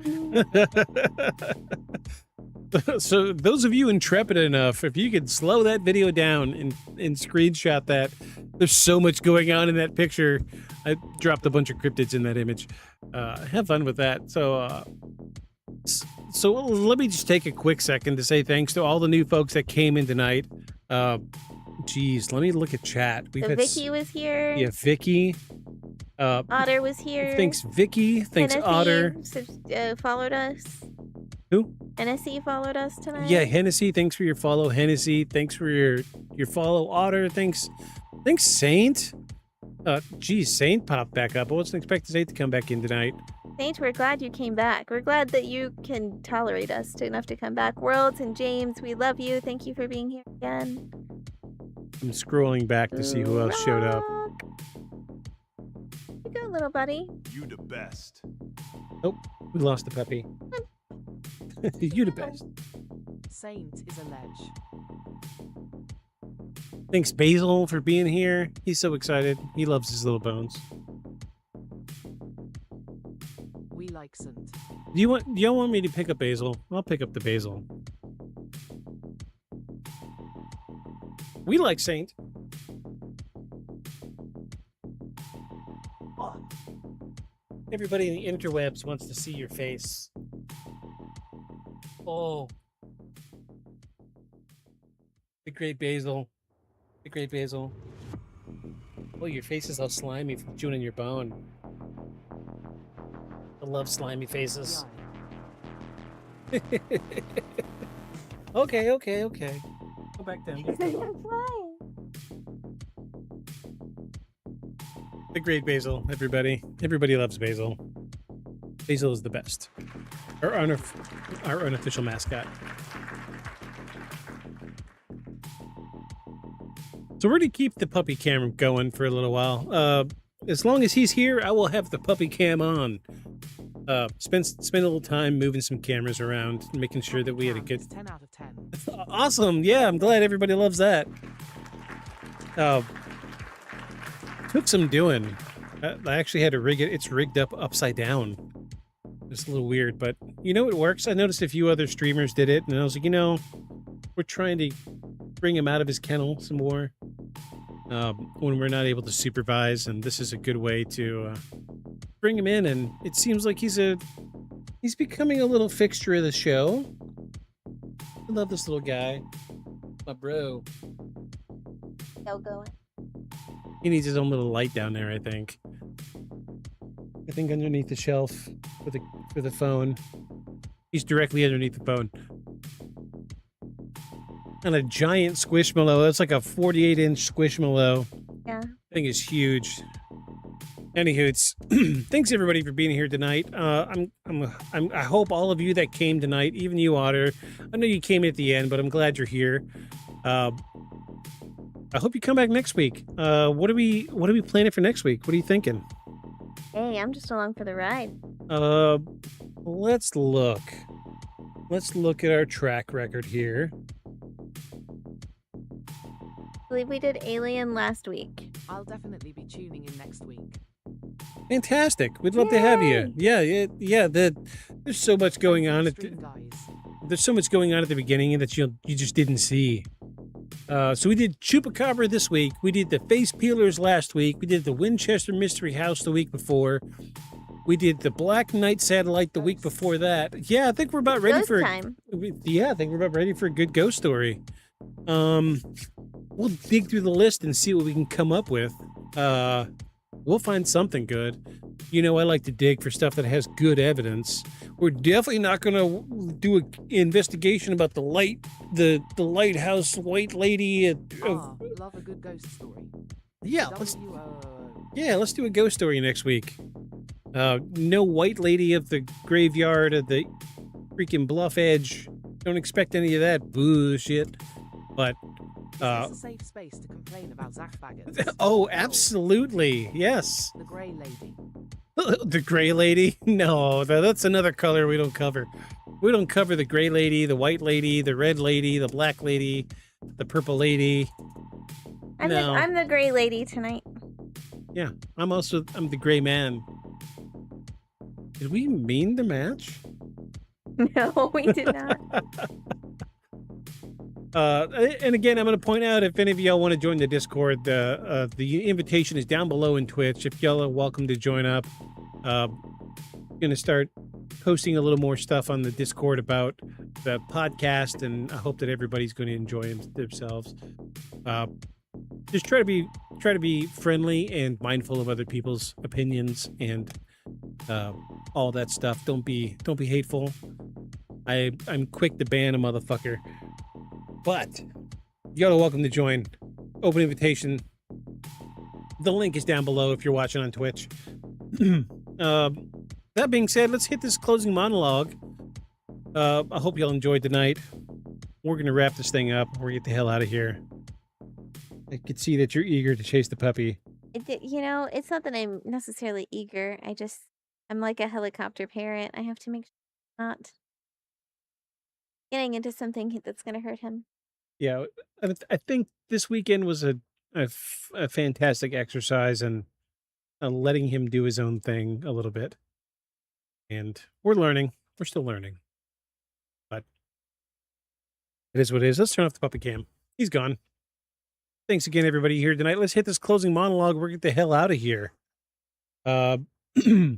So those of you intrepid enough, if you could slow that video down and screenshot that, there's so much going on in that picture. I dropped a bunch of cryptids in that image. Have fun with that. So let me just take a quick second to say thanks to all the new folks that came in tonight. Geez, let me look at chat. Vicky was here. Yeah, Vicky. Otter was here. Thanks, Vicky. Thanks, Hennessy Otter. Followed us. Who? Hennessy followed us tonight. Yeah, Hennessy. Thanks for your follow, Hennessy. Thanks for your follow, Otter. Thanks, Saint. Geez, Saint popped back up. I wasn't expecting Saint to come back in tonight. Saint, we're glad you came back. We're glad that you can tolerate us enough to come back. Worlds and James, we love you. Thank you for being here again. I'm scrolling back to see who else showed up. You go, little buddy. You the best. Oh, we lost the puppy. You the best. Saint is a ledge. Thanks, Basil, for being here. He's so excited. He loves his little bones. We like Saint. Do y'all want me to pick up Basil? I'll pick up the Basil. We like Saint. Everybody in the interwebs wants to see your face. Oh. The great Basil. The great Basil. Oh, your face is all slimy from chewing on your bone. I love slimy faces. Okay. Go back down. The great Basil, everybody. Everybody loves Basil. Basil is the best. Our unofficial mascot. So we're going to keep the puppy cam going for a little while. As long as he's here, I will have the puppy cam on. Spend a little time moving some cameras around, making sure that we had a good... 10 out of 10. Awesome! Yeah, I'm glad everybody loves that. Took some doing. I actually had to rig it. It's rigged up upside down. It's a little weird, but you know it works. I noticed a few other streamers did it, and I was like, we're trying to bring him out of his kennel some more when we're not able to supervise, and this is a good way to bring him in. And it seems like he's becoming a little fixture of the show. I love this little guy, my bro. Go going. He needs his own little light down there, I think. Underneath the shelf for the phone. He's directly underneath the phone. And a giant squishmallow. That's like a 48-inch squishmallow. Yeah. Thing is huge. Anywho, thanks everybody for being here tonight. I hope all of you that came tonight, even you, Otter. I know you came at the end, but I'm glad you're here. I hope you come back next week. What are we planning for next week? What are you thinking? Hey, I'm just along for the ride. Let's look. Let's look at our track record here. I believe we did Alien last week. I'll definitely be tuning in next week. Fantastic. We'd love to have you. Yeah. There's so much going on there's so much going on at the beginning that you just didn't see. So we did Chupacabra this week. We did the Face Peelers last week. We did the Winchester Mystery House the week before. We did the Black Knight Satellite the week before that. Yeah, I think we're about ready for time. Yeah, I think we're about ready for a good ghost story. We'll dig through the list and see what we can come up with. We'll find something good. I like to dig for stuff that has good evidence. We're definitely not going to do an investigation about the lighthouse white lady. Love a good ghost story. Yeah, let's do a ghost story next week. No white lady of the graveyard at the freaking bluff edge. Don't expect any of that bullshit. But is this a safe space to complain about Zach Baggett? Oh, absolutely. Yes. The Grey Lady. The Grey Lady? No, that's another color we don't cover. We don't cover the Grey Lady, the White Lady, the Red Lady, the Black Lady, the Purple Lady. I'm the Grey Lady tonight. Yeah, I'm the Grey Man. Did we mean to match? No, we did not. And again, I'm going to point out, if any of y'all want to join the Discord, the invitation is down below in Twitch. If y'all are welcome to join up, going to start posting a little more stuff on the Discord about the podcast, and I hope that everybody's going to enjoy themselves. Just try to be friendly and mindful of other people's opinions and all that stuff. Don't be hateful. I'm quick to ban a motherfucker. But y'all are welcome to join. Open invitation. The link is down below if you're watching on Twitch. That being said, let's hit this closing monologue. I hope y'all enjoyed tonight. We're going to wrap this thing up. We're going to get the hell out of here. I could see that you're eager to chase the puppy. It's not that I'm necessarily eager. I'm like a helicopter parent. I have to make sure I'm not getting into something that's going to hurt him. Yeah, I think this weekend was a fantastic exercise and letting him do his own thing a little bit. And we're learning. We're still learning. But it is what it is. Let's turn off the puppy cam. He's gone. Thanks again, everybody here tonight. Let's hit this closing monologue. We're going to get the hell out of here. Here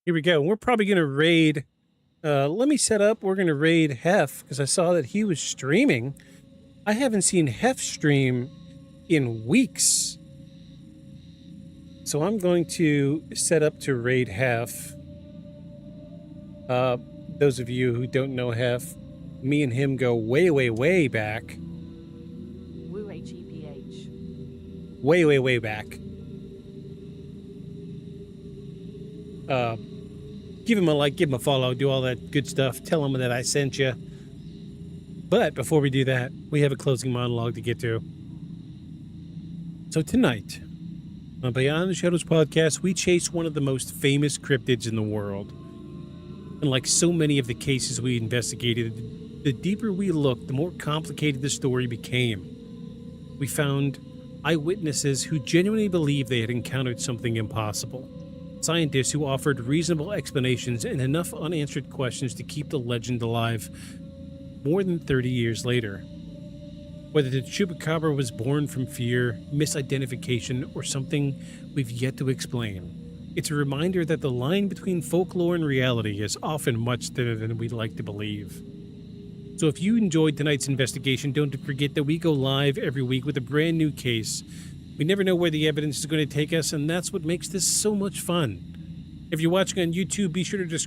we go. We're probably going to raid. Let me set up. We're going to raid Hef because I saw that he was streaming. I haven't seen Hef stream in weeks. So I'm going to set up to raid Hef. Those of you who don't know Hef, me and him go way, way, way back. Woo H-E-P-H. Way, way, way back. Give him a like, give him a follow, do all that good stuff. Tell him that I sent you. But before we do that, we have a closing monologue to get to. So tonight, on Beyond the Shadows podcast, we chase one of the most famous cryptids in the world. And like so many of the cases we investigated, the deeper we looked, the more complicated the story became. We found eyewitnesses who genuinely believed they had encountered something impossible. Scientists who offered reasonable explanations and enough unanswered questions to keep the legend alive more than 30 years later. Whether the Chupacabra was born from fear, misidentification, or something we've yet to explain, it's a reminder that the line between folklore and reality is often much thinner than we'd like to believe. So if you enjoyed tonight's investigation, don't forget that we go live every week with a brand new case. We never know where the evidence is going to take us, and that's what makes this so much fun. If you're watching on YouTube, be sure to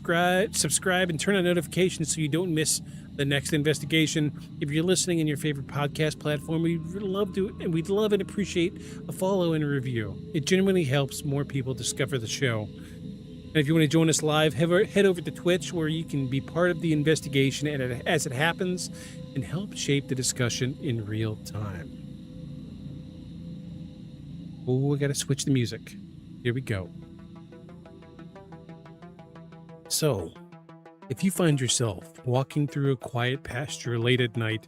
subscribe and turn on notifications so you don't miss the next investigation. If you're listening in your favorite podcast platform, we'd love and appreciate a follow and a review. It genuinely helps more people discover the show. And if you want to join us live, head over to Twitch, where you can be part of the investigation as it happens and help shape the discussion in real time. Oh, I gotta switch the music. Here we go. So, if you find yourself walking through a quiet pasture late at night,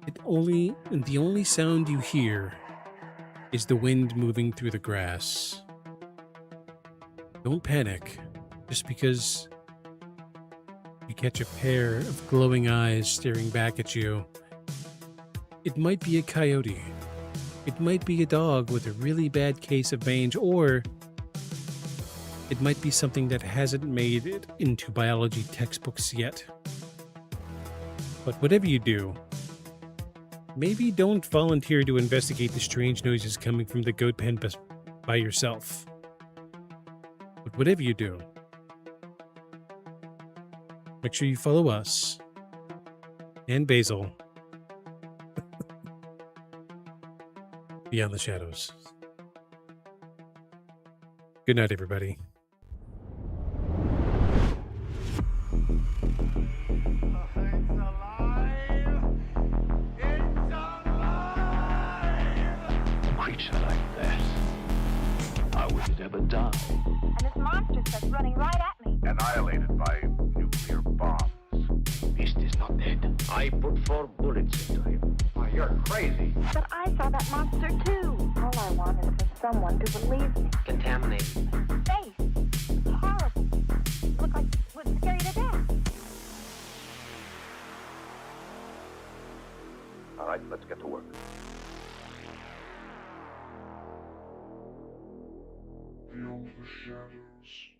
the only sound you hear is the wind moving through the grass. Don't panic, just because you catch a pair of glowing eyes staring back at you. It might be a coyote. It might be a dog with a really bad case of mange, or it might be something that hasn't made it into biology textbooks yet. But whatever you do, maybe don't volunteer to investigate the strange noises coming from the goat pen by yourself. But whatever you do, make sure you follow us and Basil Beyond the Shadows. Good night, everybody. Creature like that, how would it ever die? And this monster that's running right at me. Annihilated by nuclear bombs. Beast is not dead. I put 4 bullets into him. Oh, you're crazy. But I saw that monster too. All I want is for someone to believe me. Contaminated. Face. Horrible. Looked like it would scare you to death. Let's get to work. Feel the shadows.